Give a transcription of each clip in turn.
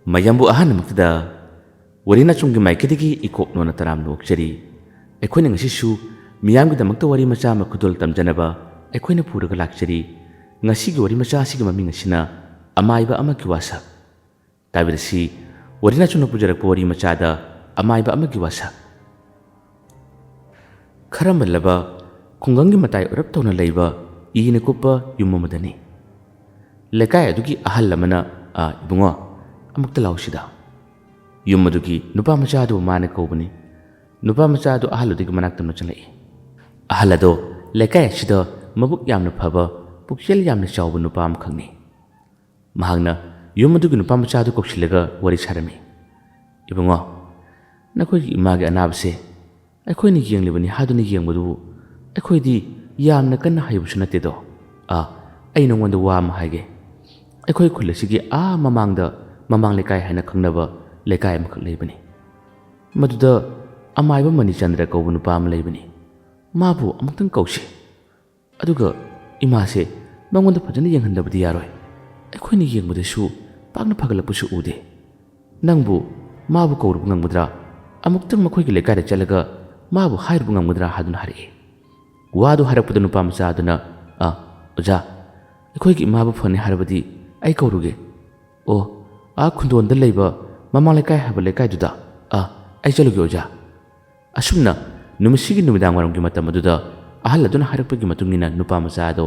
ꯃꯌꯥꯝꯕꯨ ꯑꯍꯥꯟꯕꯃꯛꯇꯗ ꯋꯥꯔꯤ ꯅꯆꯨꯝꯒꯤ ꯃꯥꯏꯀꯩꯗꯒꯤ ꯏꯀꯣꯛꯅꯣꯅ ꯇꯔꯥꯝꯅ ꯑꯣꯛꯆꯔꯤ꯫ ꯑꯩꯈꯣꯏꯅ ꯉꯁꯤꯁꯨ ꯃꯤꯌꯥꯝꯒꯤꯗꯃꯛꯇ ꯋꯥꯔꯤ ꯃꯆꯥ ꯑꯃ ꯈꯨꯗꯣꯜ ꯇꯝꯖꯅꯕ ꯑꯩꯈꯣꯏꯅ ꯄꯨꯔꯒ ꯂꯥꯛꯆꯔꯤ꯫ ꯉꯁꯤꯒꯤ ꯋꯥꯔꯤ ꯃꯆꯥ ꯑꯁꯤꯒꯤ ꯃꯃꯤꯡ ꯑꯁꯤꯅ ꯑꯃꯥꯏꯕ ꯑꯃꯒꯤ ꯋꯥꯁꯛ꯫ ꯇꯥꯕꯤꯔꯁꯤ ꯋꯥꯔꯤ ꯅꯆꯨꯝꯅ ꯄꯨꯖꯔꯛꯄ ꯋꯥꯔꯤ ꯃꯆꯥꯗ ꯑꯃꯥꯏꯕ ꯑꯃꯒꯤ ꯋꯥꯁꯛ꯫ ꯈꯔ ꯃꯜꯂꯕ ꯈꯨꯡꯒꯪꯒꯤ ꯃꯇꯥꯏ ꯑꯣꯏꯔꯞ ꯇꯧꯅ ꯂꯩꯕ ꯏꯅ ꯀꯨꯞꯄ ꯌꯨꯝ ꯑꯃꯗꯅꯤ꯫ ꯂꯩꯀꯥꯏ ꯑꯗꯨꯒꯤ ꯑꯍꯜ ꯑꯃꯅ "ꯏꯕꯨꯡꯉꯣ, ꯑꯃꯨꯛꯇ ꯂꯥꯎ ꯁꯤꯗ." ꯌꯨꯝ ꯑꯗꯨꯒꯤ ꯅꯨꯄꯥ ꯃꯆꯥ ꯑꯗꯨ ꯃꯥꯅ ꯀꯧꯕꯅꯤ꯫ ꯅꯨꯄꯥ ꯃꯆꯥ ꯑꯗꯨ ꯑꯍꯜ ꯑꯗꯨꯒꯤ ꯃꯅꯥꯛ ꯇꯝꯅ ꯆꯪꯂꯛꯏ꯫ ꯑꯍꯜ ꯑꯗꯣ ꯂꯩꯀꯥꯏ ꯑꯁꯤꯗ ꯃꯕꯨꯛ ꯌꯥꯝꯅ ꯐꯕ, ꯄꯨꯛꯆꯦꯜ ꯌꯥꯝꯅ ꯆꯥꯎꯕ ꯅꯨꯄꯥ ꯑꯃꯈꯛꯅꯤ꯫ ꯃꯍꯥꯛꯅ ꯌꯨꯝ ꯑꯗꯨꯒꯤ ꯅꯨꯄꯥ ꯃꯆꯥ ꯑꯗꯨ ꯀꯧꯁꯤꯜꯂꯒ ꯋꯥꯔꯤ ꯁꯥꯔꯝꯃꯤ꯫ "ꯏꯕꯨꯡꯉꯣ, ꯅꯈꯣꯏꯒꯤ ꯏꯃꯥꯒꯤ ꯑꯅꯥꯕꯁꯦ ꯑꯩꯈꯣꯏꯅ ꯌꯦꯡꯂꯤꯕꯅꯤ ꯍꯥꯏꯗꯨꯅ ꯌꯦꯡꯕꯗꯨꯕꯨ ꯑꯩꯈꯣꯏꯗꯤ ꯌꯥꯝꯅ ꯀꯟꯅ ꯍꯩꯕꯁꯨ ꯅꯠꯇꯦꯗꯣ꯫ ꯑꯩ ꯅꯉꯣꯟꯗ ꯋꯥ ꯑꯃ ꯍꯥꯏꯒꯦ꯫ ꯑꯩꯈꯣꯏ ꯈꯨꯜ ꯑꯁꯤꯒꯤ ꯃꯃꯥꯡꯗ ꯃꯃꯥꯡ ꯂꯩꯀꯥꯏ ꯍꯥꯏꯅ ꯈꯪꯅꯕ ꯂꯩꯀꯥꯏ ꯑꯃꯈꯛ ꯂꯩꯕꯅꯤ꯫ ꯃꯗꯨꯗ ꯑꯃꯥꯏꯕ ꯃꯅꯤꯆꯟꯗ꯭ꯔ ꯀꯧꯕ ꯅꯨꯄꯥ ꯑꯃ ꯂꯩꯕꯅꯤ꯫ ꯃꯥꯕꯨ ꯑꯃꯨꯛꯇꯪ ꯀꯧꯁꯤ꯫ ꯑꯗꯨꯒ ꯏꯃꯥꯁꯦ ꯃꯉꯣꯟꯗ ꯐꯖꯅ ꯌꯦꯡꯍꯟꯗꯕꯗꯤ ꯌꯥꯔꯣꯏ꯫ ꯑꯩꯈꯣꯏꯅ ꯌꯦꯡꯕꯗꯁꯨ ꯄꯥꯛꯅ ꯐꯒꯠꯂꯛꯄꯁꯨ ꯎꯗꯦ꯫ ꯅꯪꯕꯨ ꯃꯥꯕꯨ ꯀꯧꯔꯨꯕ ꯉꯝꯒꯗ꯭ꯔꯥ? ꯑꯃꯨꯛꯇꯪ ꯃꯈꯣꯏꯒꯤ ꯂꯩꯀꯥꯏꯗ ꯆꯠꯂꯒ ꯃꯥꯕꯨ ꯍꯥꯏꯔꯨꯕ ꯉꯝꯒꯗ꯭ꯔꯥ?" ꯍꯥꯏꯗꯨꯅ ꯍꯥꯏꯔꯛꯏ꯫ ꯋꯥꯗꯨ ꯍꯥꯏꯔꯛꯄꯗ ꯅꯨꯄꯥ ꯃꯆꯥ ꯑꯗꯨꯅ "ꯑꯣꯖꯥ, ꯑꯩꯈꯣꯏꯒꯤ ꯏꯃꯥꯕꯨ ꯐꯅꯤ ꯍꯥꯏꯔꯕꯗꯤ ꯑꯩ ꯀꯧꯔꯨꯒꯦ꯫ ꯈꯨꯟꯗꯣꯟꯗ ꯂꯩꯕ ꯃꯃꯥꯡ ꯂꯩꯀꯥꯏ ꯍꯥꯏꯕ ꯂꯩꯀꯥꯏꯗꯨꯗ ꯑꯩ ꯆꯠꯂꯨꯒꯦ ꯑꯣꯖꯥ." ꯑꯁꯨꯝꯅ ꯅꯨꯃꯤꯠꯁꯤꯒꯤ ꯅꯨꯃꯤꯗꯥꯡ ꯋꯥꯏꯔꯝꯒꯤ ꯃꯇꯝ ꯑꯗꯨꯗ ꯑꯍꯜ ꯑꯗꯨꯅ ꯍꯥꯏꯔꯛꯄꯒꯤ ꯃꯇꯨꯡ ꯏꯟꯅ ꯅꯨꯄꯥ ꯃꯆꯥ ꯑꯗꯣ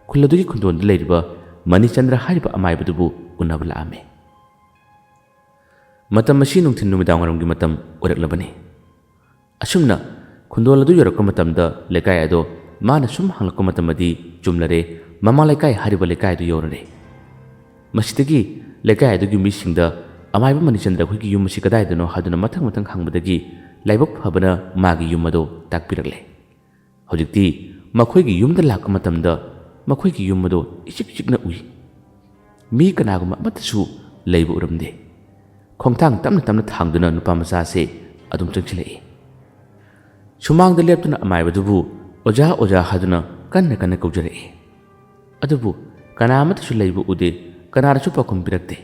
ꯈꯨꯜ ꯑꯗꯨꯒꯤ ꯈꯨꯟꯗꯣꯟꯗ ꯂꯩꯔꯤꯕ ꯃꯅꯤꯆꯟꯗ꯭ꯔ ꯍꯥꯏꯔꯤꯕ ꯑꯃꯥꯏꯕꯗꯨꯕꯨ ꯎꯅꯕ ꯂꯥꯛꯑꯝꯃꯤ꯫ ꯃꯇꯝ ꯑꯁꯤ ꯅꯨꯡꯊꯤꯜ ꯅꯨꯃꯤꯗꯥꯡ ꯋꯥꯏꯔꯝꯒꯤ ꯃꯇꯝ ꯑꯣꯏꯔꯛꯂꯕꯅꯤ꯫ ꯑꯁꯨꯝꯅ ꯈꯨꯟꯗꯣꯜ ꯑꯗꯨ ꯌꯧꯔꯛꯄ ꯃꯇꯝꯗ ꯂꯩꯀꯥꯏ ꯑꯗꯣ ꯃꯥꯅ ꯁꯨꯝ ꯍꯪꯂꯛꯄ ꯃꯇꯝꯗꯗꯤ ꯆꯨꯝꯂꯔꯦ, ꯃꯃꯥꯡ ꯂꯩꯀꯥꯏ ꯍꯥꯏꯔꯤꯕ ꯂꯩꯀꯥꯏ ꯑꯗꯨ ꯌꯧꯔꯔꯦ꯫ ꯃꯁꯤꯗꯒꯤ ꯂꯩꯀꯥꯏ ꯑꯗꯨꯒꯤ ꯃꯤꯁꯤꯡꯗ ꯑꯃꯥꯏꯕ ꯃꯅꯤꯆꯟꯗ꯭ꯔ ꯑꯩꯈꯣꯏꯒꯤ ꯌꯨꯝ ꯑꯁꯤ ꯀꯗꯥꯏꯗꯅꯣ ꯍꯥꯏꯗꯨꯅ ꯃꯊꯪ ꯃꯊꯪ ꯍꯪꯕꯗꯒꯤ ꯂꯥꯏꯕꯛ ꯐꯕꯅ ꯃꯥꯒꯤ ꯌꯨꯝ ꯑꯗꯣ ꯇꯥꯛꯄꯤꯔꯛꯂꯦ꯫ ꯍꯧꯖꯤꯛꯇꯤ ꯃꯈꯣꯏꯒꯤ ꯌꯨꯝꯗ ꯂꯥꯛꯄ ꯃꯇꯝꯗ ꯃꯈꯣꯏꯒꯤ ꯌꯨꯝ ꯑꯗꯣ ꯏꯆꯤꯛ ꯆꯤꯛꯅ ꯎꯏ꯫ ꯃꯤ ꯀꯅꯥꯒꯨꯝꯕ ꯑꯃꯠꯇꯁꯨ ꯂꯩꯕ ꯎꯔꯝꯗꯦ꯫ ꯈꯣꯡꯊꯥꯡ ꯇꯞꯅ ꯇꯞꯅ ꯊꯥꯡꯗꯨꯅ ꯅꯨꯄꯥ ꯃꯆꯥꯁꯦ ꯑꯗꯨꯝ ꯆꯪꯁꯤꯜꯂꯛꯏ꯫ ꯁꯨꯃꯥꯡꯗ ꯂꯦꯞꯇꯨꯅ ꯑꯃꯥꯏꯕꯗꯨꯕꯨ "ꯑꯣꯖꯥ, ꯑꯣꯖꯥ" ꯍꯥꯏꯗꯨꯅ ꯀꯟꯅ ꯀꯟꯅ ꯀꯧꯖꯔꯛꯏ꯫ ꯑꯗꯨꯕꯨ ꯀꯅꯥ ꯑꯃꯠꯇꯁꯨ ꯂꯩꯕ ꯎꯗꯦ, ꯀꯅꯥꯅꯁꯨ ꯄꯥꯎꯈꯨꯝ ꯄꯤꯔꯛꯇꯦ꯫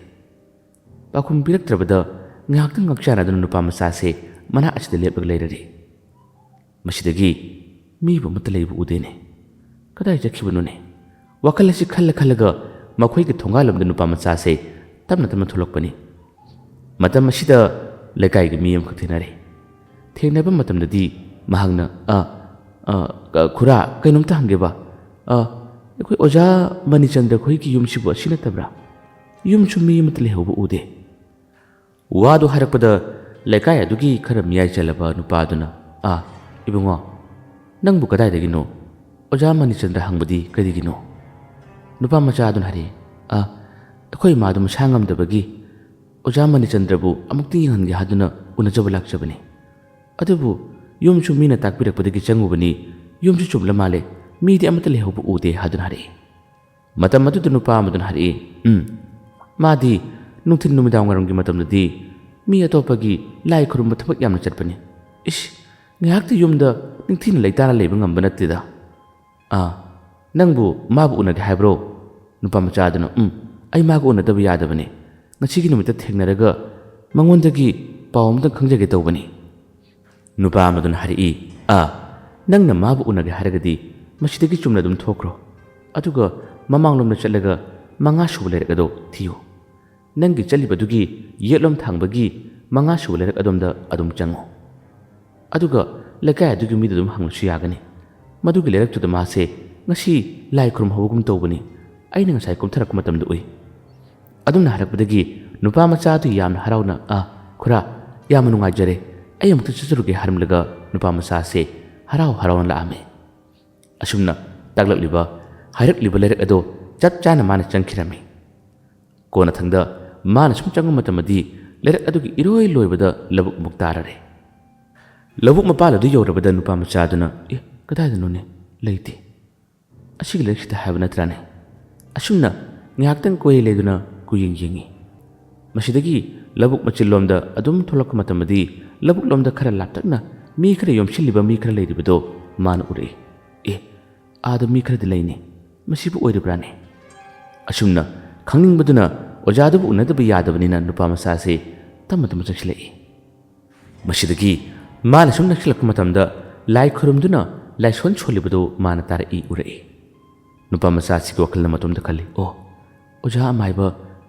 ꯄꯥꯎꯈꯨꯝ ꯄꯤꯔꯛꯇ꯭ꯔꯕꯗ ꯉꯥꯏꯍꯥꯛꯇꯪ ꯉꯛꯆꯥꯅꯗꯨꯅ ꯅꯨꯄꯥ ꯃꯆꯥꯁꯦ ꯃꯅꯥꯛ ꯑꯁꯤꯗ ꯂꯦꯞꯂꯒ ꯂꯩꯔꯔꯦ꯫ ꯃꯁꯤꯗꯒꯤ ꯃꯤꯕꯨ ꯑꯃꯠꯇ ꯂꯩꯕ ꯎꯗꯦꯅꯦ, ꯀꯗꯥꯏ ꯆꯠꯈꯤꯕꯅꯣꯅꯦ? ꯋꯥꯈꯜ ꯑꯁꯤ ꯈꯜꯂꯒ ꯃꯈꯣꯏꯒꯤ ꯊꯣꯡꯒꯥꯜꯂꯣꯝꯗ ꯅꯨꯄꯥ ꯃꯆꯥꯁꯦ ꯇꯞꯅ ꯇꯞꯅ ꯊꯣꯛꯂꯛꯄꯅꯤ꯫ ꯃꯇꯝ ꯑꯁꯤꯗ ꯂꯩꯀꯥꯏꯒꯤ ꯃꯤ ꯑꯃꯈꯛ ꯊꯦꯡꯅꯔꯦ꯫ ꯊꯦꯡꯅꯕ ꯃꯇꯝꯗꯗꯤ ꯃꯍꯥꯛꯅ "ꯈꯨꯔꯥ, ꯀꯩꯅꯣꯝꯇ ꯍꯪꯒꯦꯕ. ꯑꯩꯈꯣꯏ ꯑꯣꯖꯥ ꯃꯅꯤꯆꯟꯗ꯭ꯔ ꯈꯣꯏꯒꯤ ꯌꯨꯝꯁꯤꯕꯨ ꯑꯁꯤ ꯅꯠꯇꯕ꯭ꯔꯥ? ꯌꯨꯝꯁꯨ ꯃꯤ ꯑꯃꯠꯇ ꯂꯩꯍꯧꯕ ꯎꯗꯦ." ꯋꯥꯗꯨ ꯍꯥꯏꯔꯛꯄꯗ ꯂꯩꯀꯥꯏ ꯑꯗꯨꯒꯤ ꯈꯔ ꯃꯤꯌꯥꯏ ꯆꯜꯂꯕ ꯅꯨꯄꯥ ꯑꯗꯨꯅ "ꯏꯕꯨꯡꯉꯣ, ꯅꯪꯕꯨ ꯀꯗꯥꯏꯗꯒꯤꯅꯣ? ꯑꯣꯖꯥ ꯃꯅꯤꯆꯟꯗ꯭ꯔ ꯍꯪꯕꯗꯤ ꯀꯔꯤꯒꯤꯅꯣ?" ꯅꯨꯄꯥ ꯃꯆꯥ ꯑꯗꯨꯅ ꯍꯥꯏꯔꯛꯏ, "ꯑꯩꯈꯣꯏ ꯏꯃꯥꯗꯨ ꯃꯁꯥ ꯉꯝꯗꯕꯒꯤ ꯑꯣꯖꯥ ꯃꯅꯤꯆꯟꯗ꯭ꯔꯕꯨ ꯑꯃꯨꯛꯇ ꯌꯦꯡꯍꯟꯒꯦ ꯍꯥꯏꯗꯨꯅ ꯎꯅꯖꯕ ꯂꯥꯛꯆꯕꯅꯤ꯫ ꯑꯗꯨꯕꯨ ꯌꯨꯝꯁꯨ ꯃꯤꯅ ꯇꯥꯛꯄꯤꯔꯛꯄꯗꯒꯤ ꯆꯪꯉꯨꯕꯅꯤ, ꯌꯨꯝꯁꯨ ꯆꯨꯝꯂ ꯃꯥꯜꯂꯦ, ꯃꯤꯗꯤ ꯑꯃꯠꯇ ꯂꯩꯍꯧꯕ ꯎꯗꯦ" ꯍꯥꯏꯗꯨꯅ ꯍꯥꯏꯔꯛꯏ꯫ ꯃꯇꯝ ꯑꯗꯨꯗ ꯅꯨꯄꯥ ꯑꯃꯗꯨꯅ ꯍꯥꯏꯔꯛꯏ, "ꯃꯥꯗꯤ ꯅꯨꯡꯊꯤꯜ ꯅꯨꯃꯤꯗꯥꯡ ꯋꯥꯏꯔꯝꯒꯤ ꯃꯇꯝꯗꯗꯤ ꯃꯤ ꯑꯇꯣꯞꯄꯒꯤ ꯂꯥꯏ ꯈꯨꯔꯨꯝꯕ ꯊꯕꯛ ꯌꯥꯝꯅ ꯆꯠꯄꯅꯤ. ꯉꯥꯏꯍꯥꯛꯇꯤ ꯌꯨꯝꯗ ꯅꯤꯡꯊꯤꯅ ꯂꯩꯇꯥꯅ ꯂꯩꯕ ꯉꯝꯕ ꯅꯠꯇꯦꯗ." "ꯅꯪꯕꯨ ꯃꯥꯕꯨ ꯎꯅꯒꯦ ꯍꯥꯏꯕ꯭ꯔꯣ?" ꯅꯨꯄꯥ ꯃꯆꯥ ꯑꯗꯨꯅ "ꯑꯩ ꯃꯥꯒ ꯎꯅꯗꯕ ꯌꯥꯗꯕꯅꯤ. ꯉꯁꯤꯒꯤ ꯅꯨꯃꯤꯠꯇ ꯊꯦꯡꯅꯔꯒ ꯃꯉꯣꯟꯗꯒꯤ ꯄꯥꯎ ꯑꯃꯇꯪ ꯈꯪꯖꯒꯦ ꯇꯧꯕꯅꯤ." ꯅꯨꯄꯥ ꯑꯃꯗꯨꯅ ꯍꯥꯏꯔꯛꯏ, "ꯅꯪꯅ ꯃꯥꯕꯨ ꯎꯅꯒꯦ ꯍꯥꯏꯔꯒꯗꯤ ꯃꯁꯤꯗꯒꯤ ꯆꯨꯝꯅ ꯑꯗꯨꯝ ꯊꯣꯛꯈ꯭ꯔꯣ. ꯑꯗꯨꯒ ꯃꯃꯥꯡꯂꯣꯝꯗ ꯆꯠꯂꯒ 5ꯁꯨꯕ ꯂꯩꯔꯛ ꯑꯗꯣ ꯊꯤꯌꯨ. ꯅꯪꯒꯤ ꯆꯠꯂꯤꯕꯗꯨꯒꯤ ꯌꯦꯠꯂꯣꯝ ꯊꯥꯡꯕꯒꯤ 5ꯁꯨꯕ ꯂꯩꯔꯛ ꯑꯗꯣꯝꯗ ꯑꯗꯨꯝ ꯆꯪꯉꯨ. ꯑꯗꯨꯒ ꯂꯩꯀꯥꯏ ꯑꯗꯨꯒꯤ ꯃꯤꯗ ꯑꯗꯨꯝ ꯍꯪꯂꯁꯨ ꯌꯥꯒꯅꯤ. ꯃꯗꯨꯒꯤ ꯂꯩꯔꯛꯇꯨꯗ ꯃꯥꯁꯦ ꯉꯁꯤ ꯂꯥꯏ ꯈꯨꯔꯨꯝꯍꯧꯕꯒꯨꯝ ꯇꯧꯕꯅꯤ. ꯑꯩꯅ ꯉꯁꯥꯏ ꯀꯨꯝꯊꯔꯛꯄ ꯃꯇꯝꯗ ꯎꯏ." ꯑꯗꯨꯝꯅ ꯍꯥꯏꯔꯛꯄꯗꯒꯤ ꯅꯨꯄꯥ ꯃꯆꯥ ꯑꯗꯨ ꯌꯥꯝꯅ ꯍꯔꯥꯎꯅ "ꯈꯨꯔꯥ, ꯌꯥꯝꯅ ꯅꯨꯡꯉꯥꯏꯖꯔꯦ. ꯑꯩ ꯑꯃꯨꯛꯇ ꯆꯠꯆꯔꯨꯒꯦ" ꯍꯥꯏꯔꯝꯂꯒ ꯅꯨꯄꯥ ꯃꯆꯥꯁꯦ ꯍꯔꯥꯎꯅ ꯂꯥꯛꯑꯝꯃꯤ꯫ ꯑꯁꯨꯝꯅ ꯇꯥꯛꯂꯛꯂꯤꯕ ꯍꯥꯏꯔꯛꯂꯤꯕ ꯂꯩꯔꯛ ꯑꯗꯣ ꯆꯞ ꯆꯥꯅ ꯃꯥꯅ ꯆꯪꯈꯤꯔꯝꯃꯤ꯫ ꯀꯣꯟꯅꯊꯪꯗ ꯃꯥꯅ ꯁꯨꯝ ꯆꯪꯕ ꯃꯇꯝꯗꯗꯤ ꯂꯩꯔꯛ ꯑꯗꯨꯒꯤ ꯏꯔꯣꯏ ꯂꯣꯏꯕꯗ ꯂꯧꯕꯨꯛ ꯑꯃꯨꯛ ꯇꯥꯔꯔꯦ꯫ ꯂꯧꯕꯨꯛ ꯃꯄꯥꯟ ꯑꯗꯨ ꯌꯧꯔꯕꯗ ꯅꯨꯄꯥ ꯃꯆꯥ ꯑꯗꯨꯅ "ꯀꯗꯥꯏꯗꯅꯣꯅꯦ? ꯂꯩꯇꯦ. ꯑꯁꯤꯒꯤ ꯂꯩꯔꯛꯁꯤꯗ ꯍꯥꯏꯕ ꯅꯠꯇ꯭ꯔꯥꯅꯦ?" ꯑꯁꯨꯝꯅ ꯉꯥꯏꯍꯥꯛꯇꯪ ꯀꯣꯏ ꯂꯩꯗꯨꯅ ꯀꯨꯌꯦꯡ ꯌꯦꯡꯉꯤ꯫ ꯃꯁꯤꯗꯒꯤ ꯂꯧꯕꯨꯛ ꯃꯆꯤꯜꯂꯣꯝꯗ ꯑꯗꯨꯝ ꯊꯣꯛꯂꯛꯄ ꯃꯇꯝꯗꯗꯤ ꯂꯧꯕꯨꯛꯂꯣꯝꯗ ꯈꯔ ꯂꯥꯞꯇꯛꯅ ꯃꯤ ꯈꯔ ꯌꯣꯝꯁꯤꯜꯂꯤꯕ ꯃꯤ ꯈꯔ ꯂꯩꯔꯤꯕꯗꯣ ꯃꯥꯅ ꯎꯔꯛꯏ꯫ "ꯑꯥꯗ ꯃꯤ ꯈꯔꯗꯤ ꯂꯩꯅꯤ. ꯃꯁꯤꯕꯨ ꯑꯣꯏꯔꯤꯕ꯭ꯔꯥꯅꯦ?" ꯑꯁꯨꯝꯅ ꯈꯪꯅꯤꯡꯕꯗꯨꯅ ꯑꯣꯖꯥꯗꯨꯕꯨ ꯎꯅꯗꯕ ꯌꯥꯗꯕꯅꯤꯅ ꯅꯨꯄꯥ ꯃꯆꯥꯁꯤ ꯇꯞꯅ ꯇꯞꯅ ꯆꯪꯁꯤꯜꯂꯛꯏ꯫ ꯃꯁꯤꯗꯒꯤ ꯃꯥꯅ ꯁꯨꯝ ꯅꯛꯁꯤꯜꯂꯛꯄ ꯃꯇꯝꯗ ꯂꯥꯏ ꯈꯨꯔꯨꯝꯗꯨꯅ ꯂꯥꯏꯁꯣꯟ ꯁꯣꯜꯂꯤꯕꯗꯨ ꯃꯥꯅ ꯇꯥꯔꯛꯏ ꯎꯔꯛꯏ꯫ ꯅꯨꯄꯥ ꯃꯆꯥꯁꯤꯒꯤ ꯋꯥꯈꯜꯅ ꯃꯇꯣꯝꯗ ꯈꯜꯂꯤ, ꯑꯣ, ꯑꯣꯖꯥ ꯑꯃꯥꯏꯕ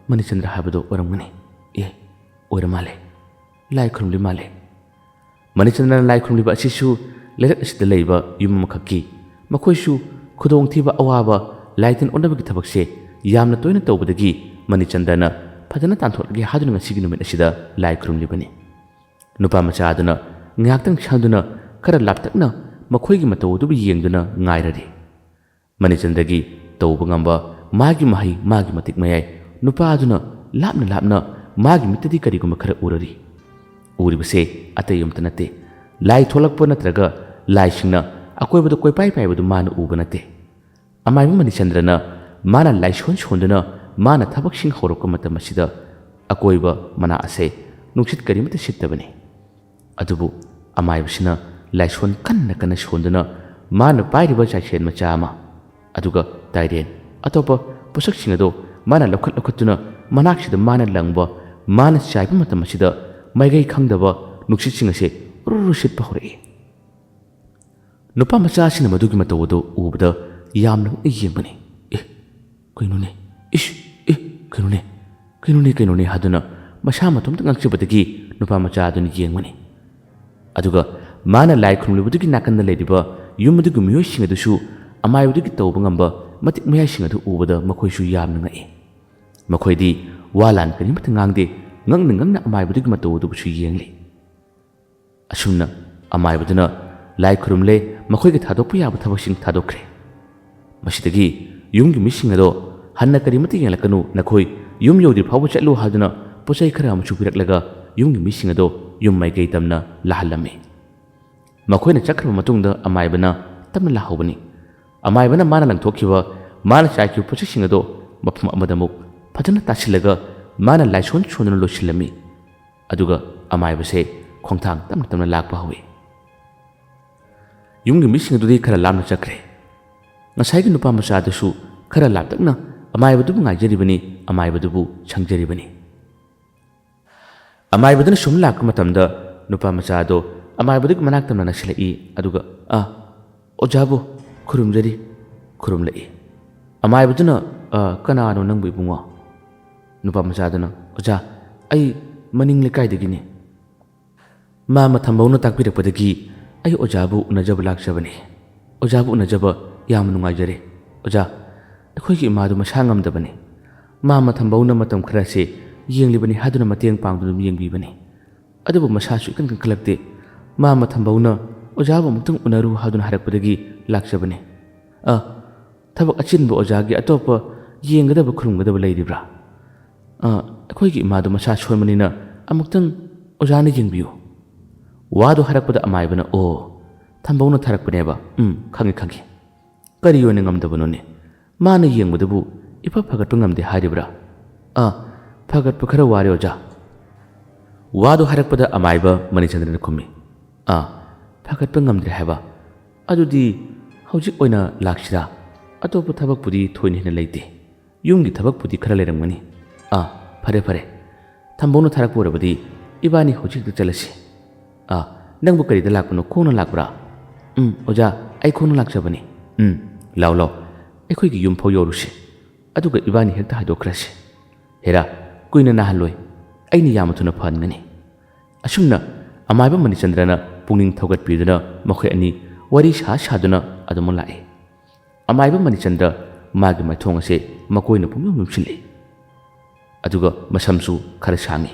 ꯃꯅꯤꯆꯟꯗ꯭ꯔ ꯍꯥꯏꯕꯗꯣ ꯑꯣꯏꯔꯝꯒꯅꯤ꯫ ꯑꯣꯏꯔ ꯃꯥꯜꯂꯦ, ꯂꯥꯏ ꯈꯨꯔꯨꯝꯂꯤ ꯃꯥꯜꯂꯦ꯫ ꯃꯅꯤꯆꯟꯗ꯭ꯔꯅ ꯂꯥꯏ ꯈꯨꯔꯨꯝꯂꯤꯕ ꯑꯁꯤꯁꯨ ꯂꯩꯔꯛ ꯑꯁꯤꯗ ꯂꯩꯕ ꯌꯨꯝ ꯑꯃꯈꯛꯀꯤ ꯃꯈꯣꯏꯁꯨ ꯈꯨꯗꯣꯡꯊꯤꯕ ꯑꯋꯥꯕ ꯂꯥꯏꯇꯤꯟ ꯑꯣꯟꯅꯕꯒꯤ ꯊꯕꯛꯁꯦ ꯌꯥꯝꯅ ꯇꯣꯏꯅ ꯇꯧꯕꯗꯒꯤ ꯃꯅꯤꯆꯟꯗ꯭ꯔꯅ ꯐꯖꯅ ꯇꯥꯟꯊꯣꯛꯂꯒꯦ ꯍꯥꯏꯗꯨꯅ ꯉꯁꯤꯒꯤ ꯅꯨꯃꯤꯠ ꯑꯁꯤꯗ ꯂꯥꯏ ꯈꯨꯔꯨꯝꯂꯤꯕꯅꯤ꯫ ꯅꯨꯄꯥ ꯃꯆꯥ ꯑꯗꯨꯅ ꯉꯥꯏꯍꯥꯛꯇꯪ ꯁꯪꯗꯨꯅ ꯈꯔ ꯂꯥꯞꯇꯛꯅ ꯃꯈꯣꯏꯒꯤ ꯃꯇꯧ ꯑꯗꯨꯕꯨ ꯌꯦꯡꯗꯨꯅ ꯉꯥꯏꯔꯔꯤ꯫ ꯃꯅꯤꯆꯟꯗ꯭ꯔꯒꯤ ꯇꯧꯕ ꯉꯝꯕ ꯃꯥꯒꯤ ꯃꯍꯩ ꯃꯥꯒꯤ ꯃꯇꯤꯛ ꯃꯌꯥꯏ ꯅꯨꯄꯥ ꯑꯗꯨꯅ ꯂꯥꯞꯅ ꯂꯥꯞꯅ ꯃꯥꯒꯤ ꯃꯤꯠꯇꯗꯤ ꯀꯔꯤꯒꯨꯝꯕ ꯈꯔ ꯎꯔꯔꯤ꯫ ꯎꯔꯤꯕꯁꯦ ꯑꯇꯩ ꯑꯃꯇ ꯅꯠꯇꯦ, ꯂꯥꯏ ꯊꯣꯛꯂꯛꯄ ꯅꯠꯇ꯭ꯔꯒ ꯂꯥꯏꯁꯤꯡꯅ ꯑꯀꯣꯏꯕꯗ ꯀꯣꯏꯄꯥꯏ ꯄꯥꯏꯕꯗꯨ ꯃꯥꯅ ꯎꯕ ꯅꯠꯇꯦ꯫ ꯑꯃꯥꯏꯕ ꯃꯅꯤꯆꯟꯗ꯭ꯔꯅ ꯃꯥꯅ ꯂꯥꯏꯁꯣꯟ ꯁꯣꯟꯗꯨꯅ ꯃꯥꯅ ꯊꯕꯛꯁꯤꯡ ꯍꯧꯔꯛꯄ ꯃꯇꯝ ꯑꯁꯤꯗ ꯑꯀꯣꯏꯕ ꯃꯅꯥ ꯑꯁꯦ ꯅꯨꯡꯁꯤꯠ ꯀꯔꯤꯃꯇ ꯁꯤꯠꯇꯕꯅꯤ꯫ ꯑꯗꯨꯕꯨ ꯑꯃꯥꯏꯕꯁꯤꯅ ꯂꯥꯏꯁꯣꯟ ꯀꯟꯅ ꯀꯟꯅ ꯁꯣꯟꯗꯨꯅ ꯃꯥꯅ ꯄꯥꯏꯔꯤꯕ ꯆꯥꯏꯁꯦꯟ ꯃꯆꯥ ꯑꯃ ꯑꯗꯨꯒ ꯇꯥꯏꯔꯦꯟ ꯑꯇꯣꯞꯄ ꯄꯣꯠꯁꯛꯁꯤꯡ ꯑꯗꯣ ꯃꯥꯅ ꯂꯧꯈꯠꯇꯨꯅ ꯃꯅꯥꯛꯁꯤꯗ ꯃꯥꯅ ꯂꯪꯕ ꯃꯥꯅ ꯆꯥꯏꯕ ꯃꯇꯝ ꯑꯁꯤꯗ ꯃꯥꯏꯀꯩ ꯈꯪꯗꯕ ꯅꯨꯡꯁꯤꯠꯁꯤꯡ ꯑꯁꯦ ꯎꯔꯨ ꯁꯤꯠꯄ ꯍꯧꯔꯛꯏ꯫ ꯅꯨꯄꯥ ꯃꯆꯥ ꯑꯁꯤꯅ ꯃꯗꯨꯒꯤ ꯃꯇꯧ ꯑꯗꯨ ꯎꯕꯗ ꯌꯥꯝꯅ ꯌꯦꯡꯕꯅꯤ꯫ ꯀꯩꯅꯣꯅꯦ, ꯀꯩꯅꯣꯅꯦ ꯍꯥꯏꯗꯨꯅ ꯃꯁꯥ ꯃꯇꯣꯝꯇ ꯉꯛꯆꯕꯗꯒꯤ ꯅꯨꯄꯥ ꯃꯆꯥ ꯑꯗꯨꯅ ꯌꯦꯡꯕꯅꯤ꯫ ꯑꯗꯨꯒ ꯃꯥꯅ ꯂꯥꯏ ꯈꯨꯔꯨꯝꯂꯤꯕꯗꯨꯒꯤ ꯅꯥꯀꯟꯗ ꯂꯩꯔꯤꯕ ꯌꯨꯝ ꯑꯗꯨꯒꯤ ꯃꯤꯑꯣꯏꯁꯤꯡ ꯑꯗꯨꯁꯨ ꯑꯃꯥꯏꯕꯗꯨꯒꯤ ꯇꯧꯕ ꯉꯝꯕ ꯃꯇꯤꯛ ꯃꯌꯥꯏꯁꯤꯡ ꯑꯗꯨ ꯎꯕꯗ ꯃꯈꯣꯏꯁꯨ ꯌꯥꯝꯅ ꯉꯛꯏ꯫ ꯃꯈꯣꯏꯗꯤ ꯋꯥ ꯂꯥꯟ ꯀꯔꯤꯃꯇ ꯉꯥꯡꯗꯦ, ꯉꯛꯅ ꯑꯃꯥꯏꯕꯗꯨꯒꯤ ꯃꯇꯧ ꯑꯗꯨꯕꯨꯁꯨ ꯌꯦꯡꯂꯤ꯫ ꯑꯁꯨꯝꯅ ꯑꯃꯥꯏꯕꯗꯨꯅ ꯂꯥꯏ ꯈꯨꯔꯨꯝꯂꯦ, ꯃꯈꯣꯏꯒꯤ ꯊꯥꯗꯣꯛꯄ ꯌꯥꯕ ꯊꯕꯛꯁꯤꯡ ꯊꯥꯗꯣꯛꯈ꯭ꯔꯦ꯫ ꯃꯁꯤꯗꯒꯤ ꯌꯨꯝꯒꯤ ꯃꯤꯁꯤꯡ ꯑꯗꯣ ꯍꯟꯅ ꯀꯔꯤꯃꯇ ꯌꯦꯡꯂꯛꯀꯅꯨ, ꯅꯈꯣꯏ ꯌꯨꯝ ꯌꯧꯗ꯭ꯔꯤ ꯐꯥꯎꯕ ꯆꯠꯂꯨ ꯍꯥꯏꯗꯨꯅ ꯄꯣꯠꯆꯩ ꯈꯔ ꯑꯃꯁꯨ ꯄꯤꯔꯛꯂꯒ ꯌꯨꯝꯒꯤ ꯃꯤꯁꯤꯡ ꯑꯗꯣ ꯌꯨꯝ ꯃꯥꯏꯀꯩ ꯇꯝꯅ ꯂꯥꯛꯍꯜꯂꯝꯃꯤ꯫ ꯃꯈꯣꯏꯅ ꯆꯠꯈ꯭ꯔꯕ ꯃꯇꯨꯡꯗ ꯑꯃꯥꯏꯕꯅ ꯇꯞꯅ ꯂꯥꯛꯍꯧꯕꯅꯤ꯫ ꯑꯃꯥꯏꯕꯅ ꯃꯥꯅ ꯂꯪꯊꯣꯛꯈꯤꯕ ꯃꯥꯅ ꯆꯥꯏꯈꯤꯕ ꯄꯣꯠꯆꯩꯁꯤꯡ ꯑꯗꯣ ꯃꯐꯝ ꯑꯃꯗ ꯑꯃꯨꯛ ꯐꯖꯅ ꯇꯥꯁꯤꯜꯂꯒ ꯃꯥꯅ ꯂꯥꯏꯁꯣꯟ ꯁꯣꯟꯗꯨꯅ ꯂꯣꯏꯁꯤꯜꯂꯝꯃꯤ꯫ ꯑꯗꯨꯒ ꯑꯃꯥꯏꯕꯁꯦ ꯈꯣꯡꯊꯥꯡ ꯇꯞꯅ ꯇꯞꯅ ꯂꯥꯛꯄ ꯍꯧꯏ꯫ ꯌꯨꯝꯒꯤ ꯃꯤꯁꯤꯡ ꯑꯗꯨꯗꯤ ꯈꯔ ꯂꯥꯞꯅ ꯆꯠꯈ꯭ꯔꯦ꯫ ꯉꯁꯥꯏꯒꯤ ꯅꯨꯄꯥ ꯃꯆꯥꯗꯨꯁꯨ ꯈꯔ ꯂꯥꯞꯇꯛꯅ ꯑꯃꯥꯏꯕꯗꯨꯕꯨ ꯉꯥꯏꯖꯔꯤꯕꯅꯤ, ꯑꯃꯥꯏꯕꯗꯨꯕꯨ ꯁꯪꯖꯔꯤꯕꯅꯤ꯫ ꯑꯃꯥꯏꯕꯗꯨꯅ ꯁꯨꯝ ꯂꯥꯛꯄ ꯃꯇꯝꯗ ꯅꯨꯄꯥ ꯃꯆꯥꯗꯣ ꯑꯃꯥꯏꯕꯗꯨꯒꯤ ꯃꯅꯥꯛ ꯇꯝꯅ ꯅꯛꯁꯤꯜꯂꯛꯏ꯫ ꯑꯗꯨꯒ ꯑꯣꯖꯥꯕꯨ ꯈꯨꯔꯨꯝꯂꯛꯏ꯫ ꯑꯃꯥꯏꯕꯗꯨꯅ ꯀꯅꯥꯅꯣ ꯅꯪꯕꯨ ꯏꯕꯨꯡꯉꯣ? ꯅꯨꯄꯥ ꯃꯆꯥꯗꯨꯅ, ꯑꯣꯖꯥ, ꯑꯩ ꯃꯅꯤꯡ ꯂꯩꯀꯥꯏꯗꯒꯤꯅꯤ꯫ ꯃꯥ ꯃꯊꯝꯕꯧꯅ ꯇꯥꯛꯄꯤꯔꯛꯄꯗꯒꯤ ꯑꯩ ꯑꯣꯖꯥꯕꯨ ꯎꯅꯖꯕ ꯂꯥꯛꯆꯕꯅꯤ꯫ ꯑꯣꯖꯥꯕꯨ ꯎꯅꯖꯕ ꯌꯥꯝꯅ ꯅꯨꯡꯉꯥꯏꯖꯔꯦ꯫ ꯑꯣꯖꯥ, ꯑꯩꯈꯣꯏꯒꯤ ꯏꯃꯥꯗꯨ ꯃꯁꯥ ꯉꯝꯗꯕꯅꯤ꯫ ꯃꯥ ꯃꯊꯝꯕꯧꯅ ꯃꯇꯝ ꯈꯔꯁꯦ ꯌꯦꯡꯂꯤꯕꯅꯤ ꯍꯥꯏꯗꯨꯅ ꯃꯇꯦꯡ ꯄꯥꯡꯗꯨꯅ ꯌꯦꯡꯕꯤꯕꯅꯤ꯫ ꯑꯗꯨꯕꯨ ꯃꯁꯥꯁꯨ ꯏꯀꯟ ꯀꯟꯈꯠꯂꯛꯇꯦ꯫ ꯃꯥ ꯃꯊꯝꯕꯧꯅ ꯑꯣꯖꯥꯕꯨ ꯑꯃꯨꯛꯇꯪ ꯎꯅꯔꯨ ꯍꯥꯏꯗꯨꯅ ꯍꯥꯏꯔꯛꯄꯗꯒꯤ ꯂꯥꯛꯆꯕꯅꯤ꯫ ꯊꯕꯛ ꯑꯆꯤꯟꯕ ꯑꯣꯖꯥꯒꯤ ꯑꯇꯣꯞꯄ ꯌꯦꯡꯒꯗꯕ ꯈꯨꯔꯨꯝꯒꯗꯕ ꯂꯩꯔꯤꯕ꯭ꯔꯥ? ꯑꯩꯈꯣꯏꯒꯤ ꯏꯃꯥꯗꯨ ꯃꯁꯥ ꯁꯣꯟꯕꯅꯤꯅ ꯑꯃꯨꯛꯇꯪ ꯑꯣꯖꯥꯅ ꯌꯦꯡꯕꯤꯌꯨ꯫ ꯋꯥꯗꯨ ꯍꯥꯏꯔꯛꯄꯗ ꯑꯃꯥꯏꯕꯅ, ꯊꯝꯕꯧꯅ ꯊꯥꯔꯛꯄꯅꯦꯕ? ꯈꯪꯉꯦ꯫ ꯀꯔꯤ ꯑꯣꯏꯅ ꯉꯝꯗꯕꯅꯣꯅꯦ? ꯃꯥꯅ ꯌꯦꯡꯕꯗꯕꯨ ꯐꯒꯠꯄ ꯉꯝꯗꯦ ꯍꯥꯏꯔꯤꯕ꯭ꯔꯥ? ꯐꯒꯠꯄ ꯈꯔ ꯋꯥꯔꯦ ꯑꯣꯖꯥ꯫ ꯋꯥꯗꯨ ꯍꯥꯏꯔꯛꯄꯗ ꯑꯃꯥꯏꯕ ꯃꯅꯤꯆꯟꯗ꯭ꯔꯅ ꯈꯨꯝꯃꯤ, ꯐꯒꯠꯄ ꯉꯝꯗ꯭ꯔꯦ ꯍꯥꯏꯕ? ꯑꯗꯨꯗꯤ ꯍꯧꯖꯤꯛ ꯑꯣꯏꯅ ꯂꯥꯛꯁꯤꯔꯥ? ꯑꯇꯣꯞꯄ ꯊꯕꯛꯄꯨꯗꯤ ꯊꯣꯏꯅ ꯍꯦꯟꯅ ꯂꯩꯇꯦ꯫ ꯌꯨꯝꯒꯤ ꯊꯕꯛꯄꯨꯗꯤ ꯈꯔ ꯂꯩꯔꯝꯒꯅꯤ꯫ ꯐꯔꯦ꯫ ꯊꯝꯕꯧꯅ ꯊꯥꯔꯛꯄ ꯑꯣꯏꯔꯕꯗꯤ ꯏꯕꯥꯅꯤ ꯍꯧꯖꯤꯛꯇ ꯆꯠꯂꯁꯤ꯫ ꯅꯪꯕꯨ ꯀꯔꯤꯗ ꯂꯥꯛꯄꯅꯣ? ꯈꯣꯡꯅ ꯂꯥꯛꯄ꯭ꯔꯥ? ꯑꯣꯖꯥ, ꯑꯩ ꯈꯣꯡꯅ ꯂꯥꯛꯆꯕꯅꯤ꯫ ꯂꯥꯎ, ꯑꯩꯈꯣꯏꯒꯤ ꯌꯨꯝꯐꯥꯎ ꯌꯧꯔꯨꯁꯤ, ꯑꯗꯨꯒ ꯏꯕꯥꯅꯤ ꯍꯦꯛꯇ ꯍꯥꯏꯗꯣꯛꯈ꯭ꯔꯁꯤ꯫ ꯍꯦꯔꯥ, ꯀꯨꯏꯅ ꯅꯥꯍꯜꯂꯣꯏ, ꯑꯩꯅ ꯌꯥꯝꯅ ꯊꯨꯅ ꯐꯍꯟꯒꯅꯤ꯫ ꯑꯁꯨꯝꯅ ꯑꯃꯥꯏꯕ ꯃꯅꯤꯆꯟꯗ꯭ꯔꯅ ꯄꯨꯛꯅꯤꯡ ꯊꯧꯒꯠꯄꯤꯗꯨꯅ ꯃꯈꯣꯏ ꯑꯅꯤ ꯋꯥꯔꯤ ꯁꯥꯗꯨꯅ ꯑꯗꯨꯃꯛ ꯂꯥꯛꯏ꯫ ꯑꯃꯥꯏꯕ ꯃꯅꯤꯆꯟꯗ꯭ꯔ ꯃꯥꯒꯤ ꯃꯥꯏꯊꯣꯡ ꯑꯁꯦ ꯃꯀꯣꯏꯅ ꯄꯨꯡꯌꯨꯝ ꯌꯨꯝꯁꯤꯜꯂꯤ꯫ ꯑꯗꯨꯒ ꯃꯁꯝꯁꯨ ꯈꯔ ꯁꯥꯡꯉꯤ꯫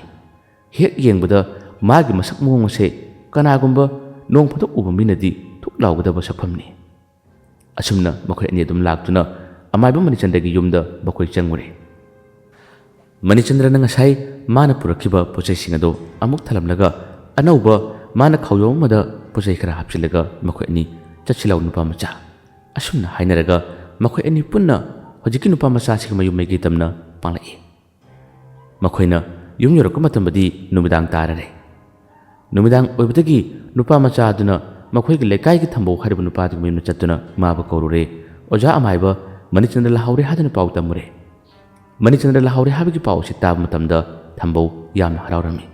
ꯍꯦꯛ ꯌꯦꯡꯕꯗ ꯃꯥꯒꯤ ꯃꯁꯛ ꯃꯑꯣꯡ ꯑꯁꯦ ꯀꯅꯥꯒꯨꯝꯕ ꯅꯣꯡ ꯐꯥꯗꯣꯛ ꯎꯕ ꯃꯤꯅꯗꯤ ꯊꯨꯛ ꯂꯥꯎꯒꯗꯕ ꯁꯛꯐꯝꯅꯤ꯫ ꯑꯁꯨꯝꯅ ꯃꯈꯣꯏ ꯑꯅꯤ ꯑꯗꯨꯝ ꯂꯥꯛꯇꯨꯅ ꯑꯃꯥꯏꯕ ꯃꯅꯤꯆꯟꯗ꯭ꯔꯒꯤ ꯌꯨꯝꯗ ꯃꯈꯣꯏ ꯆꯪꯉꯨꯔꯦ꯫ ꯃꯅꯤꯆꯟꯗ꯭ꯔꯅ ꯉꯁꯥꯏ ꯃꯥꯅ ꯄꯨꯔꯛꯈꯤꯕ ꯄꯣꯠꯆꯩꯁꯤꯡ ꯑꯗꯣ ꯑꯃꯨꯛ ꯊꯜꯂꯝꯂꯒ ꯑꯅꯧꯕ ꯃꯥꯅ ꯈꯥꯎꯌꯣꯝ ꯑꯃꯗ ꯄꯣꯠꯆꯩ ꯈꯔ ꯍꯥꯞꯆꯤꯜꯂꯒ ꯃꯈꯣꯏ ꯑꯅꯤ ꯆꯠꯁꯤꯜꯂꯥꯎ ꯅꯨꯄꯥ ꯃꯆꯥ, ꯑꯁꯨꯝꯅ ꯍꯥꯏꯅꯔꯒ ꯃꯈꯣꯏ ꯑꯅꯤ ꯄꯨꯟꯅ ꯍꯧꯖꯤꯛꯀꯤ ꯅꯨꯄꯥ ꯃꯆꯥꯁꯤꯒꯤ ꯃꯌꯨꯝ ꯃꯥꯏꯀꯩ ꯇꯝꯅ ꯄꯥꯡꯂꯛꯏ꯫ ꯃꯈꯣꯏꯅ ꯌꯨꯝ ꯌꯧꯔꯛꯄ ꯃꯇꯝꯗꯗꯤ ꯅꯨꯃꯤꯗꯥꯡ ꯇꯥꯔꯔꯦ꯫ ꯅꯨꯃꯤꯗꯥꯡ ꯑꯣꯏꯕꯗꯒꯤ ꯅꯨꯄꯥ ꯃꯆꯥ ꯑꯗꯨꯅ ꯃꯈꯣꯏꯒꯤ ꯂꯩꯀꯥꯏꯒꯤ ꯊꯝꯕꯧ ꯍꯥꯏꯔꯤꯕ ꯅꯨꯄꯥꯗꯨꯒꯤ ꯃꯌꯨꯝꯗ ꯆꯠꯇꯨꯅ ꯃꯥꯕꯨ ꯀꯧꯔꯨꯔꯦ꯫ ꯑꯣꯖꯥ ꯑꯃꯥꯏꯕ ꯃꯅꯤꯆꯟꯗ꯭ꯔ ꯂꯥꯛꯍꯧꯔꯦ ꯍꯥꯏꯗꯨꯅ ꯄꯥꯎ ꯇꯝꯃꯨꯔꯦ꯫ Manichandra lahore habigi pausi tab matamda thambau yamna haraurami.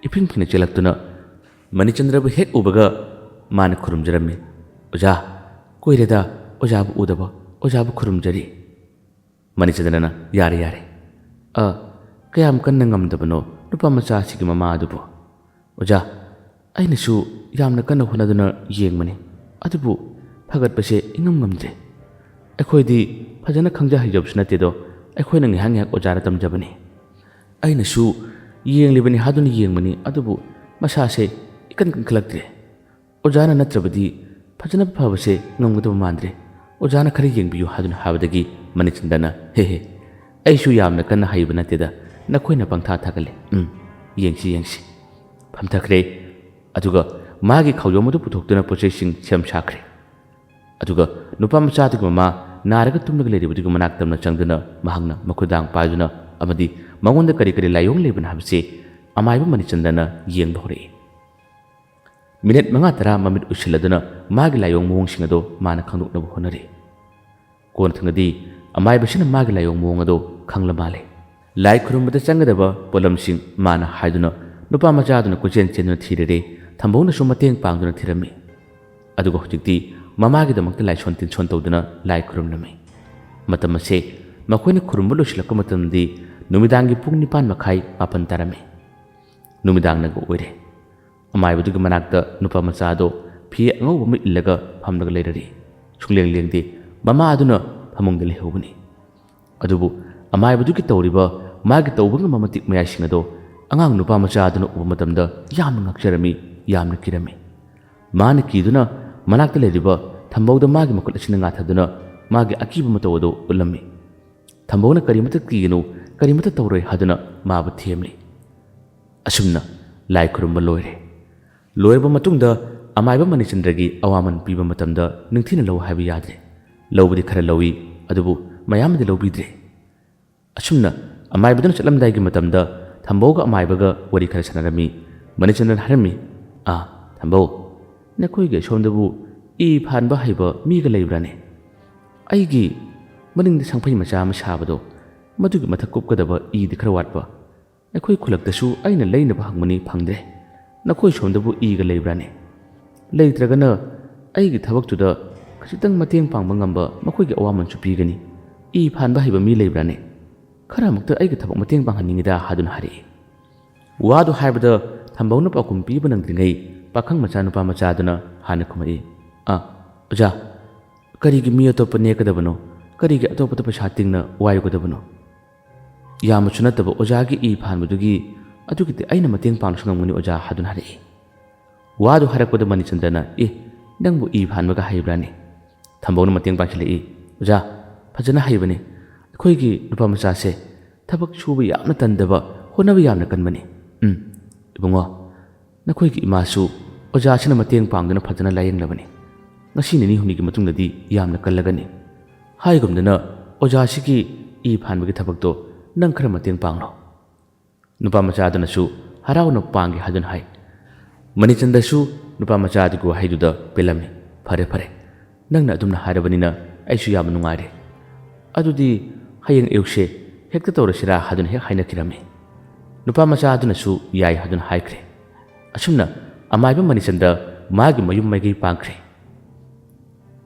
Iping pingna chelaktuna Manichandra bu hek ubaga mana khurumjarami. Oja koireda oja bu udaba oja bu khurumjari. Manichandra na yare. Kayam kanna ngamdabano nupa macha sigi mama adubu. Oja ainasu yamna kanna hunaduna yengmani. Adubu phagat pase ingam ngamdre. Akhoi fajana khangja hijabsna tedo akhoi nang hang yak ojara tamjabani. Ainasu yenglibani haduna yengmani adubu masa se ikan khalaktre. Ojana natrabadi fajana phabase ngamgadu mandre. Ojana khari yengbiyu haduna habadagi Manichandana he aisu yamna kanna haibana teda nakhoi na pangtha thakale. Yengsi phamthakre aduga magi khawyomudu puthokduna processing sem shakre. Aduga nupa macha mama naraga tumnaga leribudi manaktamna changduna mahangna makhudang paiduna amadi mangonda kari layong lebana habse amaiba Manichandana yeng bhore. Minute manga tara mamit usiladuna magi layong muong singado mana khangdukna honare. Kon thangadi amaiba sina magi layong muong ado khangla male. Lai khurumada changadaba polam sing mana haiduna nupa macha aduna kuchen chenuna thirere thambona sumateng pangduna thirami. Aduga hojikti mamagi damakta lai shontin shon tawduna lai khurumlami. Matam ase makhoi khurumba losilakpa matamdi numidangi pung 9:30 tarame. Numidang naga oire. Amaibadugi manakta nupa macha ado phi angauba ma illaga phamdaga leirari. Sungleng de mama aduna phamungda lehobani. Adubu amaibadugi tawriba magi tawbanga mamatik mayasing ado angang nupa macha aduna uba matamda yamna ngakjarami yamna kirami. Mana kiduna manakta leiriba thambauda magi makut asina ngathaduna magi akiba matawado ulami. Thambawna karimata kiginu karimata tawroi haduna mabu themli. Asumna lai khurumba loire. Loirba matungda amaiba Manichandragi awaman piba matamda ningthina law haiba yadre. Lawbudi khara lawi adubu mayamdi lawbidre. Asumna amaibaduna chalamdaigi matamda thambawga amaibaga wari khara sanarami. Manichandra harami thambau nakhoige somdabu I phanba haiba miga leibrane. Aigi maningda sangphai macha ama sabado madugi mathak kupkadaba di khara watba. Nakhoi khulaktasu aina leinaba hangmani phangdre. Nakhoi somdabu ga leibrane. Leitragana aigi thabaktuda khasitang mateng pangba ngamba makhoigi awaman chu pigani. Phanba haiba mi leibrane. Khara mukta aigi thabak mateng panghaningida hadun hari. Wadu haibada thambawna pakum piba nangdringai pakhang macha nupa macha aduna hana khumai. Oja karigi mi atopa nekadabano karigi atopa pesa tingna wayugadabano. Yamachu nataba ojagi phanbadugi adugite aina mateng pangsungamuni oja hadun hari. Wadu harakpada Manichandrana nangbu phanbaga haibrani. Thambawna mateng pangsilai. Oja fajana haibani. Akhoi nupa macha se thabak suba yamna tandaba honaba yamna kanbani. Ibungo nakhoi imasu oja sina mateng pangduna fajana layenglabani. Ngasi nini hunigi matungdadi yamna kallagani. Haigumdana oja sigi phanbagi thabakto nang khara mateng panglo. Nupa macha adanasu harauna pangi hadun hai. Manichandrasu nupa macha adugu haiduda pelami. Fare nangna adumna harabanina aisu yamna nungaire. Adudi hayeng eukse hekta tawrasira hadun hek hainakirami. Nupa macha adunasu yai hadun haikre. Asumna amaiba Manichandra magi mayum maigi pangkre.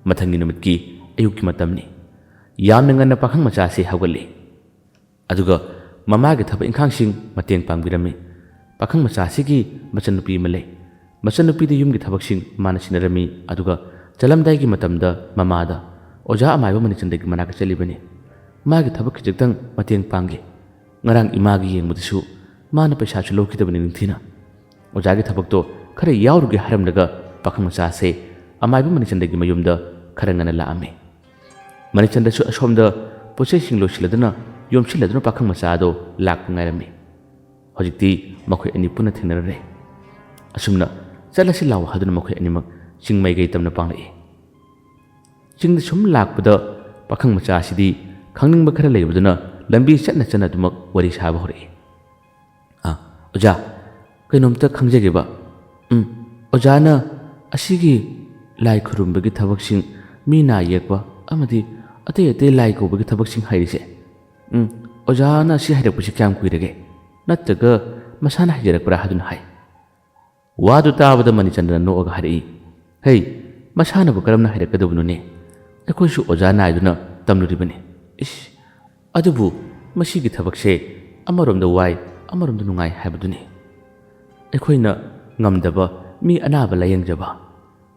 Mathangi numitki ayuki matamni. Yamna nganna pakhang macha se hawgali. Aduga mamagi thaba ingkhangsing mateng pangbirami. Pakhang macha sigi machanupi male. Machanupi de yumgi thabaksing mana sinarami aduga chalamdaigi matamda mamada oja amaiba Manichandragi manaka chalibani. Magi thabak khijaktang mateng pangi. Ngarang imagi yengmudasu mana paisa chu lokidabani ningthina. Ojagi thabakto khara yawrugi haramdaga pakhang macha se amaiba Manichandragi mayumda khara ngana laame. Manichandrasu asomda processing losiladuna yomsiladuna pakhang macha ado lakpa ngairami. Hojikti makhoi ani puna thinarare. Asumna chalasi law haduna makhoi animak chingmai gai tamna panglai. Chingda sum lakpada pakhang macha sidi khangning khara leibaduna lambi chatna dumak wari saba hore. Oja kainomta khangjageba. Ojana asigi lai khurumbagi thabaksing mina yekba amadi atei lai kobagi thabaksing hairise. ꯑꯣꯖꯥꯅ ꯑꯁꯤ ꯍꯥꯏꯔꯛꯄꯁꯤ ꯀꯌꯥꯝ ꯀꯨꯏꯔꯒꯦ ꯅꯠꯇ꯭ꯔꯒ ꯃꯁꯥꯅ ꯍꯥꯏꯖꯔꯛꯄ꯭ꯔꯥ ꯍꯥꯏꯗꯨꯅ ꯍꯥꯏ꯫ ꯋꯥꯗꯨ ꯇꯥꯕꯗ ꯃꯅꯤꯆꯟꯗ꯭ꯔꯅ ꯅꯣꯛꯑꯒ ꯍꯥꯏꯔꯛꯏ, ꯍꯩ ꯃꯁꯥꯅꯕꯨ ꯀꯔꯝꯅ ꯍꯥꯏꯔꯛꯀꯗꯕꯅꯣꯅꯦ, ꯑꯩꯈꯣꯏꯁꯨ ꯑꯣꯖꯥ ꯅꯥꯏꯗꯨꯅ ꯇꯝꯂꯨꯔꯤꯕꯅꯤ꯫ ꯏꯁ ꯑꯗꯨꯕꯨ ꯃꯁꯤꯒꯤ ꯊꯕꯛꯁꯦ ꯑꯃꯔꯣꯝꯗ ꯋꯥꯏ ꯑꯃꯔꯣꯝꯗ ꯅꯨꯡꯉꯥꯏ ꯍꯥꯏꯕꯗꯨꯅꯤ꯫ ꯑꯩꯈꯣꯏꯅ ꯉꯝꯗꯕ ꯃꯤ ꯑꯅꯥꯕ ꯂꯥꯌꯦꯡꯖꯕ,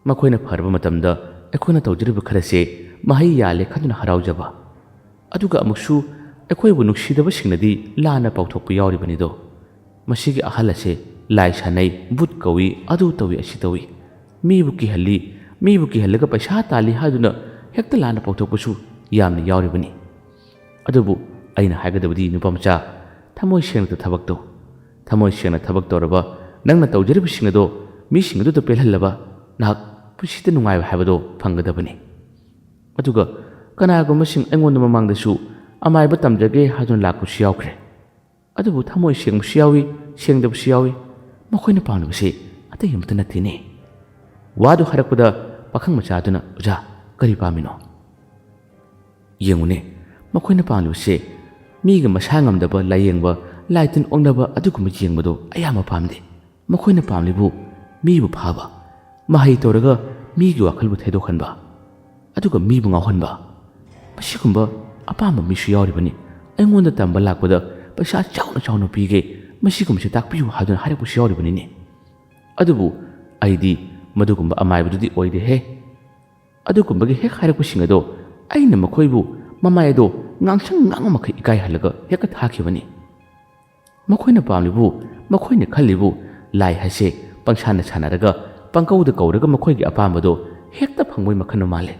ꯃꯈꯣꯏꯅ ꯐꯔꯕ ꯃꯇꯝꯗ ꯑꯩꯈꯣꯏꯅ ꯇꯧꯖꯔꯤꯕ ꯈꯔꯁꯦ ꯃꯍꯩ ꯌꯥꯜꯂꯦ ꯈꯟꯗꯨꯅ ꯍꯔꯥꯎꯖꯕ, ꯑꯗꯨꯒ ꯑꯃꯨꯛꯁꯨ ꯑꯩꯈꯣꯏꯕꯨ ꯅꯨꯡꯁꯤꯗꯕꯁꯤꯡꯅꯗꯤ ꯂꯥꯟꯅ ꯄꯥꯎꯊꯣꯛꯄ ꯌꯥꯎꯔꯤꯕꯅꯤꯗꯣ꯫ ꯃꯁꯤꯒꯤ ꯑꯍꯜ ꯑꯁꯦ ꯂꯥꯏ ꯁꯥꯟꯅꯩ, ꯕꯨꯠ ꯀꯧꯏ, ꯑꯗꯨ ꯇꯧꯏ ꯑꯁꯤ ꯇꯧꯏ, ꯃꯤꯕꯨ ꯀꯤꯍꯜꯂꯤ, ꯃꯤꯕꯨ ꯀꯤꯍꯜꯂꯒ ꯄꯩꯁꯥ ꯇꯥꯜꯂꯤ ꯍꯥꯏꯗꯨꯅ ꯍꯦꯛꯇ ꯂꯥꯟꯅ ꯄꯥꯎꯊꯣꯛꯄꯁꯨ ꯌꯥꯝꯅ ꯌꯥꯎꯔꯤꯕꯅꯤ꯫ ꯑꯗꯨꯕꯨ ꯑꯩꯅ ꯍꯥꯏꯒꯗꯕꯗꯤ ꯅꯨꯄꯥꯃꯆꯥ, ꯊꯃꯣꯏ ꯁꯦꯡꯅ ꯊꯕꯛ ꯇꯧ꯫ ꯊꯃꯣꯏ ꯁꯦꯡꯅ ꯊꯕꯛ ꯇꯧꯔꯕ ꯅꯪꯅ ꯇꯧꯖꯔꯤꯕꯁꯤꯡ ꯑꯗꯣ ꯃꯤꯁꯤꯡ ꯑꯗꯨꯗ ꯄꯦꯜꯍꯜꯂꯕ ꯅꯍꯥꯛ ꯄꯨꯟꯁꯤꯗ ꯅꯨꯡꯉꯥꯏꯕ ꯍꯥꯏꯕꯗꯣ ꯐꯪꯒꯗꯕꯅꯤ꯫ ꯑꯗꯨꯒ ꯀꯅꯥꯒꯨꯝꯕꯁꯤꯡ ꯑꯩꯉꯣꯟꯗ ꯃꯃꯥꯡꯗꯁꯨ ꯑꯃꯥꯏꯕ ꯇꯝꯖꯒꯦ ꯍꯥꯏꯗꯨꯅ ꯂꯥꯛꯄꯁꯨ ꯌꯥꯎꯈ꯭ꯔꯦ꯫ ꯑꯗꯨꯕꯨ ꯊꯃꯣꯏ ꯁꯦꯡꯕꯁꯨ ꯌꯥꯎꯏ, ꯁꯦꯡꯗꯕꯁꯨ ꯌꯥꯎꯏ, ꯃꯈꯣꯏꯅ ꯄꯥꯝꯂꯤꯕꯁꯤ ꯑꯇꯩ ꯑꯃꯠꯇ ꯅꯠꯇꯦꯅꯦ꯫ ꯋꯥꯗꯨ ꯍꯥꯏꯔꯛꯄꯗ ꯄꯥꯈꯪ ꯃꯆꯥꯗꯨꯅ, ꯑꯣꯖꯥ ꯀꯔꯤ ꯄꯥꯝꯃꯤꯅꯣ? ꯌꯦꯡꯉꯨꯅꯦ, ꯃꯈꯣꯏꯅ ꯄꯥꯝꯂꯤꯕꯁꯦ ꯃꯤꯒ ꯃꯁꯥ ꯉꯝꯗꯕ ꯂꯥꯌꯦꯡꯕ, ꯂꯥꯏꯇꯤꯟ ꯑꯣꯛꯅꯕ ꯑꯗꯨꯒꯨꯝꯕ ꯌꯦꯡꯕꯗꯣ ꯑꯌꯥꯝꯕ ꯄꯥꯝꯗꯦ꯫ ꯃꯈꯣꯏꯅ ꯄꯥꯝꯂꯤꯕꯨ ꯃꯤꯕꯨ ꯐꯥꯕ, ꯃꯍꯩ ꯇꯧꯔꯒ ꯃꯤꯒꯤ ꯋꯥꯈꯜꯕꯨ ꯊꯩꯗꯣꯛꯍꯟꯕ, ꯑꯗꯨꯒ ꯃꯤꯕꯨ ꯉꯥꯎꯍꯟꯕ, ꯃꯁꯤꯒꯨꯝꯕ ꯑꯄꯥꯝꯕ ꯃꯤꯁꯨ ꯌꯥꯎꯔꯤꯕꯅꯤ꯫ ꯑꯩꯉꯣꯟꯗ ꯇꯝꯕ ꯂꯥꯛꯄꯗ ꯄꯩꯁꯥ ꯆꯥꯎꯅ ꯆꯥꯎꯅ ꯄꯤꯒꯦ, ꯃꯁꯤꯒꯨꯝꯕꯁꯤ ꯇꯥꯛꯄꯤꯌꯨ ꯍꯥꯏꯗꯨꯅ ꯍꯥꯏꯔꯛꯄꯁꯨ ꯌꯥꯎꯔꯤꯕꯅꯤꯅꯦ꯫ ꯑꯗꯨꯕꯨ ꯑꯩꯗꯤ ꯃꯗꯨꯒꯨꯝꯕ ꯑꯃꯥꯏꯕꯗꯨꯗꯤ ꯑꯣꯏꯗꯦꯍꯦ꯫ ꯑꯗꯨꯒꯨꯝꯕꯒꯤ ꯍꯦꯛ ꯍꯥꯏꯔꯛꯄꯁꯤꯡ ꯑꯗꯣ ꯑꯩꯅ ꯃꯈꯣꯏꯕꯨ ꯃꯃꯥꯏ ꯑꯗꯣ ꯉꯥꯡꯁꯪ ꯉꯥꯡꯕ ꯃꯈꯩ ꯏꯀꯥꯏꯍꯜꯂꯒ ꯍꯦꯛꯇ ꯊꯥꯈꯤꯕꯅꯤ꯫ ꯃꯈꯣꯏꯅ ꯄꯥꯝꯂꯤꯕꯨ, ꯃꯈꯣꯏꯅ ꯈꯜꯂꯤꯕꯨ ꯂꯥꯏ ꯍꯥꯏꯁꯦ ꯄꯪꯁꯥꯟꯅ ꯁꯥꯟꯅꯔꯒ ꯄꯪꯀꯧꯗ ꯀꯧꯔꯒ ꯃꯈꯣꯏꯒꯤ ꯑꯄꯥꯝꯕꯗꯣ ꯍꯦꯛꯇ ꯐꯪꯕꯩ ꯃꯈꯜ ꯃꯥꯜꯂꯦ꯫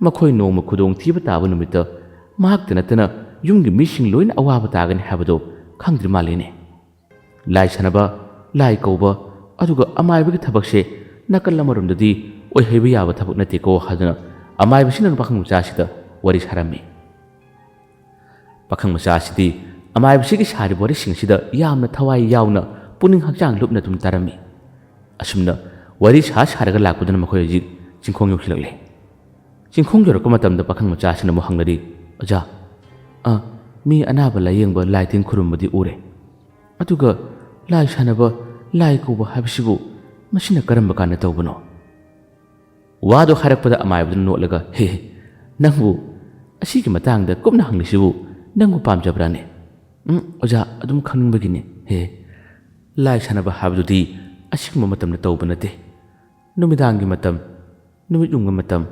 ꯃꯈꯣꯏ ꯅꯣꯡꯃ ꯈꯨꯗꯣꯡꯊꯤꯕ ꯇꯥꯕ ꯅꯨꯃꯤꯠꯇ ꯃꯍꯥꯛꯇ ꯅꯠꯇꯅ ꯌꯨꯝꯒꯤ ꯃꯤꯁꯤꯡ ꯂꯣꯏꯅ ꯑꯋꯥꯕ ꯇꯥꯒꯅꯤ ꯍꯥꯏꯕꯗꯣ ꯈꯪꯗ꯭ꯔꯤ ꯃꯥꯜꯂꯦꯅꯦ꯫ ꯂꯥꯏ ꯁꯥꯟꯅꯕ, ꯂꯥꯏ ꯀꯧꯕ, ꯑꯗꯨꯒ ꯑꯃꯥꯏꯕꯒꯤ ꯊꯕꯛꯁꯦ ꯅꯥꯀꯜ ꯑꯃꯔꯣꯝꯗꯗꯤ ꯑꯣꯏꯍꯩꯕ ꯌꯥꯕ ꯊꯕꯛ ꯅꯠꯇꯦꯀꯣ ꯍꯥꯏꯗꯨꯅ ꯑꯃꯥꯏꯕꯁꯤꯅ ꯄꯥꯈꯪ ꯃꯆꯥꯁꯤꯗ ꯋꯥꯔꯤ ꯁꯥꯔꯝꯃꯤ꯫ ꯄꯥꯈꯪ ꯃꯆꯥꯁꯤꯗꯤ ꯑꯃꯥꯏꯕꯁꯤꯒꯤ ꯁꯥꯔꯤꯕ ꯋꯥꯔꯤꯁꯤꯡꯁꯤꯗ ꯌꯥꯝꯅ ꯊꯋꯥꯏ ꯌꯥꯎꯅ ꯄꯨꯛꯅꯤꯡ ꯍꯛꯆꯥꯡ ꯂꯨꯞꯅ ꯑꯗꯨꯝ ꯇꯥꯔꯝꯃꯤ꯫ ꯑꯁꯨꯝꯅ ꯋꯥꯔꯤ ꯁꯥꯔꯒ ꯂꯥꯛꯄꯗꯨꯅ ꯃꯈꯣꯏ ꯍꯧꯖꯤꯛ ꯆꯤꯡꯈꯣꯡ ꯌꯧꯁꯤꯜꯂꯛꯂꯦ꯫ ꯆꯤꯡꯈꯣꯡ ꯌꯧꯔꯛꯄ ꯃꯇꯝꯗ ꯄꯥꯈꯪ ꯃꯆꯥꯁꯤꯅ ꯑꯃꯨꯛ ꯍꯪꯂꯔꯤ, ꯑꯣꯖꯥ, ꯃꯤ ꯑꯅꯥꯕ ꯂꯥꯌꯦꯡꯕ, ꯂꯥꯏ ꯇꯤꯟ ꯈꯨꯔꯨꯝꯕꯗꯤ ꯎꯔꯦ, ꯑꯗꯨꯒ ꯂꯥꯏ ꯁꯥꯟꯅꯕ, ꯂꯥꯏ ꯀꯧꯕ ꯍꯥꯏꯕꯁꯤꯕꯨ ꯃꯁꯤꯅ ꯀꯔꯝꯕ ꯀꯥꯟꯗ ꯇꯧꯕꯅꯣ? ꯋꯥꯗꯣ ꯍꯥꯏꯔꯛꯄꯗ ꯑꯃꯥꯏꯕꯗꯨꯅ ꯅꯣꯠꯂꯒ, ꯍꯦ ꯅꯪꯕꯨ ꯑꯁꯤꯒꯤ ꯃꯇꯥꯡꯗ ꯀꯨꯞꯅ ꯍꯪꯂꯤꯁꯤꯕꯨ ꯅꯪꯕꯨ ꯄꯥꯝꯖꯕ꯭ꯔꯥꯅꯦ? ꯑꯣꯖꯥ ꯑꯗꯨꯝ ꯈꯪꯅꯤꯡꯕꯒꯤꯅꯦ꯫ ꯂꯥꯏ ꯁꯥꯟꯅꯕ ꯍꯥꯏꯕꯗꯨꯗꯤ ꯑꯁꯤꯒꯨꯝꯕ ꯃꯇꯝꯗ ꯇꯧꯕ ꯅꯠꯇꯦ꯫ ꯅꯨꯃꯤꯗꯥꯡꯒꯤ ꯃꯇꯝ, ꯅꯨꯃꯤꯠ ꯌꯨꯡꯕ ꯃꯇꯝ,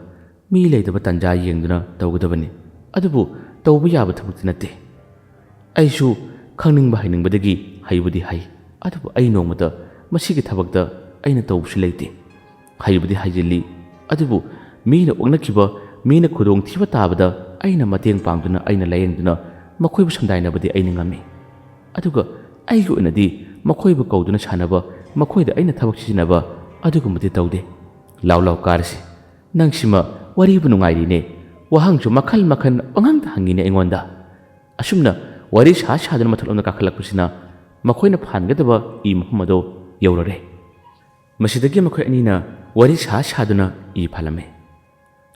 ꯃꯤ ꯂꯩꯇꯕ ꯇꯟꯖꯥ ꯌꯦꯡꯗꯨꯅ ꯇꯧꯒꯗꯕꯅꯤ꯫ ꯑꯗꯨꯕꯨ ꯇꯧꯕ ꯌꯥꯕ ꯊꯕꯛꯇꯤ ꯅꯠꯇꯦ꯫ ꯑꯩꯁꯨ ꯈꯪꯅꯤꯡꯕ ꯍꯩꯅꯤꯡꯕꯗꯒꯤ ꯍꯩꯕꯨꯗꯤ ꯍꯩ, ꯑꯗꯨꯕꯨ ꯑꯩ ꯅꯣꯡꯃꯇ ꯃꯁꯤꯒꯤ ꯊꯕꯛꯇ ꯑꯩꯅ ꯇꯧꯕꯁꯨ ꯂꯩꯇꯦ꯫ ꯍꯩꯕꯨꯗꯤ ꯍꯩꯖꯤꯜꯂꯤ, ꯑꯗꯨꯕꯨ ꯃꯤꯅ ꯑꯣꯛꯅꯈꯤꯕ, ꯃꯤꯅ ꯈꯨꯗꯣꯡꯊꯤꯕ ꯇꯥꯕꯗ ꯑꯩꯅ ꯃꯇꯦꯡ ꯄꯥꯡꯗꯨꯅ, ꯑꯩꯅ ꯂꯥꯌꯦꯡꯗꯨꯅ ꯃꯈꯣꯏꯕꯨ ꯁꯝꯗꯥꯏꯅꯕꯗꯤ ꯑꯩꯅ ꯉꯝꯃꯤ꯫ ꯑꯗꯨꯒ ꯑꯩꯒꯤ ꯑꯣꯏꯅꯗꯤ ꯃꯈꯣꯏꯕꯨ ꯀꯧꯗꯨꯅ ꯁꯥꯟꯅꯕ, ꯃꯈꯣꯏꯗ ꯑꯩꯅ ꯊꯕꯛ ꯁꯤꯖꯤꯟꯅꯕ ꯑꯗꯨꯒꯨꯝꯕꯗꯤ ꯇꯧꯗꯦ꯫ ꯂꯥꯎ ꯀꯥꯔꯁꯤ, ꯅꯪꯁꯤꯃ ꯋꯥꯔꯤꯕꯨ ꯅꯨꯡꯉꯥꯏꯔꯤꯅꯦ, ꯋꯥꯍꯪꯁꯨ ꯃꯈꯜ ꯃꯈꯜ ꯄꯪꯍꯪꯗ ꯍꯪꯉꯤꯅꯦ ꯑꯩꯉꯣꯟꯗ꯫ ꯑꯁꯨꯝꯅ ꯋꯥꯔꯤ ꯁꯥꯗꯨꯅ ꯃꯊꯛꯂꯣꯝꯗ ꯀꯥꯈꯠꯂꯛꯄꯁꯤꯅ ꯃꯈꯣꯏꯅ ꯐꯥꯟꯒꯗꯕ ꯏ ꯃꯐꯝ ꯑꯗꯣ ꯌꯧꯔꯔꯦ꯫ ꯃꯁꯤꯗꯒꯤ ꯃꯈꯣꯏ ꯑꯅꯤꯅ ꯋꯥꯔꯤ ꯁꯥꯗꯨꯅ ꯏ ꯐꯥꯜꯂꯝꯃꯤ꯫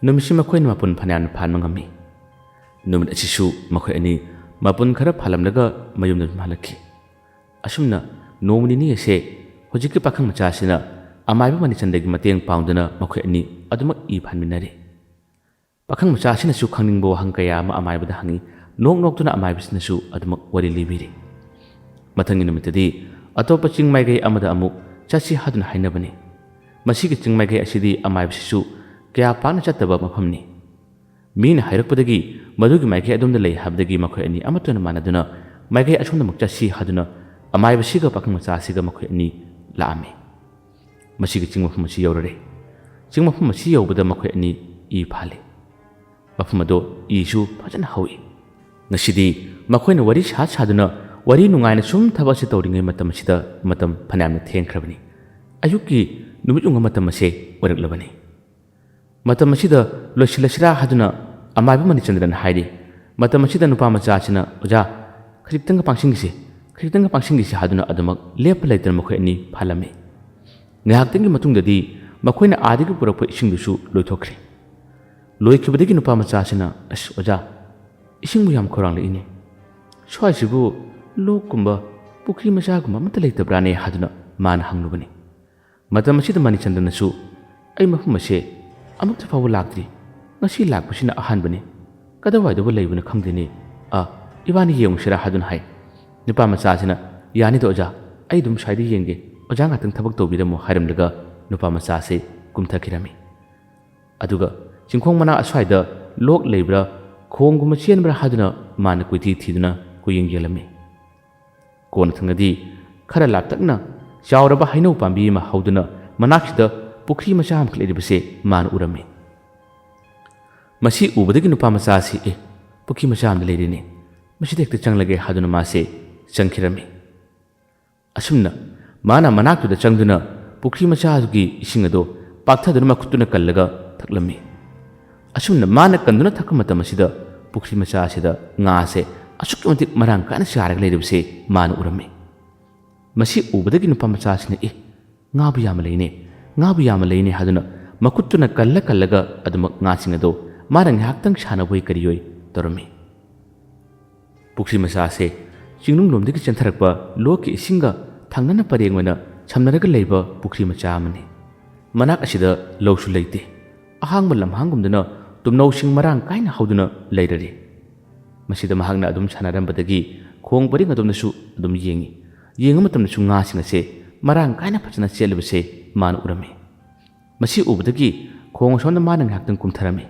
ꯅꯨꯃꯤꯠꯁꯤ ꯃꯈꯣꯏꯅ ꯃꯄꯨꯟ ꯐꯅꯌꯥꯝꯅ ꯐꯥꯟꯕ ꯉꯝꯃꯤ꯫ ꯅꯨꯃꯤꯠ ꯑꯁꯤꯁꯨ ꯃꯈꯣꯏ ꯑꯅꯤ ꯃꯄꯨꯟ ꯈꯔ ꯐꯥꯜꯂꯝꯂꯒ ꯃꯌꯨꯝꯗ ꯑꯗꯨꯝ ꯍꯜꯂꯛꯈꯤ꯫ ꯑꯁꯨꯝꯅ ꯅꯣꯡꯃ ꯅꯤꯅꯤ ꯑꯁꯦ ꯍꯧꯖꯤꯛꯀꯤ ꯄꯥꯈꯪ ꯃꯆꯥꯁꯤꯅ ꯑꯃꯥꯏꯕ ꯃꯅꯤꯆꯟꯗ꯭ꯔꯒꯤ ꯃꯇꯦꯡ ꯄꯥꯡꯗꯨꯅ ꯃꯈꯣꯏ ꯑꯅꯤ ꯑꯗꯨꯃꯛ ꯏ ꯐꯥꯟꯃꯤꯟꯅꯔꯤ꯫ ꯄꯥꯈꯪ ꯃꯆꯥꯁꯤꯅꯁꯨ ꯈꯪꯅꯤꯡꯕ ꯋꯥꯍꯪ ꯀꯌꯥ ꯑꯃ ꯑꯃꯥꯏꯕꯗ ꯍꯪꯉꯤ, ꯅꯣꯛꯇꯨꯅ ꯑꯃꯥꯏꯕꯁꯤꯅꯁꯨ ꯑꯗꯨꯃꯛ ꯋꯥꯔꯤ ꯂꯤꯕꯤꯔꯤ꯫ ꯃꯊꯪꯒꯤ ꯅꯨꯃꯤꯠꯇꯗꯤ ꯑꯇꯣꯞꯄ ꯆꯤꯡ ꯃꯥꯏꯀꯩ ꯑꯃꯗ ꯑꯃꯨꯛ ꯆꯠꯁꯤ ꯍꯥꯏꯗꯨꯅ ꯍꯥꯏꯅꯕꯅꯤ꯫ ꯃꯁꯤꯒꯤ ꯆꯤꯡ ꯃꯥꯏꯀꯩ ꯑꯁꯤꯗꯤ ꯑꯃꯥꯏꯕꯁꯤꯁꯨ ꯀꯌꯥ ꯄꯥꯛꯅ ꯆꯠꯇꯕ ꯃꯐꯝꯅꯤ꯫ ꯃꯤꯅ ꯍꯥꯏꯔꯛꯄꯗꯒꯤ ꯃꯗꯨꯒꯤ ꯃꯥꯏꯀꯩ ꯑꯗꯣꯝꯗ ꯂꯩ ꯍꯥꯏꯕꯗꯒꯤ ꯃꯈꯣꯏ ꯑꯅꯤ ꯑꯃꯠꯇꯅ ꯃꯥꯟꯅꯗꯨꯅ ꯃꯥꯏꯀꯩ ꯑꯁꯣꯝꯗꯃꯨꯛ ꯆꯠꯁꯤ ꯍꯥꯏꯗꯨꯅ ꯑꯃꯥꯏꯕꯁꯤꯒ ꯄꯥꯈꯪ ꯃꯆꯥꯁꯤꯒ ꯃꯈꯣꯏ ꯑꯅꯤ ꯂꯥꯛꯑꯝꯃꯤ꯫ ꯃꯁꯤꯒꯤ ꯆꯤꯡ ꯃꯐꯝ ꯑꯁꯤ ꯌꯧꯔꯔꯦ꯫ ꯆꯤꯡ ꯃꯐꯝ ꯑꯁꯤ ꯌꯧꯕꯗ ꯃꯈꯣꯏ ꯑꯅꯤ ꯏ ꯐꯥꯜꯂꯤ꯫ ꯃꯐꯝ ꯑꯗꯣ ꯏꯁꯨ ꯐꯖꯅ ꯍꯧꯏ꯫ ꯉꯁꯤꯗꯤ ꯃꯈꯣꯏꯅ ꯋꯥꯔꯤ ꯁꯥꯗꯨꯅ ꯋꯥꯔꯤ ꯅꯨꯡꯉꯥꯏꯅ ꯁꯨꯝ ꯊꯕꯛ ꯑꯁꯤ ꯇꯧꯔꯤꯉꯩ ꯃꯇꯝ ꯑꯁꯤꯗ ꯃꯇꯝ ꯐꯅꯌꯥꯝꯅ ꯊꯦꯡꯈ꯭ꯔꯕꯅꯤ꯫ ꯑꯌꯨꯛꯀꯤ ꯅꯨꯃꯤꯠ ꯌꯨꯡꯕ ꯃꯇꯝ ꯑꯁꯦ ꯑꯣꯏꯔꯛꯂꯕꯅꯤ꯫ ꯃꯇꯝ ꯑꯁꯤꯗ ꯂꯣꯏꯁꯤꯜꯂꯁꯤꯔꯥ ꯍꯥꯏꯗꯨꯅ ꯑꯃꯥꯏꯕ ꯃꯅꯤꯆꯟꯗ꯭ꯔꯅ ꯍꯥꯏꯔꯤ꯫ ꯃꯇꯝ ꯑꯁꯤꯗ ꯅꯨꯄꯥ ꯃꯆꯥꯁꯤꯅ, ꯑꯣꯖꯥ ꯈꯖꯤꯛꯇꯪꯒ ꯄꯥꯡꯁꯤꯟꯈꯤꯁꯤ ꯍꯥꯏꯗꯨꯅ ꯑꯗꯨꯃꯛ ꯂꯦꯞꯄ ꯂꯩꯇꯅ ꯃꯈꯣꯏ ꯑꯅꯤ ꯐꯥꯜꯂꯝꯃꯤ꯫ ꯉꯥꯏꯍꯥꯛꯇꯪꯒꯤ ꯃꯇꯨꯡꯗꯗꯤ ꯃꯈꯣꯏꯅ ꯑꯥꯗꯒꯤ ꯄꯨꯔꯛꯄ ꯏꯁꯤꯡꯗꯨꯁꯨ ꯂꯣꯏꯊꯣꯛꯈ꯭ꯔꯦ꯫ ꯂꯣꯏꯈꯤꯕꯗꯒꯤ ꯅꯨꯄꯥ ꯃꯆꯥꯁꯤꯅ, ꯑꯣꯖꯥ ꯏꯁꯤꯡꯕꯨ ꯌꯥꯝ ꯈꯧꯔꯥꯡꯂꯛꯏꯅꯦ ꯁ꯭ꯋꯥꯏꯁꯤꯕꯨ ꯂꯣꯛꯀꯨꯝꯕ ꯄꯨꯈ꯭ꯔꯤ ꯃꯆꯥꯒꯨꯝꯕ ꯑꯃꯠꯇ ꯂꯩꯇꯕ꯭ꯔꯥꯅꯦ ꯍꯥꯏꯗꯨꯅ ꯃꯥꯅ ꯍꯪꯂꯨꯕꯅꯤ ꯃꯇꯝ ꯑꯁꯤꯗ ꯃꯅꯤꯆꯟꯗ꯭ꯔꯅꯁꯨ ꯑꯩ ꯃꯐꯝ ꯑꯁꯦ ꯑꯃꯨꯛꯇ ꯐꯥꯎꯕ ꯂꯥꯛꯇ꯭ꯔꯤ ꯉꯁꯤ ꯂꯥꯛꯄꯁꯤꯅ ꯑꯍꯥꯟꯕꯅꯤ ꯀꯗꯥꯏꯋꯥꯏꯗꯕꯨ ꯂꯩꯕꯅꯣ ꯈꯪꯗꯦꯅꯦ ꯏꯕꯥꯅꯤ ꯌꯦꯡꯉꯨꯁꯤꯔꯥ ꯍꯥꯏꯗꯨꯅ ꯍꯥꯏ ꯅꯨꯄꯥ ꯃꯆꯥꯁꯤꯅ ꯌꯥꯅꯤꯗ ꯑꯣꯖꯥ ꯑꯩ ꯑꯗꯨꯝ ꯁ꯭ꯋꯥꯏꯗ ꯌꯦꯡꯒꯦ ꯑꯣꯖꯥ ꯉꯥꯛꯇꯪ ꯊꯕꯛ ꯇꯧꯕꯤꯔꯝꯃꯣ ꯍꯥꯏꯔꯝꯂꯒ ꯅꯨꯄꯥ ꯃꯆꯥꯁꯦ ꯀꯨꯝꯊꯈꯤꯔꯝꯃꯤ ꯑꯗꯨꯒ ꯆꯤꯡꯈꯣꯡ ꯃꯅꯥ ꯑꯁ꯭ꯋꯥꯏꯗ ꯂꯣꯛ ꯂꯩꯕ꯭ꯔꯥ ꯈꯣꯡꯒꯨꯝꯕ ꯆꯦꯟꯕ꯭ꯔꯥ ꯍꯥꯏꯗꯨꯅ ꯃꯥꯅ ꯀꯣꯏꯊꯤ ꯊꯤꯗꯨꯅ ꯀꯨꯌꯦꯡ ꯌꯦꯡꯂꯝꯃꯤ ꯀꯣꯟꯅ ꯊꯪꯅꯗꯤ ꯈꯔ ꯂꯥꯞꯇꯛꯅ ꯆꯥꯎꯔꯕ ꯍꯩꯅꯧ ꯄꯥꯝꯕꯤ ꯑꯃ ꯍꯧꯗꯨꯅ ꯃꯅꯥꯛꯁꯤꯗ ꯄꯨꯈ꯭ꯔꯤ ꯃꯆꯥ ꯑꯃꯈꯛ ꯂꯩꯔꯤꯕꯁꯦ ꯃꯥꯅ ꯎꯔꯝꯃꯤ ꯃꯁꯤ ꯎꯕꯗꯒꯤ ꯅꯨꯄꯥ ꯃꯆꯥꯁꯤ ꯄꯨꯈ꯭ꯔꯤ ꯃꯆꯥ ꯑꯃꯗ ꯂꯩꯔꯤꯅꯤ ꯃꯁꯤꯗ ꯍꯦꯛꯇ ꯆꯪꯂꯒꯦ ꯍꯥꯏꯗꯨꯅ ꯃꯥꯁꯦ ꯆꯪꯈꯤꯔꯝꯃꯤ ꯑꯁꯨꯝꯅ ꯃꯥꯅ ꯃꯅꯥꯛꯇꯨꯗ ꯆꯪꯗꯨꯅ ꯄꯨꯈ꯭ꯔꯤ ꯃꯆꯥꯗꯨꯒꯤ ꯏꯁꯤꯡ ꯑꯗꯣ ꯄꯥꯛꯊꯗꯨꯅ ꯃꯈꯨꯠꯇꯨꯅ ꯀꯜꯂꯒ ꯊꯛꯂꯝꯃꯤ ꯑꯁꯨꯝꯅ ꯃꯥꯅ ꯀꯟꯗꯨꯅ ꯊꯛꯄ ꯃꯇꯝ ꯑꯁꯤꯗ ꯄꯨꯈ꯭ꯔꯤ ꯃꯆꯥ ꯑꯁꯤꯗ ꯉꯥꯁꯦ ꯑꯁꯨꯛꯀꯤ ꯃꯇꯤꯛ ꯃꯔꯥꯡ ꯀꯥꯏꯅ ꯆꯥꯔꯒ ꯂꯩꯔꯤꯕꯁꯦ ꯃꯥꯅ ꯎꯔꯝꯃꯤ ꯃꯁꯤ ꯎꯕꯗꯒꯤ ꯅꯨꯄꯥ ꯃꯆꯥꯁꯤꯅ ꯉꯥꯕꯨ ꯌꯥꯝꯅ ꯂꯩꯅꯦ ꯉꯥꯕꯨ ꯌꯥꯝꯅ ꯂꯩꯅꯦ ꯍꯥꯏꯗꯨꯅ ꯃꯈꯨꯠꯇꯨꯅ ꯀꯜꯂꯒ ꯑꯗꯨꯃꯛ ꯉꯥꯁꯤꯡ ꯑꯗꯣ ꯃꯥꯅ ꯉꯥꯏꯍꯥꯛꯇꯪ ꯁꯥꯟꯅꯕꯣꯏ ꯀꯔꯤꯌꯣꯏ ꯇꯧꯔꯝꯃꯤ ꯄꯨꯈ꯭ꯔꯤ ꯃꯆꯥꯁꯦ ꯆꯤꯡꯅꯨꯡꯂꯣꯝꯗꯒꯤ ꯆꯦꯟꯊꯔꯛꯄ ꯂꯣꯛꯀꯤ ꯏꯁꯤꯡꯒ ꯊꯪꯅꯅ ꯄꯔꯦꯡ ꯑꯣꯏꯅ ꯁꯝꯅꯔꯒ ꯂꯩꯕ ꯄꯨꯈ꯭ꯔꯤ ꯃꯆꯥ ꯑꯃꯅꯤ ꯃꯅꯥꯛ ꯑꯁꯤꯗ ꯂꯧꯁꯨ ꯂꯩꯇꯦ ꯑꯍꯥꯡꯕ ꯂꯝꯍꯥꯡꯒꯨꯝꯗꯨꯅ ꯇꯨꯝꯅꯧꯁꯤꯡ ꯃꯔꯥꯡ ꯀꯥꯏꯅ ꯍꯧꯗꯨꯅ ꯂꯩꯔꯔꯤ ꯃꯁꯤꯗ ꯃꯍꯥꯛꯅ ꯑꯗꯨꯝ ꯁꯥꯟꯅꯔꯝꯕꯗꯒꯤ ꯈꯣꯡ ꯄꯔꯦꯡ ꯑꯗꯣꯝꯗꯁꯨ ꯑꯗꯨꯝ ꯌꯦꯡꯕ ꯃꯇꯝꯗꯁꯨ ꯉꯥꯁꯤꯡ ꯑꯁꯦ ꯃꯔꯥꯡ ꯀꯥꯏꯅ ꯐꯖꯅ ꯆꯦꯜꯂꯤꯕꯁꯦ ꯃꯥꯅ ꯎꯔꯝꯃꯤ ꯃꯁꯤ ꯎꯕꯗꯒꯤ ꯈꯣꯡ ꯑꯁꯣꯝꯗ ꯃꯥꯅ ꯉꯥꯏꯍꯥꯛꯇꯪ ꯀꯨꯝꯊꯔꯝꯃꯤ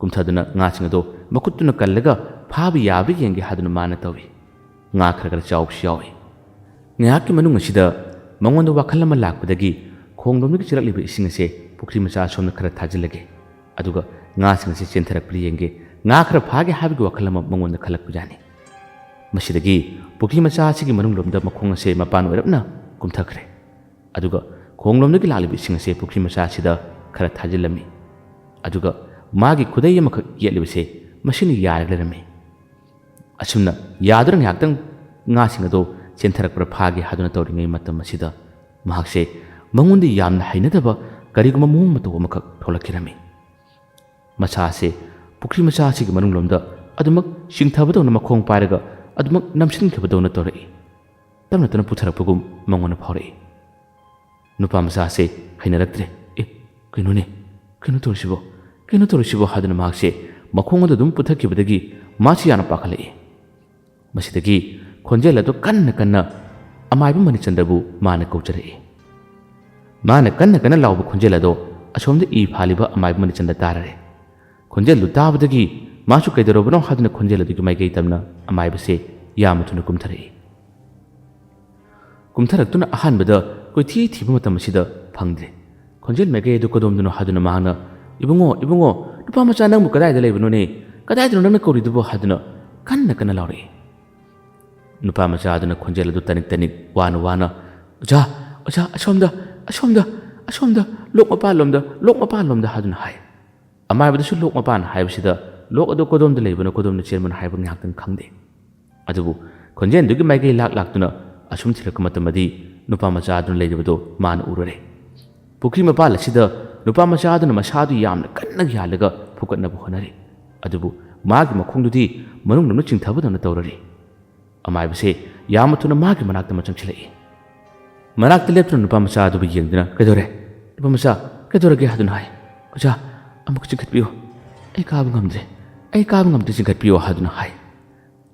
ꯀꯨꯝꯊꯗꯨꯅ ꯉꯥꯁꯤꯡ ꯑꯗꯣ ꯃꯈꯨꯠꯇꯨꯅ ꯀꯜꯂꯒ ꯐꯥꯕ ꯌꯥꯕ ꯌꯦꯡꯒꯦ ꯍꯥꯏꯗꯨꯅ ꯃꯥꯅ ꯇꯧꯏ ꯉꯥ ꯈꯔ ꯆꯥꯎꯕꯁꯨ ꯌꯥꯎꯏ ꯉꯥꯏꯍꯥꯛꯀꯤ ꯃꯅꯨꯡ ꯑꯁꯤꯗ ꯃꯉꯣꯟꯗ ꯋꯥꯈꯜ ꯑꯃ ꯂꯥꯛꯄꯗꯒꯤ ꯈꯣꯡꯂꯣꯝꯗꯒꯤ ꯆꯦꯜꯂꯛꯂꯤꯕ ꯏꯁꯤꯡ ꯑꯁꯦ ꯄꯨꯈ꯭ꯔꯤ ꯃꯆꯥ ꯑꯁꯣꯝꯗ ꯈꯔ ꯊꯥꯖꯤꯜꯂꯒꯦ ꯑꯗꯨꯒ ꯉꯥꯁꯤꯡ ꯑꯁꯤ ꯆꯦꯟꯊꯔꯛꯄ꯭ꯔꯥ ꯌꯦꯡꯒꯦ ꯉꯥ ꯈꯔ ꯐꯥꯒꯦ ꯍꯥꯏꯕꯒꯤ ꯋꯥꯈꯜ ꯑꯃ ꯃꯉꯣꯟꯗ ꯈꯜꯂꯛꯄꯖꯥꯠꯅꯤ ꯃꯁꯤꯗꯒꯤ ꯄꯨꯈ꯭ꯔꯤ ꯃꯆꯥ ꯑꯁꯤꯒꯤ ꯃꯅꯨꯡꯂꯣꯝꯗ ꯃꯈꯣꯡ ꯑꯁꯦ ꯃꯄꯥꯟ ꯑꯣꯏꯔꯞꯅ ꯀꯨꯝꯊꯈ꯭ꯔꯦ ꯑꯗꯨꯒ ꯈꯣꯡꯂꯣꯝꯗꯒꯤ ꯂꯥꯛꯂꯤꯕ ꯏꯁꯤꯡ ꯑꯁꯦ ꯄꯨꯈ꯭ꯔꯤ ꯃꯆꯥ ꯑꯁꯤꯗ ꯈꯔ ꯊꯥꯖꯤꯜꯂꯝꯃꯤ ꯑꯗꯨꯒ ꯃꯥꯒꯤ ꯈꯨꯗꯩ ꯑꯃꯈꯛ ꯌꯦꯠꯂꯤꯕꯁꯦ ꯃꯁꯤꯅ ꯌꯥꯔꯒ ꯂꯩꯔꯝꯃꯤ ꯑꯁꯨꯝꯅ ꯌꯥꯗꯨꯅ ꯉꯥꯏꯍꯥꯛꯇꯪ ꯉꯥꯁꯤꯡ ꯑꯗꯣ ꯆꯦꯟꯊꯔꯛꯄ꯭ꯔꯥ ꯐꯥꯒꯦ ꯍꯥꯏꯗꯨꯅ ꯇꯧꯔꯤꯉꯩ ꯃꯇꯝ ꯑꯁꯤꯗ ꯃꯍꯥꯛꯁꯦ ꯃꯉꯣꯟꯗ ꯌꯥꯝꯅ ꯍꯩꯅꯗꯕ ꯀꯔꯤꯒꯨꯝꯕ ꯃꯑꯣꯡ ꯃꯇꯧ ꯑꯃꯈꯛ ꯊꯣꯛꯂꯛꯈꯤꯔꯝꯃꯤ ꯃꯁꯥꯁꯦ ꯄꯨꯈ꯭ꯔꯤ ꯃꯆꯥ ꯑꯁꯤꯒꯤ ꯃꯅꯨꯡꯂꯣꯝꯗ ꯑꯗꯨꯃꯛ ꯆꯤꯡꯊꯕꯗꯧꯅ ꯃꯈꯣꯡ ꯄꯥꯏꯔꯒ ꯑꯗꯨꯃꯛ ꯅꯝꯁꯤꯟꯈꯤꯕꯗꯧꯅ ꯇꯧꯔꯛꯏ ꯇꯞꯅ ꯇꯞꯅ ꯄꯨꯊꯔꯛꯄꯒꯨꯝ ꯃꯉꯣꯟꯗ ꯐꯥꯎꯔꯛꯏ ꯅꯨꯄꯥ ꯃꯆꯥꯁꯦ ꯍꯩꯅꯔꯛꯇ꯭ꯔꯦ ꯀꯩꯅꯣꯅꯦ ꯀꯩꯅꯣ ꯇꯧꯔꯤꯁꯤꯕꯣ ꯍꯥꯏꯗꯨꯅ ꯃꯍꯥꯛꯁꯦ ꯃꯈꯣꯡ ꯑꯗꯨ ꯑꯗꯨꯝ ꯄꯨꯊꯈꯤꯕꯗꯒꯤ ꯃꯥꯁꯤ ꯌꯥꯝꯅ ꯄꯥꯈꯠꯂꯛꯏ ꯃꯁꯤꯗꯒꯤ ꯈꯣꯟꯖꯦꯜ ꯑꯗꯨ ꯀꯟꯅ ꯑꯃꯥꯏꯕ ꯃꯅꯤꯆꯟꯗ꯭ꯔꯕꯨ ꯃꯥꯅ ꯀꯧꯖꯔꯛꯏ ꯃꯥꯅ ꯀꯟꯅ ꯂꯥꯎꯕ ꯈꯣꯟꯖꯦꯜ ꯑꯗꯣ ꯑꯁꯣꯝꯗ ꯐꯥꯜꯂꯤꯕ ꯑꯃꯥꯏꯕ ꯃꯅꯤꯆꯟꯗ꯭ꯔ ꯇꯥꯔꯔꯦ ꯈꯣꯟꯖꯦꯜꯗꯨ ꯇꯥꯕꯗꯒꯤ ꯃꯥꯁꯨ ꯀꯩꯗꯧꯔꯕꯅꯣ ꯍꯥꯏꯗꯨꯅ ꯈꯣꯟꯖꯦꯜ ꯑꯗꯨꯒꯤ ꯃꯥꯏꯀꯩ ꯇꯝꯅ ꯑꯃꯥꯏꯕꯁꯦ ꯌꯥꯝꯅ ꯊꯨꯅ ꯀꯨꯝꯊꯔꯛꯇꯨꯅ ꯑꯍꯥꯟꯕꯗ ꯀꯣꯏꯊꯤ ꯊꯤꯕ ꯃꯇꯝ ꯑꯁꯤꯗ ꯐꯪꯗ꯭ꯔꯦ ꯈꯣꯟꯖꯦꯜ ꯃꯥꯏꯀꯩ ꯑꯗꯨ ꯀꯗꯣꯝꯗꯅꯣ ꯍꯥꯏꯗꯨꯅ ꯃꯍꯥꯛꯅ ꯏꯕꯨꯡꯉꯣ ꯅꯨꯄꯥ ꯃꯆꯥ ꯅꯪꯕꯨ ꯀꯗꯥꯏꯗ ꯂꯩꯕꯅꯣꯅꯦ ꯀꯗꯥꯏꯗꯅꯣ ꯅꯪꯅ ꯀꯧꯔꯤꯗꯨꯕꯣ ꯍꯥꯏꯗꯨꯅ ꯀꯟꯅ ꯂꯥꯎꯔꯛꯏ ꯅꯨꯄꯥ ꯃꯆꯥ ꯑꯗꯨꯅ ꯈꯣꯟꯖꯦꯜ ꯑꯗꯨ ꯇꯅꯤꯛ ꯋꯥꯅ ꯑꯣꯖꯥ ꯑꯁꯣꯝꯗ ꯂꯣꯛ ꯃꯄꯥꯟꯂꯣꯝꯗ ꯍꯥꯏꯗꯨꯅ ꯍꯥꯏ ꯑꯃꯥꯏꯕꯗꯁꯨ ꯂꯣꯛ ꯃꯄꯥꯟ ꯍꯥꯏꯕꯁꯤꯗ ꯂꯣꯛ ꯑꯗꯨ ꯀꯗꯣꯝꯗ ꯂꯩꯕꯅꯣ ꯀꯗꯣꯝꯗ ꯆꯦꯟꯕꯅꯣ ꯍꯥꯏꯕ ꯉꯥꯏꯍꯥꯛꯇꯪ ꯈꯪꯗꯦ ꯑꯗꯨꯕꯨ ꯈꯣꯟꯖꯦꯜꯗꯨꯒꯤ ꯃꯥꯏꯀꯩ ꯂꯥꯛꯇꯨꯅ ꯑꯁꯨꯝ ꯊꯤꯔꯛꯄ ꯃꯇꯝꯗꯤ ꯅꯨꯄꯥ ꯃꯆꯥ ꯑꯗꯨꯅ ꯂꯩꯔꯤꯕꯗꯣ ꯃꯥꯅ ꯎꯔꯨꯔꯦ ꯄꯨꯈ꯭ꯔꯤ ꯃꯄꯥꯟ ꯑꯁꯤꯗ ꯅꯨꯄꯥ ꯃꯆꯥ ꯑꯗꯨꯅ ꯃꯁꯥꯗꯨ ꯌꯥꯝꯅ ꯀꯟꯅ ꯌꯥꯜꯂꯒ ꯐꯨꯀꯠꯅꯕ ꯍꯣꯠꯅꯔꯤ ꯑꯗꯨꯕꯨ ꯃꯥꯒꯤ ꯃꯈꯣꯡꯗꯨꯗꯤ ꯃꯅꯨꯡꯗ ꯆꯤꯡꯊꯕꯗꯧꯅ ꯇꯧꯔꯔꯤ ꯑꯃꯥꯏꯕꯁꯦ ꯌꯥꯝꯅ ꯊꯨꯅ ꯃꯥꯒꯤ ꯃꯅꯥꯛꯇ ꯆꯪꯁꯤꯜꯂꯛꯏ ꯃꯅꯥꯛꯇ ꯂꯦꯞꯇꯨꯅ ꯅꯨꯄꯥ ꯃꯆꯥ ꯑꯗꯨꯕꯨ ꯌꯦꯡꯗꯨꯅ ꯀꯩꯗꯧꯔꯦ ꯅꯨꯄꯥ ꯃꯆꯥ ꯀꯩꯗꯧꯔꯒꯦ ꯍꯥꯏꯗꯨꯅ ꯍꯥꯏ ꯑꯣꯖꯥ ꯑꯃꯨꯛ ꯆꯤꯡꯈꯠꯄꯤꯌꯨ ꯑꯩ ꯀꯥꯕ ꯉꯝꯗ꯭ꯔꯦ ꯆꯤꯡꯈꯠꯄꯤꯌꯨ ꯍꯥꯏꯗꯨꯅ ꯍꯥꯏ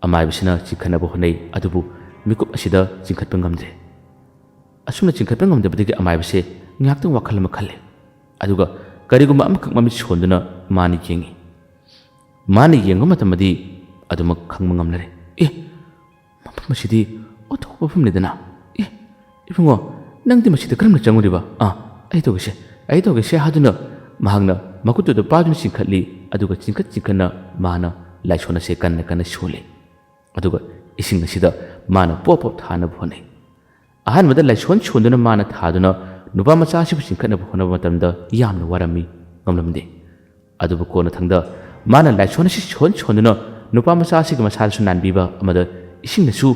ꯑꯃꯥꯏꯕꯁꯤꯅ ꯆꯤꯡꯈꯠꯅꯕ ꯍꯣꯠꯅꯩ ꯑꯗꯨꯕꯨ ꯃꯤꯀꯨꯞ ꯑꯁꯤꯗ ꯆꯤꯡꯈꯠꯄ ꯉꯝꯗ꯭ꯔꯦ ꯑꯁꯨꯝꯅ ꯆꯤꯡꯈꯠꯄ ꯉꯝꯗꯕꯗꯒꯤ ꯑꯃꯥꯏꯕꯁꯦ ꯉꯥꯏꯍꯥꯛꯇꯪ ꯋꯥꯈꯜ ꯑꯃ ꯈꯜꯂꯦ ꯑꯗꯨꯒ ꯀꯔꯤꯒꯨꯝꯕ ꯑꯃꯈꯛ ꯃꯃꯤꯠ ꯁꯣꯟꯗꯨꯅ ꯃꯥꯅ ꯌꯦꯡꯉꯤ ꯃꯥꯅ ꯌꯦꯡꯕ ꯃꯇꯝꯗꯤ ꯑꯗꯨꯃꯛ ꯈꯪꯕ ꯉꯝꯂꯔꯦ ꯃꯐꯝ ꯑꯁꯤꯗꯤ ꯑꯣꯟꯊꯣꯛꯄ ꯃꯐꯝꯅꯤꯗꯅ ꯏꯕꯨꯡꯉꯣ ꯅꯪꯗꯤ ꯃꯁꯤꯗ ꯀꯔꯝꯅ ꯆꯪꯉꯨꯔꯤꯕ ꯑꯩ ꯇꯧꯒꯦꯁꯦ ꯍꯥꯏꯗꯨꯅ ꯃꯍꯥꯛꯅ ꯃꯈꯨꯠꯇꯨꯗ ꯄꯥꯗꯨꯅ ꯆꯤꯡꯈꯠꯂꯤ ꯑꯗꯨꯒ ꯆꯤꯡꯈꯠꯅ ꯃꯥꯅ ꯂꯥꯏꯁꯣꯟ ꯑꯁꯦ ꯀꯟꯅ ꯁꯣꯜꯂꯤ ꯑꯗꯨꯒ ꯏꯁꯤꯡ ꯑꯁꯤꯗ ꯃꯥꯅ ꯄꯣꯞ ꯊꯥꯅꯕ ꯍꯣꯠꯅꯩ ꯑꯍꯥꯟꯕꯗ ꯂꯥꯏꯁꯣꯟ ꯁꯣꯟꯗꯨꯅ ꯃꯥꯅ ꯊꯥꯗꯨꯅ ꯅꯨꯄꯥ ꯃꯆꯥ ꯑꯁꯤꯕꯨ ꯆꯤꯡꯈꯠꯅꯕ ꯍꯣꯠꯅꯕ ꯃꯇꯝꯗ ꯌꯥꯝꯅ ꯋꯥꯔꯝꯃꯤ ꯉꯝꯂꯝꯗꯦ ꯑꯗꯨꯕꯨ ꯀꯣꯟꯅ ꯊꯪꯗ ꯃꯥꯅ ꯂꯥꯏꯁꯣꯟ ꯑꯁꯤ ꯁꯣꯟꯗꯨꯅ ꯅꯨꯄꯥ ꯃꯆꯥ ꯑꯁꯤꯒꯤ ꯃꯁꯥꯗꯁꯨ ꯅꯥꯟꯕꯤꯕ ꯑꯃꯗ ꯏꯁꯤꯡꯗꯁꯨ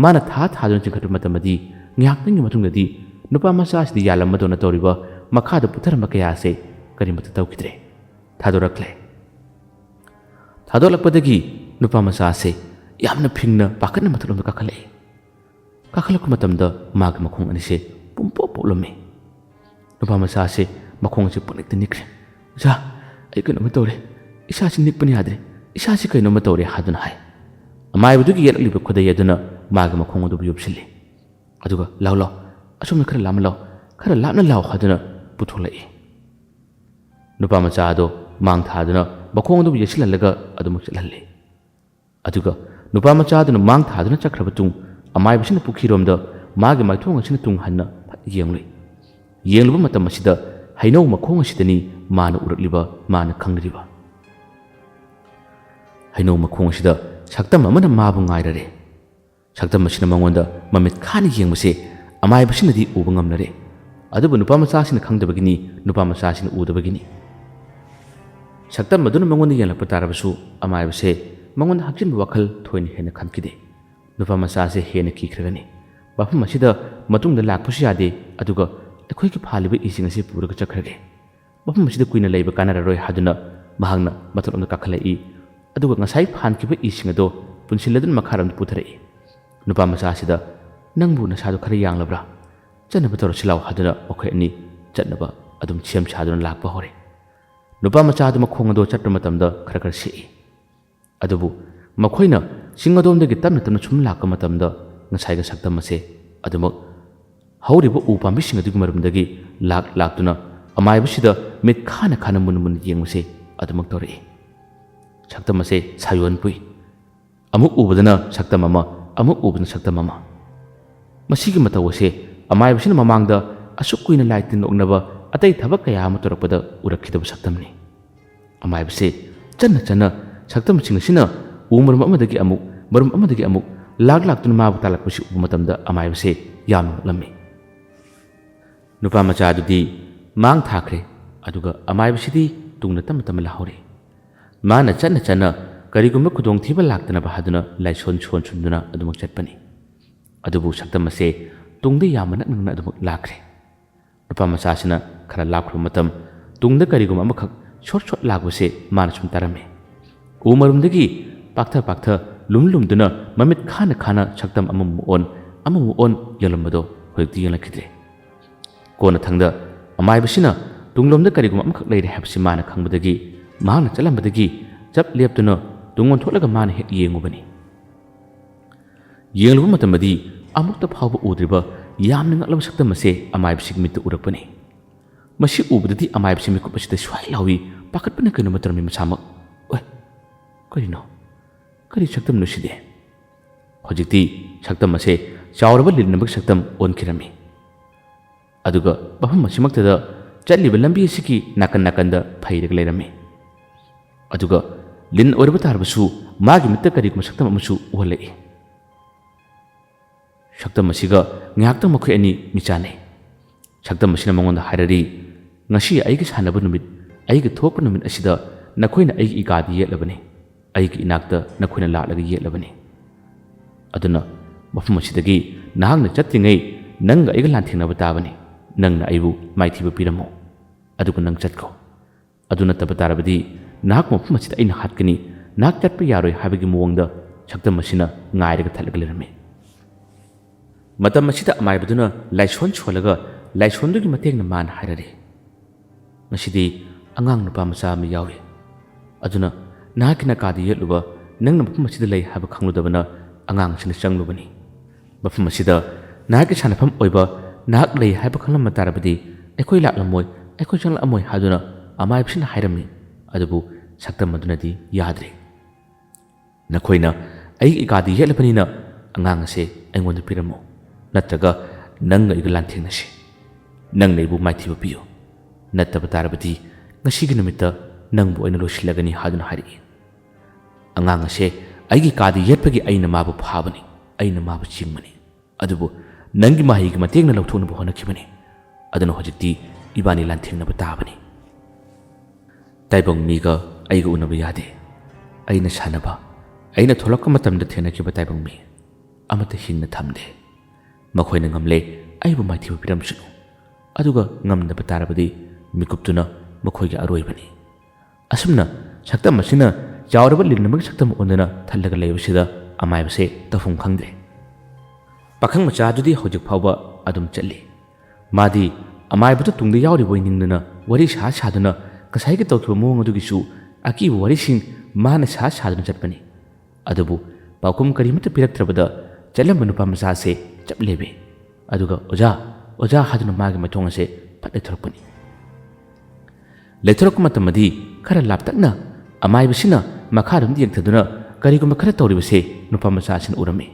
ꯃꯥꯅ ꯊꯥꯗꯨꯅ ꯆꯤꯡꯈꯠꯄ ꯃꯇꯝꯗꯤ ꯉꯥꯏꯍꯥꯛꯇꯪꯒꯤ ꯃꯇꯨꯡꯗꯗꯤ ꯅꯨꯄꯥ ꯃꯆꯥ ꯑꯁꯤꯗ ꯌꯥꯜꯂꯝꯕꯗꯧꯅ ꯇꯧꯔꯤꯕ ꯃꯈꯥꯗ ꯄꯨꯊꯔꯝꯕ ꯀꯌꯥ ꯑꯁꯦ ꯀꯔꯤꯃꯠꯇ ꯇꯧꯈꯤꯗ꯭ꯔꯦ ꯊꯥꯗꯣꯔꯛꯂꯛꯄꯗꯒꯤ nupa macha yamna phingna pakatna mathalom kakhale kakhalak matamda mag makhong ani se pumpo polome nupa macha makhong se punik tinikre ja ai kano matore isa si nikpani hadre isa si kaino matore haduna hai amai budugi yelli be khoda yaduna mag makhong du yubsili aduga law law asum khara lam law khara lamna law haduna putholai nupa macha do mang thaduna makhong du yesilallaga adumuk chalhalle aduga nupa macha du mang thaduna chakraba tung amai bisina pukhiromda magi maithong asina tung hanna yenglui yengluba matam asida haino makhong asidani mana urakliba mana khangliba haino makhong asida saktam amana mabu ngairare saktam asina mangonda mamit khani yengmase amai bisina di uba ngamnare adubu nupa macha asina khangdabagini nupa macha asina udabagini saktam maduna mangonda yelappa tarabasu amai bise mangonda hakjin wakhal thoini hena khamkide nupa macha se hena kikragani bafam asida matungda lakpusi yade aduga akhoi ki phaliba ising ase puraga chakhrage bafam asida kuina leiba kanararoi haduna mahangna matulomda kakhalai aduga ngasai phankiba ising ado punsiladun makharam putharai nupa macha asida nangbu nasadu khara yanglabra chanaba tor silaw haduna okhoi ani chatnaba adum chem chaduna lakpa hore nupa macha adu makhong ado chatpa matamda khara khara si adubu makhoina singadom dagi tamna tamna chum lakka matamda ngasai ga saktam ase adumak hauriba upambi singadigi marumdagi laktuna amai basida mit khana khana mun yengmase adumak tori saktam ase sayon pui amuk ubadana saktam ama amuk ubadana saktam ama masigi mataw ase amai basina mamangda asuk kuina laitin oknaba atai thabak kaya ama torakpada urakhidaba saktamni amai base channa saktam singasina umarum amadagi amuk laktuna mabu talakpasi ubu matamda amai base yamna lammi nupa macha adudi mang thakre aduga amai basidi tungna tam lahore mana channa karigumba khudong thiba laktana bahaduna laison chunduna adumak chatpani adubu saktam ase tungda yamna nangna adumak lakre nupa macha sina khara lakhru matam tungda karigum amakak short lagbase mana chum tarame umarumdagi paktha lumduna mamit khana saktam amamu on yalambado hoikti yalakidre kona thangda amai basina tunglomda karigum amakak leire habsi mana khangbadagi mahana chalambadagi chap leptuna tungon tholaga mana he yengubani yengluba matamadi amukta phawba udriba yamna ngalam saktam ase amai basig mitta urakpani masi ubadadi amai basi mikup asida swai lawi pakatpana kanu matarmi masamak oi karino kari saktam nuside hojikti saktam ase chawraba linnabak saktam onkirami aduga bafam masimaktada chatliba lambi asiki nakanda phairaga leirami aduga lin orba tarbasu magi mitta karigum saktam amasu uhalai saktam asiga ngakta makhoi ani michane saktam asina mangonda hairari ngasi aigi sanaba numit aigi thokpa numit asida nakhoina aigi ikadi yetlabani aigi inakta nakhoina laalaga yetlabani aduna mafum asidagi nahangna chattingai nanga aiga lanthinaba tabani nangna aibu maithiba piramo aduga nang chatko aduna tabatarabadi nahak mafum asida aina hatkani nak chatpa yaroi habagi muwangda saktam asina ngairaga thalaga lerame matam asida amaibaduna laison cholaga laisondugi matengna man hairare ngasidi angang nupa macha ma yawi aduna nahakina kadi yetluba nangna mafum asida lei haba khangludabana angang sina changlubani mafum asida nahaki sanafam oiba nahak lei haba khanglam matarabadi ekoi laklamoi ekoi changlamoi haduna amai bsina hairamni adubu saktam madunadi yadre nakhoina ai ikadi yetlabanina angang ase aingonda piramo natraga nanga igalanthingnashi nang neibu maithiba piyo nattaba tarabati ngasigi numita nangbu aina losilagani haduna hari angang ase aigi kadi yetpagi aina mabu phabani aina mabu chingmani adubu nangi mahigi matengna lawthona bu honakibani aduna hojikti ibani lanthingna batabani taibong miga aiga unaba yade aina sanaba aina tholakka matamda thenakiba taibong mi amata hinna thamde makhoina ngamle aibu maithiba piramsunu aduga ngamdaba tarabadi mikuptuna makhoigi aroibani asumna saktam asina ꯆꯥꯎꯔꯕ ꯂꯤꯟ ꯑꯃꯒꯤ ꯁꯛꯇꯝ ꯑꯣꯟꯗꯨꯅ ꯊꯜꯂꯒ ꯂꯩꯕꯁꯤꯗ ꯑꯃꯥꯏꯕꯁꯦ ꯇꯧꯐꯝ ꯈꯪꯗ꯭ꯔꯦ꯫ ꯄꯥꯈꯪ ꯃꯆꯥꯗꯨꯗꯤ ꯍꯧꯖꯤꯛ ꯐꯥꯎꯕ ꯑꯗꯨꯝ ꯆꯠꯂꯤ꯫ ꯃꯥꯗꯤ ꯑꯃꯥꯏꯕꯗꯨ ꯇꯨꯡꯗ ꯌꯥꯎꯔꯤꯕꯣꯏ ꯅꯤꯡꯗꯨꯅ ꯋꯥꯔꯤ ꯁꯥꯗꯨꯅ ꯉꯁꯥꯏꯒꯤ ꯇꯧꯈꯤꯕ ꯃꯑꯣꯡ ꯑꯗꯨꯒꯤꯁꯨ ꯑꯀꯤꯕ ꯋꯥꯔꯤꯁꯤꯡ ꯃꯥꯅ ꯁꯥꯗꯨꯅ ꯆꯠꯄꯅꯤ꯫ ꯑꯗꯨꯕꯨ ꯄꯥꯎꯈꯨꯝ ꯀꯔꯤꯃꯠꯇ ꯄꯤꯔꯛꯇ꯭ꯔꯕꯗ ꯆꯠꯂꯝꯕ ꯅꯨꯄꯥ ꯃꯆꯥꯁꯦ ꯆꯞ ꯂꯦꯞꯄꯤ꯫ ꯑꯗꯨꯒ ꯑꯣꯖꯥ ꯑꯣꯖꯥ ꯍꯥꯏꯗꯨꯅ ꯃꯥꯒꯤ ꯃꯊꯣꯡ ꯑꯁꯦ ꯐꯠ ꯂꯩꯊꯣꯔꯛꯄꯅꯤ꯫ ꯂꯩꯊꯣꯔꯛꯄ ꯃꯇꯝꯗꯤ ꯈꯔ ꯂꯥꯞꯇꯛꯅ ꯑꯃꯥꯏꯕꯁꯤꯅ ꯃꯈꯥꯔꯣꯝꯗ ꯌꯦꯡꯊꯗꯨꯅ ꯀꯔꯤꯒꯨꯝꯕ ꯈꯔ ꯇꯧꯔꯤꯕꯁꯦ ꯅꯨꯄꯥ ꯃꯆꯥꯁꯤꯅ ꯎꯔꯝꯃꯤ꯫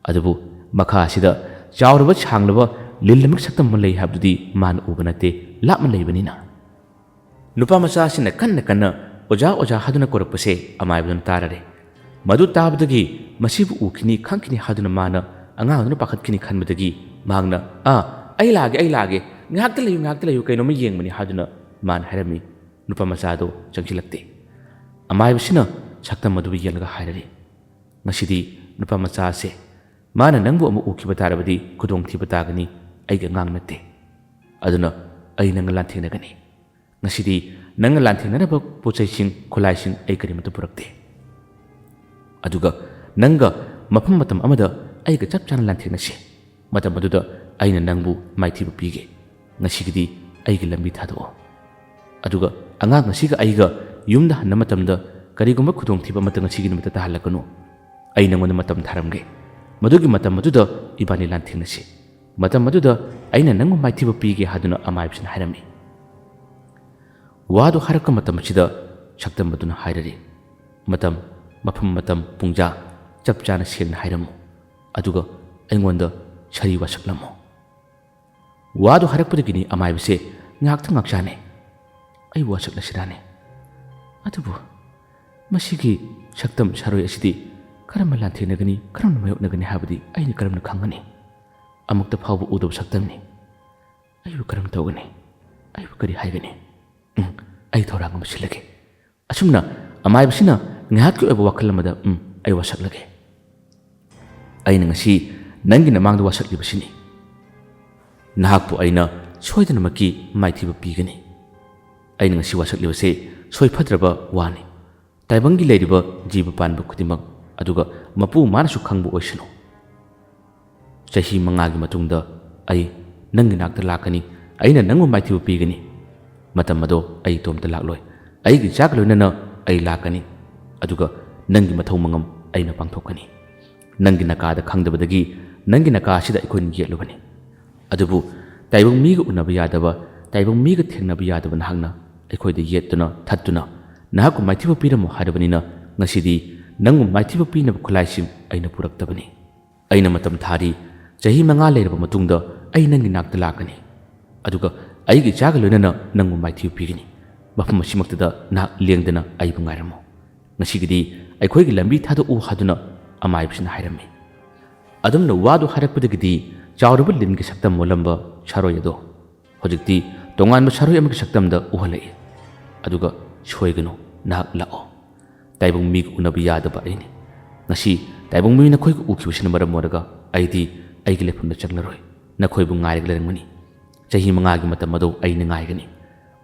ꯑꯗꯨꯕꯨ ꯃꯈꯥ ꯑꯁꯤꯗ ꯆꯥꯎꯔꯕ ꯁꯥꯡꯂꯕ ꯂꯤꯟ ꯑꯃꯒꯤ ꯁꯛꯇꯝ ꯑꯃ ꯂꯩ ꯍꯥꯏꯕꯗꯨꯗꯤ ꯃꯥꯅ ꯎꯕ ꯅꯠꯇꯦ, ꯂꯥꯞꯅ ꯂꯩꯕꯅꯤꯅ꯫ ꯅꯨꯄꯥ ꯃꯆꯥꯁꯤꯅ ꯀꯟꯅ ꯑꯣꯖꯥ ꯑꯣꯖꯥ ꯍꯥꯏꯗꯨꯅ ꯀꯧꯔꯛꯄꯁꯦ ꯑꯃꯥꯏꯕꯗꯨꯅ ꯇꯥꯔꯔꯦ꯫ ꯃꯗꯨ ꯇꯥꯕꯗꯒꯤ ꯃꯁꯤꯕꯨ ꯎꯈꯤꯅꯤ ꯈꯪꯈꯤꯅꯤ ꯍꯥꯏꯗꯨꯅ ꯃꯥꯅ ꯑꯉꯥꯡ ꯑꯗꯨꯅ ꯄꯥꯈꯠꯈꯤꯅꯤ ꯈꯟꯕꯗꯒꯤ ꯃꯍꯥꯛꯅ ꯑꯩ ꯂꯥꯛꯑꯒꯦ ꯉꯥꯏꯍꯥꯛꯇ ꯂꯩꯌꯨ ꯀꯩꯅꯣꯝꯃ ꯌꯦꯡꯕꯅꯤ ꯍꯥꯏꯗꯨꯅ ꯃꯥꯅ ꯍꯥꯏꯔꯝꯃꯤ꯫ ꯅꯨꯄꯥ ꯃꯆꯥꯗꯣ ꯆꯪꯁꯤꯜꯂꯛꯇꯦ꯫ ꯑꯃꯥꯏꯕꯁꯤꯅ ꯁꯛꯇꯝ ꯑꯗꯨꯕꯨ ꯌꯦꯡꯂꯒ ꯍꯥꯏꯔꯔꯤ, ꯉꯁꯤꯗꯤ ꯅꯨꯄꯥ ꯃꯆꯥꯁꯦ ꯃꯥꯅ ꯅꯪꯕꯨ ꯑꯃꯨꯛ ꯎꯈꯤꯕ ꯇꯥꯔꯕꯗꯤ ꯈꯨꯗꯣꯡꯊꯤꯕ ꯇꯥꯒꯅꯤ, ꯑꯩꯒꯤ ꯑꯉꯥꯡ ꯅꯠꯇꯦ꯫ ꯑꯗꯨꯅ ꯑꯩ ꯅꯪꯒ ꯂꯥꯟꯊꯦꯡꯅꯒꯅꯤ꯫ ꯉꯁꯤꯗꯤ ꯅꯪꯒ ꯂꯥꯟꯊꯦꯡꯅꯅꯕ ꯄꯣꯠꯆꯩꯁꯤꯡ ꯈꯨꯠꯂꯥꯏꯁꯤꯡ ꯑꯩ ꯀꯔꯤꯃꯠꯇ ꯄꯨꯔꯛꯇꯦ꯫ ꯑꯗꯨꯒ ꯅꯪꯒ ꯃꯐꯝ ꯃꯇꯝ ꯑꯃꯗ ꯑꯩꯒ ꯆꯞ ꯆꯥꯅ ꯂꯥꯟꯊꯦꯡꯅꯁꯤ꯫ ꯃꯇꯝ ꯑꯗꯨꯗ ꯑꯩꯅ ꯅꯪꯕు ꯃꯥꯏꯊꯤꯕ ꯄꯤꯒꯦ꯫ ꯉꯁꯤꯒꯤꯗꯤ ꯑꯩꯒꯤ ꯂꯝꯕꯤ ꯊꯥꯗꯣꯛꯑꯣ꯫ ꯑꯗꯨꯒ ꯑꯉꯥꯡ ꯑꯁꯤꯒ ꯑꯩꯒ ꯌꯨꯝꯗ ꯍꯟꯕ ꯃꯇꯝꯗ ꯀꯔꯤꯒꯨꯝꯕ ꯈꯨꯗꯣꯡꯊꯤꯕ ꯑꯃꯠꯇ ꯉꯁꯤꯒꯤ ꯅꯨꯃꯤꯠꯇ ꯇꯥꯍꯜꯂꯛꯀꯅꯨ꯫ ꯑꯩ ꯅꯪꯉꯣꯟꯗ ꯃꯇꯝ ꯊꯥꯔꯝꯒꯦ꯫ ꯃꯗꯨꯒꯤ ꯃꯇꯝ ꯑꯗꯨꯗ ꯏꯕꯥꯅꯤ ꯂꯥꯟꯊꯦꯡꯅꯁꯤ꯫ ꯃꯇꯝ ꯑꯗꯨꯗ ꯑꯩꯅ ꯅꯪꯕꯨ ꯃꯥꯏꯊꯤꯕ ꯄꯤꯒꯦ ꯍꯥꯏꯗꯨꯅ ꯑꯃꯥꯏꯕꯁꯤꯅ ꯍꯥꯏꯔꯝꯃꯤ꯫ ꯋꯥꯗꯨ ꯍꯥꯏꯔꯛꯄ ꯃꯇꯝ ꯑꯁꯤꯗ ꯁꯛꯇꯝ ꯑꯗꯨꯅ ꯍꯥꯏꯔꯔꯤ, ꯃꯇꯝ, ꯃꯐꯝ, ꯄꯨꯡꯖꯥ ꯆꯞ ꯆꯥꯅ ꯁꯦꯡꯅ ꯍꯥꯏꯔꯝꯃꯨ꯫ ꯑꯗꯨꯒ ꯑꯩꯉꯣꯟꯗ ꯁꯥꯔꯤ ꯋꯥꯁꯛꯂꯝꯃꯨ꯫ ꯋꯥꯗꯨ ꯍꯥꯏꯔꯛꯄꯗꯒꯤꯅꯤ ꯑꯃꯥꯏꯕꯁꯦ ꯉꯥꯏꯍꯥꯛꯇꯪ ꯉꯥꯛꯆꯥꯅꯩ꯫ ꯑꯩ ꯋꯥꯁꯛꯂꯁꯤꯔꯥꯅꯦ? ꯑꯗꯨꯕꯨ ꯃꯁꯤꯒꯤ ꯁꯛꯇꯝ ꯁꯥꯔꯣꯏ ꯑꯁꯤꯗꯤ ꯀꯔꯝꯕ ꯂꯥꯟꯊꯦꯡꯅꯒꯅꯤ, ꯀꯔꯝꯅ ꯃꯥꯌꯣꯛꯅꯒꯅꯤ ꯍꯥꯏꯕꯗꯤ ꯑꯩꯅ ꯀꯔꯝꯅ ꯈꯪꯒꯅꯤ? ꯑꯃꯨꯛꯇ ꯐꯥꯎꯕ ꯎꯗꯕ ꯁꯛꯇꯝꯅꯤ꯫ ꯑꯩꯕꯨ ꯀꯔꯝ ꯇꯧꯒꯅꯤ? ꯑꯩꯕꯨ ꯀꯔꯤ ꯍꯥꯏꯒꯅꯤ? ꯑꯩ ꯊꯧꯔꯥꯡ ꯑꯃ ꯁꯤꯜꯂꯒꯦ꯫ ꯑꯁꯨꯝꯅ ꯑꯃꯥꯏꯕꯁꯤꯅ ꯉꯥꯏꯍꯥꯛꯀꯤ ꯑꯣꯏꯕ ꯋꯥꯈꯜ ꯑꯃꯗ ꯑꯩ ꯋꯥꯁꯛꯂꯒꯦ꯫ ꯑꯩꯅ ꯉꯁꯤ ꯅꯪꯒꯤ ꯅꯃꯥꯡꯗ ꯋꯥꯁꯛꯂꯤꯕꯁꯤꯅꯤ꯫ ꯅꯍꯥꯛꯄꯨ ꯑꯩꯅ ꯁꯣꯏꯗꯅꯃꯛꯀꯤ ꯃꯥꯏꯊꯤꯕ ꯄꯤꯒꯅꯤ꯫ ꯑꯩꯅ ꯉꯁꯤ ꯋꯥꯁꯛꯂꯤꯕꯁꯦ ꯁꯣꯏꯐꯗ꯭ꯔꯕ ꯋꯥꯅꯤ꯫ ꯇꯥꯏꯕꯪꯒꯤ ꯂꯩꯔꯤꯕ ꯖꯤꯕ ꯄꯥꯟꯕ ꯈꯨꯗꯤꯡꯃꯛ ꯑꯗꯨꯒ ꯃꯄꯨ ꯃꯥꯅꯁꯨ ꯈꯪꯕ ꯑꯣꯏꯁꯅꯨ꯫ ꯆꯍꯤ 5ꯒꯤ ꯃꯇꯨꯡꯗ ꯑꯩ ꯅꯪꯒꯤ ꯅꯥꯛꯇ ꯂꯥꯛꯀꯅꯤ꯫ ꯑꯩꯅ ꯅꯪꯕꯨ ꯃꯥꯏꯊꯤꯕ ꯄꯤꯒꯅꯤ꯫ ꯃꯇꯝ ꯑꯗꯣ ꯑꯩ ꯏꯇꯣꯝꯇ ꯂꯥꯛꯂꯣꯏ꯫ ꯑꯩꯒꯤ ꯏꯆꯥꯒ ꯂꯣꯏꯅꯅ ꯑꯩ ꯂꯥꯛꯀꯅꯤ꯫ ꯑꯗꯨꯒ ꯅꯪꯒꯤ ꯃꯊꯧ ꯃꯉꯝ ꯑꯩꯅ ꯄꯥꯡꯊꯣꯛꯀꯅꯤ꯫ ꯅꯪꯒꯤ ꯅꯀꯥꯗ ꯈꯪꯗꯕꯗꯒꯤ ꯅꯪꯒꯤ ꯅꯀꯥ ꯑꯁꯤꯗ ꯑꯩꯈꯣꯏꯅ ꯌꯦꯠꯂꯨꯕꯅꯤ꯫ ꯑꯗꯨꯕꯨ ꯇꯥꯏꯕꯪ ꯃꯤꯒ ꯎꯅꯕ ꯌꯥꯗꯕ, ꯇꯥꯏꯕꯪ ꯃꯤꯒ ꯊꯦꯡꯅꯕ ꯌꯥꯗꯕ ꯅꯍꯥꯛꯅ ꯑꯩꯈꯣꯏꯗ ꯌꯦꯠꯇꯨꯅ ꯊꯠꯇꯨꯅ ꯅꯍꯥꯛꯄꯨ ꯃꯥꯏꯊꯤꯕ ꯄꯤꯔꯝꯃꯨ ꯍꯥꯏꯔꯕꯅꯤꯅ ꯉꯁꯤꯗꯤ ꯅꯪꯕꯨ ꯃꯥꯏꯊꯤꯕ ꯄꯤꯅꯕ ꯈꯨꯠꯂꯥꯏꯁꯤꯡ ꯑꯩꯅ ꯄꯨꯔꯛꯇꯕꯅꯤ꯫ ꯑꯩꯅ మꯇꯝ ꯊꯥꯔꯤ꯫ ꯆꯍꯤ 5 ꯂꯩꯔꯕ ꯃꯇꯨꯡꯗ ꯑꯩ ꯅꯪꯒꯤ ꯅꯥꯛꯇ ꯂꯥꯛꯀꯅꯤ꯫ ꯑꯗꯨꯒ ꯑꯩꯒꯤ ꯏꯆꯥꯒ ꯂꯣꯏꯅꯅ ꯅꯪꯕꯨ ꯃꯥꯏꯊꯤꯕ ꯄꯤꯒꯅꯤ꯫ ꯃꯐꯝ ꯑꯁꯤꯃꯛꯇꯗ ꯅꯍꯥꯛ ꯂꯦꯡꯗꯅ ꯑꯩꯕꯨ ꯉꯥꯏꯔꯝꯃꯨ꯫ ꯉꯁꯤꯒꯤꯗꯤ ꯑꯩꯈꯣꯏꯒꯤ ꯂꯝꯕꯤ ꯊꯥꯗꯣꯛꯎ ꯍꯥꯏꯗꯨꯅ ꯑꯃꯥꯏꯕꯁꯤꯅ ꯍꯥꯏꯔꯝꯃꯤ꯫ ꯑꯗꯨꯝꯅ ꯋꯥꯗꯨ ꯍꯥꯏꯔꯛꯄꯗꯒꯤꯗꯤ ꯆꯥꯎꯔꯕ ꯂꯤꯟꯒꯤ ꯁꯛꯇꯝ ꯑꯣꯜꯂꯝꯕ ꯁꯥꯔꯣꯏ ꯑꯗꯣ ꯍꯧꯖꯤꯛꯇꯤ ꯇꯣꯉꯥꯟꯕ ꯁꯥꯔꯣꯏ ꯑꯃꯒꯤ ꯁꯛꯇꯝꯗ ꯎꯍꯜꯂꯛꯏ꯫ ꯑꯗꯨꯒ ꯁꯣꯏꯒꯅꯨ, ꯅꯍꯥꯛ ꯂꯥꯛꯑꯣ꯫ ꯇꯥꯏꯕꯪ ꯃꯤꯒ ꯎꯅꯕ ꯌꯥꯗꯕ ꯑꯩꯅꯤ꯫ ꯉꯁꯤ ꯇꯥꯏꯕꯪ ꯃꯤ ꯅꯈꯣꯏꯒ ꯎꯈꯤꯕꯁꯤꯅ ꯃꯔꯝ ꯑꯣꯏꯔꯒ ꯑꯩꯗꯤ ꯑꯩꯒꯤ ꯂꯩꯐꯝꯗ ꯆꯪꯂꯔꯣꯏ꯫ ꯅꯈꯣꯏꯕꯨ ꯉꯥꯏꯔꯒ ꯂꯩꯔꯝꯒꯅꯤ꯫ ꯆꯍꯤ 5ꯒꯤ ꯃꯇꯝ ꯑꯗꯨ ꯑꯩꯅ ꯉꯥꯏꯒꯅꯤ꯫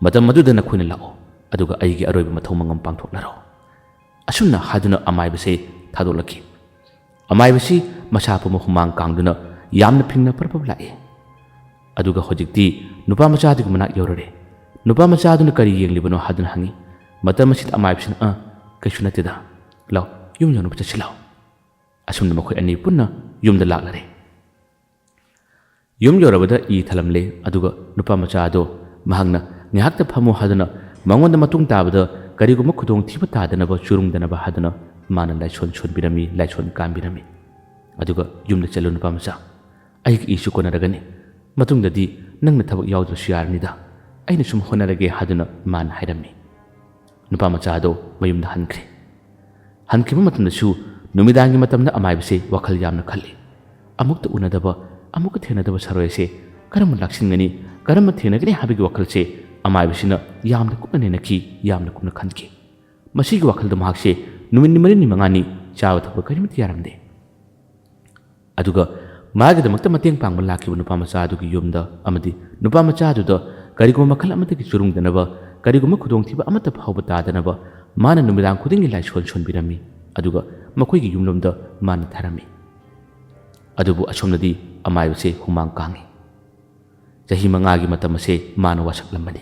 ꯃꯇꯝ ꯑꯗꯨꯗ ꯅꯈꯣꯏꯅ ꯂꯥꯛꯑꯣ꯫ ꯑꯗꯨꯒ ꯑꯩꯒꯤ ꯑꯔꯣꯏꯕ ꯃꯊꯧ ꯃꯉꯝ ꯄꯥꯡꯊꯣꯛꯅꯔꯣ꯫ ꯑꯁꯨꯝꯅ ꯍꯥꯏꯗꯨꯅ ꯑꯃꯥꯏꯕꯁꯦ ꯊꯥꯗꯣꯛꯂꯛꯈꯤ꯫ ꯑꯃꯥꯏꯕꯁꯤ ꯃꯁꯥ ꯄꯨꯝꯕ ꯍꯨꯃꯥꯡ ꯀꯥꯡꯗꯨꯅ ꯌꯥꯝꯅ ꯐꯤꯡꯅ ꯄꯔꯄ ꯂꯥꯛꯏ꯫ ꯑꯗꯨꯒ ꯍꯧꯖꯤꯛꯇꯤ ꯅꯨꯄꯥ ꯃꯆꯥꯗꯨꯒꯤ ꯃꯅꯥꯛ ꯌꯧꯔꯔꯦ꯫ ꯅꯨꯄꯥ ꯃꯆꯥꯗꯨꯅ ꯀꯔꯤ ꯌꯦꯡꯂꯤꯕꯅꯣ ꯍꯥꯏꯗꯨꯅ ꯍꯪꯉꯤ꯫ ꯃꯇꯝ ꯑꯁꯤꯗ ꯑꯃꯥꯏꯕꯁꯤꯅ ꯀꯩꯁꯨ ꯅꯠꯇꯦꯗ, ꯂꯥꯎ ꯌꯨꯝ ꯌꯧꯅꯕ ꯆꯠꯁꯤ ꯂꯥꯎ꯫ ꯑꯁꯨꯝꯅ ꯃꯈꯣꯏ ꯑꯅꯤ ꯄꯨꯟꯅ ꯌꯨꯝꯗ ꯂꯥꯛꯂꯔꯦ꯫ ꯌꯨꯝ ꯌꯧꯔꯕꯗ ꯊꯜꯂꯝꯂꯦ꯫ ꯑꯗꯨꯒ ꯅꯨꯄꯥ ꯃꯆꯥ ꯑꯗꯣ ꯃꯍꯥꯛꯅ ꯉꯥꯏꯍꯥꯛꯇ ꯐꯝꯃꯨ ꯍꯥꯏꯗꯨꯅ ꯃꯉꯣꯟꯗ ꯃꯇꯨꯡ ꯇꯥꯕꯗ ꯀꯔꯤꯒꯨꯝꯕ ꯈꯨꯗꯣꯡꯊꯤꯕ ꯇꯥꯗꯅꯕ ꯆꯨꯔꯨꯡꯗꯅꯕ ꯍꯥꯏꯗꯨꯅ ꯃꯥꯅ ꯂꯥꯏꯁꯣꯟ ꯁꯣꯟꯕꯤꯔꯝꯃꯤ, ꯂꯥꯏꯁꯣꯟ ꯀꯥꯟꯕꯤꯔꯝꯃꯤ꯫ ꯑꯗꯨꯒ ꯌꯨꯝꯗ ꯆꯠꯂꯨ ꯅꯨꯄꯥ ꯃꯆꯥ, ꯑꯩꯒꯤ ꯏꯁꯨ ꯀꯣꯟꯅꯔꯒꯅꯤ꯫ ꯃꯇꯨꯡꯗꯗꯤ ꯅꯪꯅ ꯊꯕꯛ ꯌꯥꯎꯗ꯭ꯔꯁꯨ ꯌꯥꯔꯅꯤꯗ, ꯑꯩꯅ ꯁꯨꯝ ꯍꯣꯠꯅꯔꯒꯦ ꯍꯥꯏꯗꯨꯅ ꯃꯥꯅ ꯍꯥꯏꯔꯝꯃꯤ꯫ ꯅꯨꯄꯥ ꯃꯆꯥ ꯑꯗꯣ ꯃꯌꯨꯝꯗ ꯍꯟꯈ꯭ꯔꯦ꯫ ꯍꯟꯈꯤꯕ ꯃꯇꯝꯗꯁꯨ ꯅꯨꯃꯤꯗꯥꯡꯒꯤ ꯃꯇꯝꯗ ꯑꯃꯥꯏꯕꯁꯦ ꯋꯥꯈꯜ ꯌꯥꯝꯅ ꯈꯜꯂꯤ꯫ ꯑꯃꯨꯛꯇ ꯎꯅꯗꯕ, ꯑꯃꯨꯛꯀ ꯊꯦꯡꯅꯗꯕ ꯁꯥꯔꯣꯏ ꯑꯁꯦ ꯀꯔꯝꯕ ꯂꯥꯛꯁꯤꯟꯒꯅꯤ, ꯀꯔꯝꯕ ꯊꯦꯡꯅꯒꯅꯤ ꯍꯥꯏꯕꯒꯤ ꯋꯥꯈꯜꯁꯦ ꯑꯃꯥꯏꯕꯁꯤꯅ ꯌꯥꯝꯅ ꯀꯨꯞꯅ ꯅꯩꯅꯈꯤ, ꯌꯥꯝꯅ ꯀꯨꯞꯅ ꯈꯟꯈꯤ꯫ ꯃꯁꯤꯒꯤ ꯋꯥꯈꯜꯗ ꯃꯍꯥꯛꯁꯦ ꯅꯨꯃꯤꯠ 4-5 ꯆꯥꯕ ꯊꯛꯄ ꯀꯔꯤꯃꯠꯇ ꯌꯥꯔꯝꯗꯦ꯫ ꯑꯗꯨꯒ ꯃꯥꯒꯤꯗꯃꯛꯇ ꯃꯇꯦꯡ ꯄꯥꯡꯕ ꯂꯥꯛꯈꯤꯕ ꯅꯨꯄꯥ ꯃꯆꯥ ꯑꯗꯨꯒꯤ ꯌꯨꯝꯗ ꯑꯃꯗꯤ ꯅꯨꯄꯥ ꯃꯆꯥ ꯑꯗꯨꯗ ꯀꯔꯤꯒꯨꯝꯕ ꯃꯈꯜ ꯑꯃꯠꯇꯒꯤ ꯆꯨꯔꯨꯡꯗꯅꯕ, ꯀꯔꯤꯒꯨꯝꯕ ꯈꯨꯗꯣꯡꯊꯤꯕ ꯑꯃꯠꯇ ꯐꯥꯎꯕ ꯇꯥꯗꯅꯕ ꯃꯥꯅ ꯅꯨꯃꯤꯗꯥꯡ ꯈꯨꯗꯤꯡꯒꯤ ꯂꯥꯏꯁꯣꯟ ꯁꯣꯟꯕꯤꯔꯝꯃꯤ ꯑꯗꯨꯒ ꯃꯈꯣꯏꯒꯤ ꯌꯨꯝꯂꯣꯝꯗ ꯃꯥꯅ ꯊꯥꯔꯝꯃꯤ ꯑꯗꯨꯕꯨ ꯑꯁꯣꯝꯗꯗꯤ ꯑꯃꯥꯏꯕꯁꯦ ꯍꯨꯃꯥꯡ ꯀꯥꯡꯉꯤ ꯆꯍꯤ 5ꯒꯤ ꯃꯇꯝ ꯑꯁꯦ ꯃꯥꯅ ꯋꯥꯁꯛꯂꯝꯕꯅꯤ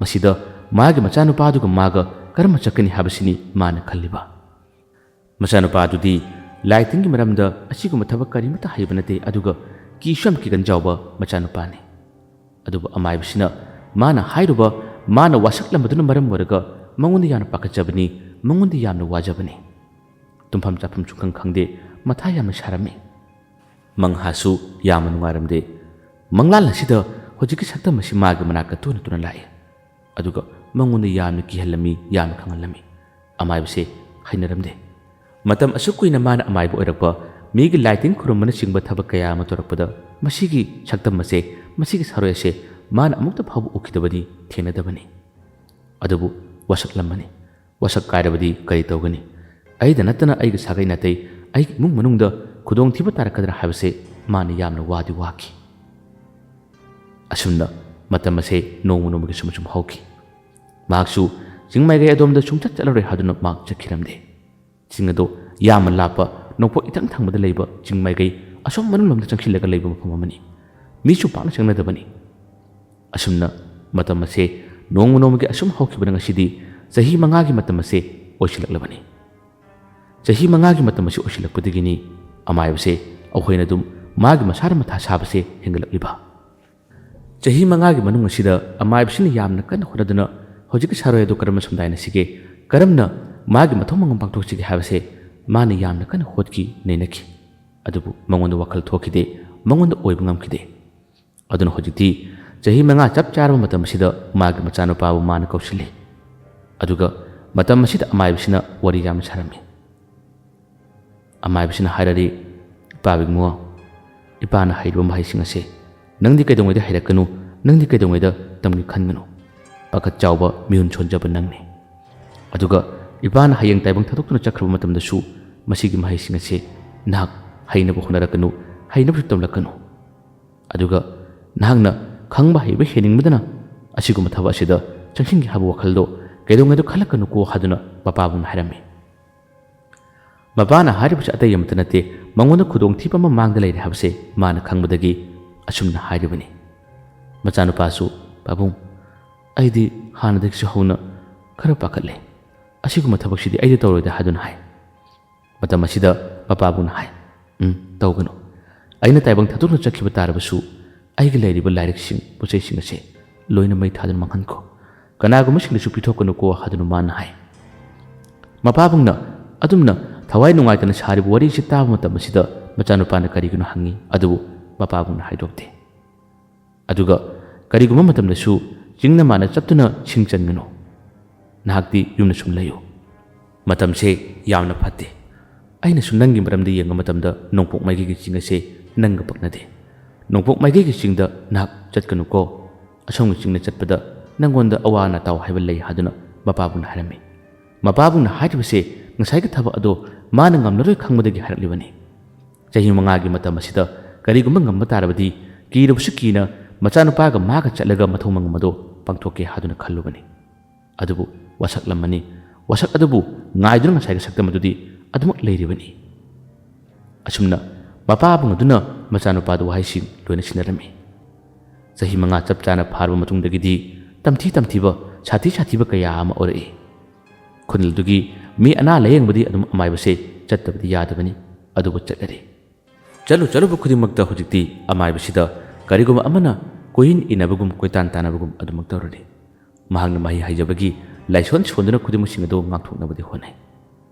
ꯃꯁꯤꯗ ꯃꯥꯒꯤ ꯃꯆꯥꯅꯨꯄꯥꯗꯨꯒ ꯃꯥꯒ ꯀꯔꯝꯅ ꯆꯠꯀꯅꯤ ꯍꯥꯏꯕꯁꯤꯅꯤ ꯃꯥꯅ ꯈꯜꯂꯤꯕ ꯃꯆꯥꯅꯨꯄꯥꯗꯨꯗꯤ ꯂꯥꯏ ꯇꯤꯟꯒꯤ ꯃꯔꯝꯗ ꯑꯁꯤꯒꯨꯝꯕ ꯊꯕꯛ ꯀꯔꯤꯃꯠꯇ ꯍꯩꯕ ꯅꯠꯇꯦ ꯑꯗꯨꯒ ꯀꯤꯁꯨ ꯌꯥꯝ ꯀꯤꯒꯟꯖꯥꯎꯕ ꯃꯆꯥꯅꯨꯄꯥꯅꯤ ꯑꯗꯨꯕꯨ ꯑꯃꯥꯏꯕꯁꯤꯅ ꯃꯥꯅ ꯍꯥꯏꯔꯨꯕ ꯃꯥꯅ ꯋꯥꯁꯛꯂꯝꯕꯗꯨꯅ ꯃꯔꯝ ꯑꯣꯏꯔꯒ ꯃꯉꯣꯟꯗ ꯌꯥꯝꯅ ꯄꯥꯈꯠꯆꯕꯅꯤ ꯃꯉꯣꯟꯗ ꯌꯥꯝꯅ ꯋꯥꯖꯕꯅꯤ ꯇꯨꯝꯐꯝ ꯆꯥꯐꯝ ꯁꯨꯡꯈꯪ ꯈꯪꯗꯦ ꯃꯊꯥ ꯌꯥꯝꯅ ꯁꯥꯔꯝꯃꯤ ꯃꯪꯍꯥꯁꯨ ꯌꯥꯝꯅ ꯅꯨꯡꯉꯥꯏꯔꯝꯗꯦ ꯃꯪꯂꯥꯟ ꯑꯁꯤꯗ ꯍꯧꯖꯤꯛꯀꯤ ꯁꯛꯇꯝ ꯑꯁꯤ ꯃꯥꯒꯤ ꯃꯅꯥꯛꯇ ꯇꯣꯏꯅ ꯇꯣꯏꯅ ꯂꯥꯛꯏ ꯑꯗꯨꯒ ꯃꯉꯣꯟꯗ ꯌꯥꯝꯅ ꯀꯤꯍꯜꯂꯝꯃꯤ ꯌꯥꯝꯅ ꯈꯪꯍꯜꯂꯝꯃꯤ ꯑꯃꯥꯏꯕꯁꯦ ꯍꯩꯅꯔꯝꯗꯦ ꯃꯇꯝ ꯑꯁꯨꯛ ꯀꯨꯏꯅ ꯃꯥꯅ ꯑꯃꯥꯏꯕ ꯑꯣꯏꯔꯛꯄ ꯃꯤꯒꯤ ꯂꯥꯏꯇꯤꯟ ꯈꯨꯔꯨꯝꯕꯅꯆꯤꯡꯕ ꯊꯕꯛ ꯀꯌꯥ ꯑꯃ ꯇꯧꯔꯛꯄꯗ ꯃꯁꯤꯒꯤ ꯁꯛꯇꯝ ꯑꯁꯦ ꯃꯁꯤꯒꯤ ꯁꯥꯔꯣꯏ ꯑꯁꯦ ꯃꯥꯅ ꯑꯃꯨꯛꯇ ꯐꯥꯎꯕ ꯎꯈꯤꯗꯕꯅꯤ ꯊꯦꯡꯅꯗꯕꯅꯤ ꯑꯗꯨꯕꯨ ꯋꯥꯁꯛꯂꯝꯕꯅꯤ ꯋꯥꯁꯛ ꯀꯥꯏꯔꯕꯗꯤ ꯀꯔꯤ ꯇꯧꯒꯅꯤ ꯑꯩꯗ ꯅꯠꯇꯅ ꯑꯩꯒꯤ ꯁꯥꯒꯩ ꯅꯥꯇꯩ ꯑꯩꯒꯤ ꯏꯃꯨꯡ ꯃꯅꯨꯡꯗ ꯈꯨꯗꯣꯡꯊꯤꯕ ꯇꯥꯔꯛꯀꯗ꯭ꯔꯥ ꯍꯥꯏꯕꯁꯦ ꯃꯥꯅ ꯌꯥꯝꯅ ꯋꯥꯗꯤ ꯋꯥꯈꯤ ꯑꯁꯨꯝꯅ ꯃꯇꯝ ꯑꯁꯦ ꯅꯣꯡꯃ ꯅꯣꯡꯃꯒꯤ ꯁꯨꯝ ꯍꯧꯈꯤ ꯃꯍꯥꯛꯁꯨ ꯆꯤꯡꯃꯥꯏꯒꯩ ꯑꯗꯣꯝꯗ ꯁꯨꯡꯆꯠ ꯆꯠꯂꯔꯣꯏ ꯍꯥꯏꯗꯨꯅ ꯃꯍꯥꯛ ꯆꯠꯈꯤꯔꯝꯗꯦ ꯆꯤꯡ ꯑꯗꯣ ꯌꯥꯝꯅ ꯂꯥꯞꯄ ꯅꯣꯡꯄꯣꯛ ꯏꯊꯪ ꯊꯪꯕꯗ ꯂꯩꯕ ꯆꯤꯡꯃꯥꯏꯒꯩ ꯑꯁꯣꯝ ꯃꯅꯨꯡꯂꯣꯝꯗ ꯆꯪꯁꯤꯜꯂꯒ ꯂꯩꯕ ꯃꯐꯝ ꯑꯃꯅꯤ ꯃꯤꯁꯨ ꯄꯥꯛꯅ ꯆꯪꯅꯗꯕꯅꯤ ꯑꯁꯨꯝꯅ ꯃꯇꯝ ꯑꯁꯦ ꯅꯣꯡꯃ ꯅꯣꯡꯃꯒꯤ ꯑꯁꯨꯝ ꯍꯧꯈꯤꯕꯅ ꯉꯁꯤꯗꯤ ꯆꯍꯤ 5ꯒꯤ ꯃꯇꯝ ꯑꯁꯦ ꯑꯣꯏꯁꯤꯜꯂꯛꯂꯕꯅꯤ ꯆꯍꯤ 5ꯒꯤ ꯃꯇꯝ ꯑꯁꯤ ꯑꯣꯏꯁꯤꯜꯂꯛꯄꯗꯒꯤꯅꯤ ꯑꯃꯥꯏꯕꯁꯦ ꯑꯩꯈꯣꯏꯅ ꯑꯗꯨꯝ ꯃꯥꯒꯤ ꯃꯁꯥꯗ ꯃꯊꯥ ꯁꯥꯕꯁꯦ ꯍꯦꯟꯒꯠꯂꯛꯂꯤꯕ ꯆꯍꯤ 5ꯒꯤ ꯃꯅꯨꯡ ꯑꯁꯤꯗ ꯑꯃꯥꯏꯕꯁꯤꯅ ꯌꯥꯝꯅ ꯀꯟꯅ ꯍꯣꯠꯅꯗꯨꯅ ꯍꯧꯖꯤꯛꯀꯤ ꯁꯥꯔꯣꯏ ꯑꯗꯨ ꯀꯔꯝꯅ ꯁꯨꯝꯗꯥꯏꯅꯁꯤꯒꯦ ꯀꯔꯝꯅ ꯃꯥꯒꯤ ꯃꯊꯧ ꯃꯉꯝ ꯄꯥꯡꯊꯣꯛꯁꯤꯒꯦ ꯍꯥꯏꯕꯁꯦ ꯃꯥꯅ ꯌꯥꯝꯅ ꯀꯟꯅ ꯍꯣꯠꯈꯤ ꯅꯩꯅꯈꯤ ꯑꯗꯨꯕꯨ ꯃꯉꯣꯟꯗ ꯋꯥꯈꯜ ꯊꯣꯛꯈꯤꯗꯦ ꯃꯉꯣꯟꯗ ꯑꯣꯏꯕ ꯉꯝꯈꯤꯗꯦ ꯑꯗꯨꯅ ꯍꯧꯖꯤꯛꯇꯤ ꯆꯍꯤ 5 ꯆꯞ ꯆꯥꯔꯕ ꯃꯇꯝ ꯑꯁꯤꯗ ꯃꯥꯒꯤ ꯃꯆꯥꯅꯨꯄꯥꯕꯨ ꯃꯥꯅ ꯀꯧꯁꯤꯜꯂꯤ ꯑꯗꯨꯒ ꯃꯇꯝ ꯑꯁꯤꯗ ꯑꯃꯥꯏꯕꯁꯤꯅ ꯋꯥꯔꯤ ꯌꯥꯝꯅ ꯁꯥꯔꯝꯃꯤ ꯑꯃꯥꯏꯕꯁꯤꯅ ꯍꯥꯏꯔꯔꯤ ꯏꯄꯥꯕꯤꯉꯣ ꯏꯄꯥꯅ ꯍꯩꯔꯤꯕ ꯃꯍꯩꯁꯤꯡ ꯑꯁꯦ ꯅꯪꯗꯤ ꯀꯩꯗꯧꯉꯩꯗ ꯍꯩꯔꯛꯀꯅꯨ ꯅꯪꯗꯤ ꯀꯩꯗꯧꯉꯩꯗ ꯇꯝꯒꯦ ꯈꯟꯒꯅꯨ ꯄꯥꯈꯠ ꯆꯥꯎꯕ ꯃꯤꯍꯨꯟ ꯁꯣꯟꯖꯕ ꯅꯪꯅꯤ ꯑꯗꯨꯒ ꯏꯄꯥꯅ ꯍꯌꯦꯡ ꯇꯥꯏꯕꯪ ꯊꯥꯗꯣꯛꯇꯨꯅ ꯆꯠꯈ꯭ꯔꯕ ꯃꯇꯝꯗꯁꯨ ꯃꯁꯤꯒꯤ ꯃꯍꯩꯁꯤꯡ ꯑꯁꯦ ꯅꯍꯥꯛ ꯍꯩꯅꯕ ꯍꯣꯠꯅꯔꯛꯀꯅꯨ ꯍꯩꯅꯕꯁꯨ ꯇꯝꯂꯛꯀꯅꯨ ꯑꯗꯨꯒ ꯅꯍꯥꯛꯅ ꯈꯪꯕ ꯍꯩꯕ ꯍꯦꯟꯅꯤꯡꯕꯗꯅ ꯑꯁꯤꯒꯨꯝꯕ ꯊꯕꯛ ꯑꯁꯤꯗ ꯆꯪꯁꯤꯟꯒꯦ ꯍꯥꯏꯕ ꯋꯥꯈꯜꯗꯣ ꯀꯩꯗꯧꯉꯩꯗ ꯈꯜꯂꯛꯀꯅꯨꯀꯣ ꯍꯥꯏꯗꯨꯅ ꯃꯄꯥꯕꯨꯡꯅ ꯍꯥꯏꯔꯝꯃꯤ ꯃꯄꯥꯅ ꯍꯥꯏꯔꯤꯕꯁꯤ ꯑꯇꯩ ꯑꯃꯠꯇ ꯅꯠꯇꯦ ꯃꯉꯣꯟꯗ ꯈꯨꯗꯣꯡꯊꯤꯕ ꯑꯃ ꯃꯥꯡꯗ ꯂꯩꯔꯦ ꯍꯥꯏꯕꯁꯦ ꯃꯥꯅ ꯈꯪꯕꯗꯒꯤ ꯑꯁꯨꯝꯅ ꯍꯥꯏꯔꯤꯕꯅꯤ ꯃꯆꯥꯅꯨꯄꯥꯁꯨ ꯄꯥꯕꯨꯡ ꯑꯩꯗꯤ ꯍꯥꯟꯅꯗꯒꯤꯁꯨ ꯍꯧꯅ ꯈꯔ ꯄꯥꯈꯠꯂꯦ ꯑꯁꯤꯒꯨꯝꯕ ꯊꯕꯛꯁꯤꯗꯤ ꯑꯩꯗꯤ ꯇꯧꯔꯣꯏꯗ ꯍꯥꯏꯗꯨꯅ ꯍꯥꯏ ꯃꯇꯝ ꯑꯁꯤꯗ ꯃꯄꯥꯕꯨꯡꯅ ꯍꯥꯏ ꯇꯧꯒꯅꯨ ꯑꯩꯅ ꯇꯥꯏꯕꯪ ꯊꯥꯗꯣꯛꯅ ꯆꯠꯈꯤꯕ ꯇꯥꯔꯕꯁꯨ ꯑꯩꯒꯤ ꯂꯩꯔꯤꯕ ꯂꯥꯏꯔꯤꯛꯁꯤꯡ ꯄꯣꯠꯆꯩꯁꯤꯡ ꯑꯁꯦ ꯂꯣꯏꯅ ꯃꯩ ꯊꯥꯗꯨꯅ ꯃꯥꯡꯍꯟꯈꯣ ꯀꯅꯥꯒꯨꯝꯕꯁꯤꯡꯗꯁꯨ ꯄꯤꯊꯣꯛꯀꯅꯨꯀꯣ ꯍꯥꯏꯗꯨꯅ ꯃꯥꯅ ꯍꯥꯏ ꯃꯄꯥꯕꯨꯡꯅ ꯑꯗꯨꯝꯅ ꯊꯋꯥꯏ ꯅꯨꯡꯉꯥꯏꯇꯅ ꯁꯥꯔꯤꯕ ꯋꯥꯔꯤꯁꯤ ꯇꯥꯕ ꯃꯇꯝ ꯑꯁꯤꯗ ꯃꯆꯥꯅꯨꯄꯥꯅ ꯀꯔꯤꯒꯤꯅꯣ ꯍꯪꯉꯤ ꯑꯗꯨꯕꯨ ꯃꯄꯥꯕꯨꯡꯅ ꯍꯥꯏꯗꯣꯛꯇꯦ ꯑꯗꯨꯒ ꯀꯔꯤꯒꯨꯝꯕ ꯃꯇꯝꯗꯁꯨ ꯆꯤꯡꯅ ꯃꯥꯅ ꯆꯠꯇꯨꯅ ꯁꯤꯡ ꯆꯟꯒꯅꯨ ꯅꯍꯥꯛꯇꯤ ꯌꯨꯝꯗ ꯁꯨꯝ ꯂꯩꯌꯨ ꯃꯇꯝꯁꯦ ꯌꯥꯝꯅ ꯐꯠꯇꯦ ꯑꯩꯅꯁꯨ ꯅꯪꯒꯤ ꯃꯔꯝꯗ ꯌꯦꯡꯕ ꯃꯇꯝꯗ ꯅꯣꯡꯄꯣꯛ ꯃꯥꯏꯀꯩꯒꯤ ꯆꯤꯡ ꯑꯁꯦ ꯅꯪꯒ ꯄꯛꯅꯗꯦ ꯅꯣꯡꯄꯣꯛ ꯃꯥꯏꯀꯩꯒꯤ ꯆꯤꯡꯗ ꯅꯍꯥꯛ ꯆꯠꯀꯅꯨꯀꯣ ꯑꯁꯣꯝꯒꯤ ꯆꯤꯡꯗ ꯆꯠꯄꯗ ꯅꯪꯉꯣꯟꯗ ꯑꯋꯥ ꯑꯅꯥ ꯇꯥꯎ ꯍꯥꯏꯕ ꯂꯩ ꯍꯥꯏꯗꯨꯅ ꯃꯄꯥꯕꯨꯡꯅ ꯍꯥꯏꯔꯝꯃꯤ ꯃꯄꯥꯕꯨꯡꯅ ꯍꯥꯏꯔꯤꯕꯁꯦ ꯉꯁꯥꯏꯒꯤ ꯊꯕꯛ ꯑꯗꯣ ꯃꯥꯅ ꯉꯝꯂꯔꯣꯏ ꯈꯪꯕꯗꯒꯤ ꯍꯥꯏꯔꯛꯂꯤꯕꯅꯤ ꯆꯍꯤ 5ꯒꯤ ꯃꯇꯝ ꯑꯁꯤꯗ ꯀꯔꯤꯒꯨꯝꯕ ꯉꯝꯕ ꯇꯥꯔꯕꯗꯤ ꯀꯤꯔꯕꯁꯨ ꯀꯤꯅ ꯃꯆꯥꯅꯨꯄꯥꯒ ꯃꯥꯒ ꯆꯠꯂꯒ ꯃꯊꯧ ꯃꯉꯝ ꯑꯗꯣ ꯄꯥꯡꯊꯣꯛꯀꯦ ꯍꯥꯏꯗꯨꯅ ꯈꯜꯂꯨꯕꯅꯤ ꯑꯗꯨꯕꯨ ꯋꯥꯁꯛꯂꯝꯃꯅꯤ ꯋꯥꯁꯛ ꯑꯗꯨꯕꯨ ꯉꯥꯏꯗꯨꯅ ꯉꯁꯥꯏꯒꯤ ꯁꯛꯇꯝ ꯑꯗꯨꯗꯤ ꯑꯗꯨꯃꯛ ꯂꯩꯔꯤꯕꯅꯤ ꯑꯁꯨꯝꯅ ꯃꯄꯥꯕꯨꯡ ꯑꯗꯨꯅ ꯃꯆꯥꯅꯨꯄꯥꯗ ꯋꯥꯍꯩꯁꯤꯡ ꯂꯣꯏꯅ ꯁꯤꯟꯅꯔꯝꯃꯤ ꯆꯍꯤ 5 ꯆꯞ ꯆꯥꯅ ꯐꯥꯔꯕ ꯃꯇꯨꯡꯗꯒꯤꯗꯤ ꯇꯝꯊꯤꯕ ꯁꯥꯊꯤꯕ ꯀꯌా ꯑꯃ ꯑꯣꯏꯔꯛꯏ ꯈꯨꯟꯅꯜꯗꯨꯒꯤ ꯃꯤ ꯑꯅꯥ ꯂꯥꯌꯦꯡꯕꯗꯤ ꯑꯗꯨꯝ ꯑꯃꯥꯏꯕꯁꯦ ꯆꯠꯇꯕꯗꯤ ꯌꯥꯗꯕꯅꯤ ꯑꯗꯨꯕꯨ ꯆꯠꯂꯔꯤ ꯆꯠꯂꯨꯕ ꯈꯨꯗꯤꯡꯃꯛꯇ ꯍꯧꯖꯤꯛꯇꯤ ꯑꯃꯥꯏꯕꯁꯤꯗ ꯀꯔꯤꯒꯨꯝꯕ ꯑꯃꯅ ꯀꯣꯏꯏꯟ ꯏꯟꯅꯕꯒꯨꯝ ꯀꯣꯏꯇꯥꯟ ꯇꯥꯟꯅꯕꯒꯨꯝ ꯑꯗꯨꯃꯛ ꯇꯧꯔꯅꯤ ꯃꯍꯥꯛꯅ ꯃꯍꯩ ꯍꯩꯖꯕꯒꯤ ꯂꯥꯏꯁꯣꯟ ꯁꯣꯟꯗꯨꯅ ꯈꯨꯗꯤꯡꯃꯛꯁꯤꯡ ꯑꯗꯨ ꯉꯥꯛꯊꯣꯛꯅꯕꯗꯤ ꯍꯣꯠꯅꯩ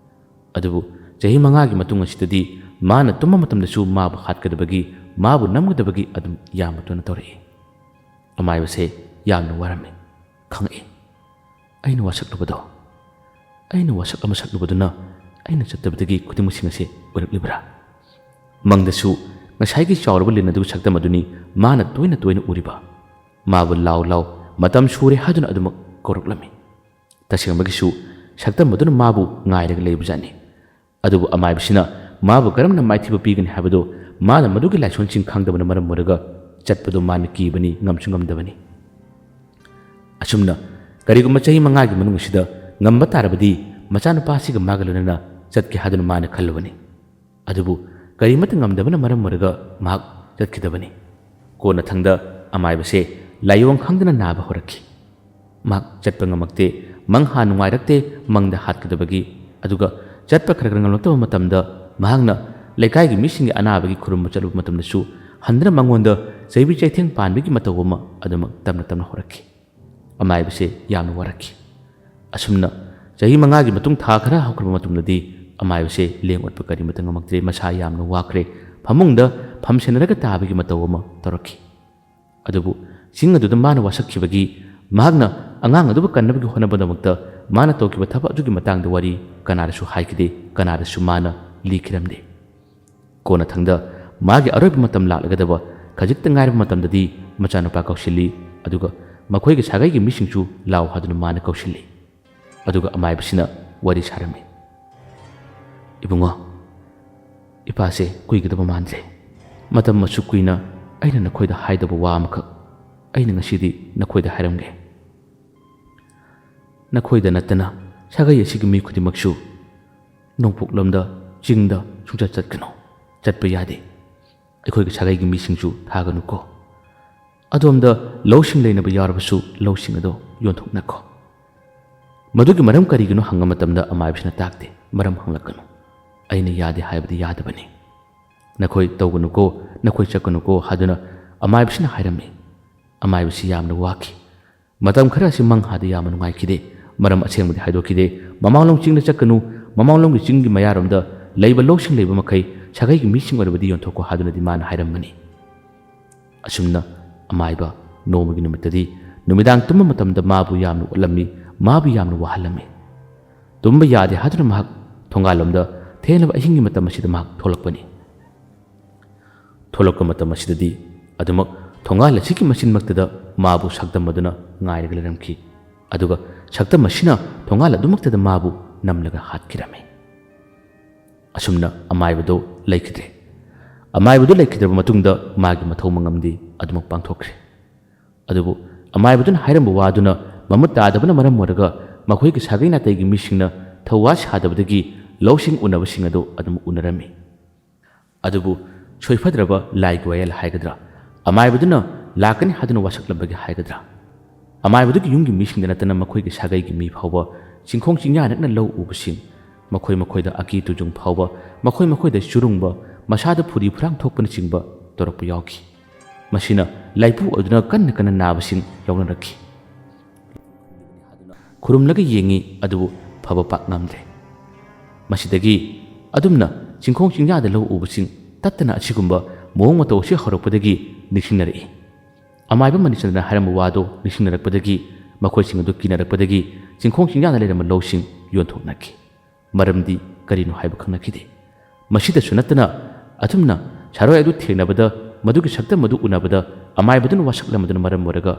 ꯑꯗꯨꯕꯨ ꯆꯍꯤ 5ꯒꯤ ꯃꯇꯨꯡ ꯑꯁꯤꯗꯗꯤ ꯃꯥꯅ ꯇꯨꯝꯕ ꯃꯇꯝꯗꯁꯨ ꯃꯥꯕꯨ ꯍꯥꯠꯀꯗꯕꯒꯤ ꯃꯥꯕꯨ ꯅꯝꯒꯗꯕꯒꯤ ꯑꯗꯨꯝ ꯌꯥꯝꯅ ꯇꯣꯏꯅ ꯇꯧꯔꯛꯏ ꯑꯃꯥꯏꯕꯁꯦ ꯌꯥꯝꯅ ꯋꯥꯔꯝꯃꯤ ꯈꯪꯉꯛꯏ ꯑꯩꯅ ꯋꯥꯁꯛ ꯑꯃ ꯁꯛꯂꯨꯕꯗꯨꯅ ꯑꯩꯅ ꯆꯠꯇꯕꯗꯒꯤ ꯈꯨꯗꯤꯡꯃꯛꯁꯤꯡ ꯑꯁꯦ ꯑꯣꯏꯔꯛꯂꯤꯕ꯭ꯔꯥ ꯃꯪꯗꯁꯨ ꯉꯁꯥꯏꯒꯤ ꯆꯥꯎꯔꯕ ꯂꯤꯟ ꯑꯗꯨꯒꯤ ꯁꯛꯇꯝ ꯑꯗꯨꯅꯤ ꯃꯥꯅ ꯇꯣꯏꯅ ꯎꯔꯤꯕ ꯃꯥꯕꯨ ꯂꯥꯎ ꯃꯇꯝ ꯁꯨꯔꯦ ꯍꯥꯏꯗꯨꯅ ꯑꯗꯨꯃꯛ ꯀꯧꯔꯛꯂꯝꯃꯤ ꯇꯁꯦꯡꯕꯒꯤꯁꯨ ꯁꯛꯇꯝ ꯑꯗꯨꯅ ꯃꯥꯕꯨ ꯉꯥꯏꯔꯒ ꯂꯩꯕꯖꯥꯠꯅꯤ ꯑꯗꯨꯕꯨ ꯑꯃꯥꯏꯕꯁꯤꯅ ꯃꯥꯕꯨ ꯀꯔꯝꯅ ꯃꯥꯏꯊꯤꯕ ꯄꯤꯒꯅꯤ ꯍꯥꯏꯕꯗꯨ ꯃꯥꯅ ꯃꯗꯨꯒꯤ ꯂꯥꯏꯁꯣꯟꯁꯤꯡ ꯈꯪꯗꯕꯅ ꯃꯔꯝ ꯑꯣꯏꯔꯒ ꯆꯠꯄꯗꯨ ꯃꯥꯅ ꯀꯤꯕꯅꯤ ꯉꯝꯁꯨ ꯉꯝꯗꯕꯅꯤ ꯑꯁꯨꯝꯅ ꯀꯔꯤꯒꯨꯝꯕ ꯆꯍꯤ 5ꯒꯤ ꯃꯅꯨꯡ ꯑꯁꯤꯗ ngamba tarabadi machanupasiga magalunana chatke haduna mana khallubani adubu karimata ngamdabana maram maraga mahak chatkidabani kona thangda amaibase layong khangdana naba horakhi mahak chatpa ngamakte mangha nungairakte mangda hatkidabagi aduga chatpa kharagra ngamlakta matamda mahakna lekai gi mising anabagi khurum chalu matamda su handra mangonda seibi chaitheng panbigi matawama aduma tamna tamna horakhi amaibase yamna warakhi asumna chahi manga gi matung tha khara hawkra matumnadi amaibase leng otpa kari matang ngamakte masa yamna wakre phamungda phamsenaraga tabigi matawama tarakhi adubu sing adu mana wasakhibagi mahakna angang adu kannabagi honabadamakta mana tokiba thaba adugi matangda wari kanarasu haikide kanarasu mana likhiramde kona thangda magi aroib matam laklagadaba khajikta ngairba matamdadi machanupa kaushili aduga makhoi gi sagai gi misingchu law haduna mana kaushili aduga amaibasina wari sarami ibungo ipase kuigidaba mandle matam masu kuina aina nakhoida haidaba wa amakha aina ngasidi nakhoida hairamge nakhoida natana sagai asigi mi khudimaksu nongpuk lamda jingda sungcha chatkano chatpa yade ꯑꯩꯈꯣꯏꯒꯤ ꯁꯥꯒꯩꯒꯤ ꯃꯤꯁꯤꯡꯁꯨ ꯊꯥꯒꯅꯨꯀꯣ ꯑꯗꯣꯝꯗ ꯂꯧꯁꯤꯡ ꯂꯩꯅꯕ ꯌꯥꯎꯔꯕꯁꯨ ꯂꯧꯁꯤꯡ ꯑꯗꯣ ꯌꯣꯟꯊꯣꯛꯅꯈꯣ ꯃꯗꯨꯒꯤ ꯃꯔꯝ ꯀꯔꯤꯒꯤꯅꯣ ꯍꯪꯕ ꯃꯇꯝꯗ ꯑꯃꯥꯏꯕꯁꯤꯅ ꯇꯥꯛꯇꯦ ꯃꯔꯝ ꯍꯪꯂꯛꯀꯅꯨ ꯑꯩꯅ ꯌꯥꯗꯦ ꯍꯥꯏꯕꯗꯤ ꯌꯥꯗꯕꯅꯤ ꯅꯈꯣꯏ ꯇꯧꯒꯅꯨꯀꯣ ꯅꯈꯣꯏ ꯆꯠꯀꯅꯨꯀꯣ ꯍꯥꯏꯗꯨꯅ ꯑꯃꯥꯏꯕꯁꯤꯅ ꯍꯥꯏꯔꯝꯃꯤ ꯑꯃꯥꯏꯕꯁꯤ ꯌꯥꯝꯅ ꯋꯥꯈꯤ ꯃꯇꯝ ꯈꯔ ꯑꯁꯤ ꯃꯪꯍꯥꯗ ꯌꯥꯝꯅ ꯅꯨꯡꯉꯥꯏꯈꯤꯗꯦ ꯃꯔꯝ ꯑꯁꯦꯡꯕꯗꯤ ꯍꯥꯏꯗꯣꯛꯈꯤꯗꯦ ꯃꯃꯥꯡꯂꯣꯝ ꯆꯤꯡꯗ ꯆꯠꯀꯅꯨ ꯃꯃꯥꯡꯂꯣꯝꯒꯤ ꯆꯤꯡꯒꯤ ꯃꯌꯥꯔꯣꯝꯗ ꯂꯩꯕ ꯂꯧꯁꯤꯡ ꯂꯩꯕ ꯃꯈꯩ ꯁꯥꯒꯩꯒꯤ ꯃꯤꯁꯤꯡ ꯑꯣꯏꯔꯕꯗꯤ ꯌꯣꯟꯊꯣꯛꯀꯣ ꯍꯥꯏꯗꯨꯅꯗꯤ ꯃꯥꯅ ꯍꯥꯏꯔꯝꯒꯅꯤ ꯑꯁꯨꯝꯅ ꯑꯃꯥꯏꯕ ꯅꯣꯡꯃꯒꯤ ꯅꯨꯃꯤꯠꯇꯗꯤ ꯅꯨꯃꯤꯗꯥꯡ ꯇꯨꯝꯕ ꯃꯇꯝꯗ ꯃꯥꯕꯨ ꯌꯥꯝꯅ ꯎꯠꯂꯝꯃꯤ ꯃꯥꯕꯨ ꯌꯥꯝꯅ ꯋꯥꯍꯜꯂꯝꯃꯤ ꯇꯨꯝꯕ ꯌꯥꯗꯦ ꯍꯥꯏꯗꯨꯅ ꯃꯍꯥꯛ ꯊꯣꯡꯒꯥꯜꯂꯣꯝꯗ ꯊꯦꯡꯂꯕ ꯑꯍꯤꯡꯒꯤ ꯃꯇꯝ ꯑꯁꯤꯗ ꯃꯍꯥꯛ ꯊꯣꯛꯂꯛꯄꯅꯤ ꯊꯣꯛꯂꯛꯄ ꯃꯇꯝ ꯑꯁꯤꯗꯗꯤ ꯑꯗꯨꯃꯛ ꯊꯣꯡꯒꯥꯜ ꯑꯁꯤꯒꯤ ꯃꯆꯤꯟꯃꯛꯇꯗ ꯃꯥꯕꯨ ꯁꯛꯇꯝ ꯑꯗꯨꯅ ꯉꯥꯏꯔꯒ ꯂꯩꯔꯝꯈꯤ ꯑꯗꯨꯒ ꯁꯛꯇꯝ ꯑꯁꯤꯅ ꯊꯣꯡꯒꯥꯜ ꯑꯗꯨꯃꯛꯇꯗ ꯃꯥꯕꯨ ꯅꯝꯂꯒ ꯍꯥꯠꯈꯤꯔꯝꯃꯤ ꯑꯁꯨꯝꯅ ꯑꯃꯥꯏꯕꯗꯣ ꯂꯩꯈꯤꯗ꯭ꯔꯦ ꯑꯃꯥꯏꯕꯗꯨ ꯂꯩꯈꯤꯗ꯭ꯔꯕ ꯃꯇꯨꯡꯗ ꯃꯥꯒꯤ ꯃꯊꯧ ꯃꯉꯝꯗꯤ ꯑꯗꯨꯃꯛ ꯄꯥꯡꯊꯣꯛꯈ꯭ꯔꯦ ꯑꯗꯨꯕꯨ ꯑꯃꯥꯏꯕꯗꯨꯅ ꯍꯥꯏꯔꯝꯕ ꯋꯥꯗꯨꯅ ꯃꯃꯨꯠ ꯇꯥꯗꯕꯅ ꯃꯔꯝ ꯑꯣꯏꯔꯒ ꯃꯈꯣꯏꯒꯤ ꯁꯥꯒꯩ ꯅꯥꯇꯩꯒꯤ ꯃꯤꯁꯤꯡꯅ ꯊꯧꯋꯥ ꯁꯥꯗꯕꯗꯒꯤ ꯂꯧꯁꯤꯡ ꯎꯅꯕꯁꯤꯡ ꯑꯗꯨ ꯑꯗꯨꯝ ꯎꯅꯔꯝꯃꯤ ꯑꯗꯨꯕꯨ ꯁꯣꯏꯐꯗ꯭ꯔꯕ ꯂꯥꯏꯒꯤ ꯋꯥꯌꯦꯜ ꯍꯥꯏꯒꯗ꯭ꯔꯥ ꯑꯃꯥꯏꯕꯗꯨꯅ ꯂꯥꯛꯀꯅꯤ ꯍꯥꯏꯗꯨꯅ ꯋꯥꯁꯛꯂꯝꯕꯒꯤ ꯍꯥꯏꯒꯗ꯭ꯔꯥ ꯑꯃꯥꯏꯕꯗꯨꯒꯤ ꯌꯨꯝꯒꯤ ꯃꯤꯁꯤꯡꯗ ꯅꯠꯇꯅ ꯃꯈꯣꯏꯒꯤ ꯁꯥꯒꯩꯒꯤ ꯃꯤ ꯐꯥꯎꯕ ꯆꯤꯡꯈꯣꯡ ꯆꯤꯡꯌꯥ ꯅꯛꯅ ꯂꯧ ꯎꯕꯁꯤꯡ ꯃꯈꯣꯏ ꯃꯈꯣꯏꯗ ꯑꯀꯤ ꯇꯨꯖꯨꯡ ꯐꯥꯎꯕ ꯃꯈꯣꯏ ꯃꯈꯣꯏꯗ ꯆꯨꯔꯨꯡꯕ ꯃꯁꯥꯗ ꯐꯨꯔꯤ ꯐꯨꯔꯥꯡ ꯊꯣꯛꯄꯅꯆꯤꯡꯕ ꯇꯧꯔꯛꯄ ꯌꯥꯎꯈꯤ ꯃꯁꯤꯅ ꯂꯥꯏꯄꯨ ꯑꯗꯨꯅ ꯀꯟꯅ ꯀꯟꯅ ꯅꯥꯕꯁꯤꯡ ꯌꯥꯎꯅꯔꯛꯈꯤ ꯈꯨꯔꯨꯝꯂꯒ ꯌꯦꯡꯉꯤ ꯑꯗꯨꯕꯨ ꯐꯕ ꯄꯥꯛ ꯉꯝꯗ꯭ꯔꯦ ꯃꯁꯤꯗꯒꯤ ꯑꯗꯨꯝꯅ ꯆꯤꯡꯈꯣꯡ ꯆꯤꯡꯌꯥꯗ ꯂꯧ ꯎꯕꯁꯤꯡ ꯇꯠꯇꯅ ꯑꯁꯤꯒꯨꯝꯕ ꯃꯑꯣꯡ ꯃꯇꯧ ꯑꯁꯤ ꯍꯧꯔꯛꯄꯗꯒꯤ ꯅꯤꯡꯁꯤꯡꯅꯔꯛꯏ ꯑꯃꯥꯏꯕ ꯃꯅꯤꯆꯟꯗ꯭ꯔꯅ ꯍꯥꯏꯔꯝꯕ ꯋꯥꯗꯣ ꯅꯤꯡꯁꯤꯡꯅꯔꯛꯄꯗꯒꯤ ꯃꯈꯣꯏꯁꯤꯡ ꯑꯗꯨ ꯀꯤꯅꯔꯛꯄꯗꯒꯤ ꯆꯤꯡꯈꯣꯡ ꯆꯤꯡꯌꯥꯗ ꯂꯩꯔꯝꯕ ꯂꯧꯁꯤꯡ ꯌꯣꯟꯊꯣꯛꯅꯈꯤ ꯃꯔꯝꯗꯤ ꯀꯔꯤꯅꯣ ꯍꯥꯏꯕ ꯈꯪꯅꯈꯤꯗꯦ ꯃꯁꯤꯗꯁꯨ ꯅꯠꯇꯅ ꯑꯗꯨꯝꯅ ꯁꯥꯔꯣꯏ ꯑꯗꯨ ꯊꯦꯡꯅꯕꯗ ꯃꯗꯨꯒꯤ ꯁꯛꯇꯝ ꯑꯗꯨ ꯎꯅꯕꯗ ꯑꯃꯥꯏꯕꯗꯨꯅ ꯋꯥꯁꯛꯂꯝꯕꯗꯨꯅ ꯃꯔꯝ ꯑꯣꯏꯔꯒ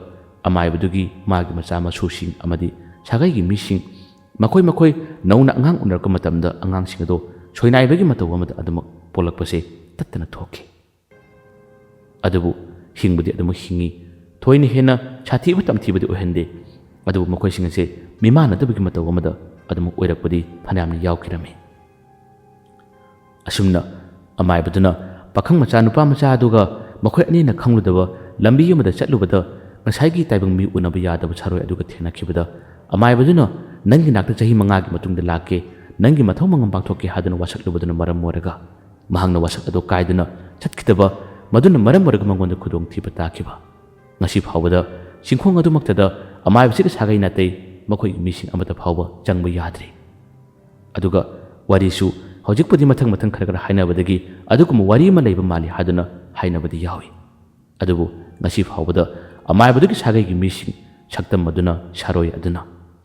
ꯑꯃꯥꯏꯕꯗꯨꯒꯤ ꯃꯥꯒꯤ ꯃꯆꯥ ꯃꯁꯨꯁꯤꯡ ꯑꯃꯗꯤ ꯁꯥꯒꯩꯒꯤ ꯃꯤꯁꯤꯡ ꯃꯈꯣꯏ ꯅꯧꯅ ꯑꯉꯥꯡ ꯎꯅꯔꯛꯄ ꯃꯇꯝꯗ ꯑꯉꯥꯡꯁꯤꯡ ꯑꯗꯨ ꯁꯣꯏꯅꯥꯏꯕꯒꯤ ꯃꯇꯧ ꯑꯃꯗ ꯑꯗꯨꯃꯛ ꯄꯣꯛꯂꯛꯄꯁꯦ ꯇꯠꯇꯅ ꯊꯣꯛꯈꯤ ꯑꯗꯨꯕꯨ ꯍꯤꯡꯕꯗꯤ ꯑꯗꯨꯃꯛ ꯍꯤꯡꯉꯤ ꯊꯣꯏꯅ ꯍꯦꯟꯅ ꯁꯥꯊꯤꯕ ꯇꯝꯊꯤꯕꯗꯤ ꯑꯣꯏꯍꯟꯗꯦ ꯑꯗꯨꯕꯨ ꯃꯈꯣꯏꯁꯤꯡ ꯑꯁꯦ ꯃꯤꯃꯥꯟꯅꯗꯕꯒꯤ ꯃꯇꯧ ꯑꯃꯗ ꯑꯗꯨꯃꯛ ꯑꯣꯏꯔꯛꯄꯗꯤ ꯐꯅꯌꯥꯝꯅ ꯌꯥꯎꯈꯤꯔꯝꯃꯤ ꯑꯁꯨꯝꯅ ꯑꯃꯥꯏꯕꯗꯨꯅ ꯄꯥꯈꯪ ꯃꯆꯥ ꯅꯨꯄꯥ ꯃꯆꯥ ꯑꯗꯨꯒ ꯃꯈꯣꯏ ꯑꯅꯤꯅ ꯈꯪꯂꯨꯗꯕ ꯂꯝꯕꯤ ꯑꯃꯗ ꯆꯠꯂꯨꯕꯗ ꯉꯁꯥꯏꯒꯤ ꯇꯥꯏꯕꯪ ꯃꯤ ꯎꯅꯕ ꯌꯥꯗꯕ ꯁꯥꯔꯣꯏ ꯑꯗꯨꯒ ꯊꯦꯡꯅꯈꯤꯕꯗ ꯑꯃꯥꯏꯕꯗꯨꯅ ꯅꯪꯒꯤ ꯅꯥꯛꯇ ꯆꯍꯤ 5ꯒꯤ ꯃꯇꯨꯡꯗ ꯂꯥꯛꯀꯦ ꯅꯪꯒꯤ ꯃꯊꯧ ꯃꯉꯝ ꯄꯥꯡꯊꯣꯛꯀꯦ ꯍꯥꯏꯗꯨꯅ ꯋꯥꯁꯛꯂꯨꯕꯗꯨꯅ ꯃꯔꯝ ꯑꯣꯏꯔꯒ ꯃꯍꯥꯛꯅ ꯋꯥꯁꯛ ꯑꯗꯨ ꯀꯥꯏꯗꯨꯅ ꯆꯠꯈꯤꯗꯕ ꯃꯗꯨꯅ ꯃꯔꯝ ꯑꯣꯏꯔꯒ ꯃꯉꯣꯟꯗ ꯈꯨꯗꯣꯡꯊꯤꯕ ꯇꯥꯈꯤꯕ ꯉꯁꯤ ꯐꯥꯎꯕꯗ ꯆꯤꯡꯈꯣꯡ ꯑꯗꯨꯃꯛꯇꯗ ꯑꯃꯥꯏꯕꯁꯤꯒ ꯁꯥꯒꯩ ꯅꯥꯇꯩ ꯃꯈꯣꯏꯒꯤ ꯃꯤꯁꯤꯡ ꯑꯃꯠꯇ ꯐꯥꯎꯕ ꯆꯪꯕ ꯌꯥꯗ꯭ꯔꯤ ꯑꯗꯨꯒ ꯋꯥꯔꯤꯁꯨ ꯍꯧꯖꯤꯛꯄꯨꯗꯤ ꯃꯊꯪ ꯈꯔ ꯍꯥꯏꯅꯕꯗꯒꯤ ꯑꯗꯨꯒꯨꯝꯕ ꯋꯥꯔꯤ ꯑꯃ ꯂꯩꯕ ꯃꯥꯜꯂꯤ ꯍꯥꯏꯗꯨꯅ ꯍꯥꯏꯅꯕꯗꯤ ꯌꯥꯎꯏ ꯑꯗꯨꯕꯨ ꯉꯁꯤ ꯐꯥꯎꯕꯗ ꯑꯃꯥꯏꯕꯗꯨꯒꯤ ꯁꯥꯒꯩꯒꯤ ꯃꯤꯁꯤꯡ ꯁꯛꯇꯝ ꯑꯗꯨꯅ ꯁꯥꯔꯣꯏ ꯑꯗꯨꯅ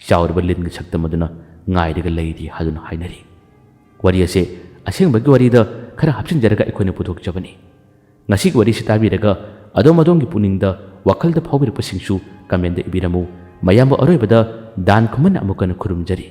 ꯆꯥꯎꯔꯕ ꯂꯤꯟꯒꯤ ꯁꯛꯇꯝ ꯑꯗꯨꯅ ꯉꯥꯏꯔꯒ ꯂꯩꯔꯤ ꯍꯥꯏꯗꯨꯅ ꯍꯥꯏꯅꯔꯤ ꯋꯥꯔꯤ ꯑꯁꯦ ꯑꯁꯦꯡꯕꯒꯤ ꯋꯥꯔꯤꯗ ꯈꯔ ꯍꯥꯞꯆꯤꯟꯖꯔꯒ ꯑꯩꯈꯣꯏꯅ ꯄꯨꯊꯣꯛꯆꯕꯅꯤ ꯉꯁꯤꯒꯤ ꯋꯥꯔꯤꯁꯤ ꯇꯥꯕꯤꯔꯒ ꯑꯗꯣꯝꯒꯤ ꯄꯨꯛꯅꯤꯡꯗ ꯋꯥꯈꯜꯗ ꯐꯥꯎꯕꯤꯔꯛꯄꯁꯤꯡꯁꯨ ꯀꯃꯦꯟꯗ ꯏꯕꯤꯔꯝꯃꯨ ꯃꯌꯥꯝꯕ ꯑꯔꯣꯏꯕꯗ ꯗꯥꯟ ꯈꯨꯃꯟꯅ ꯑꯃꯨꯛ ꯍꯟꯅ ꯈꯨꯔꯨꯝꯖꯔꯤ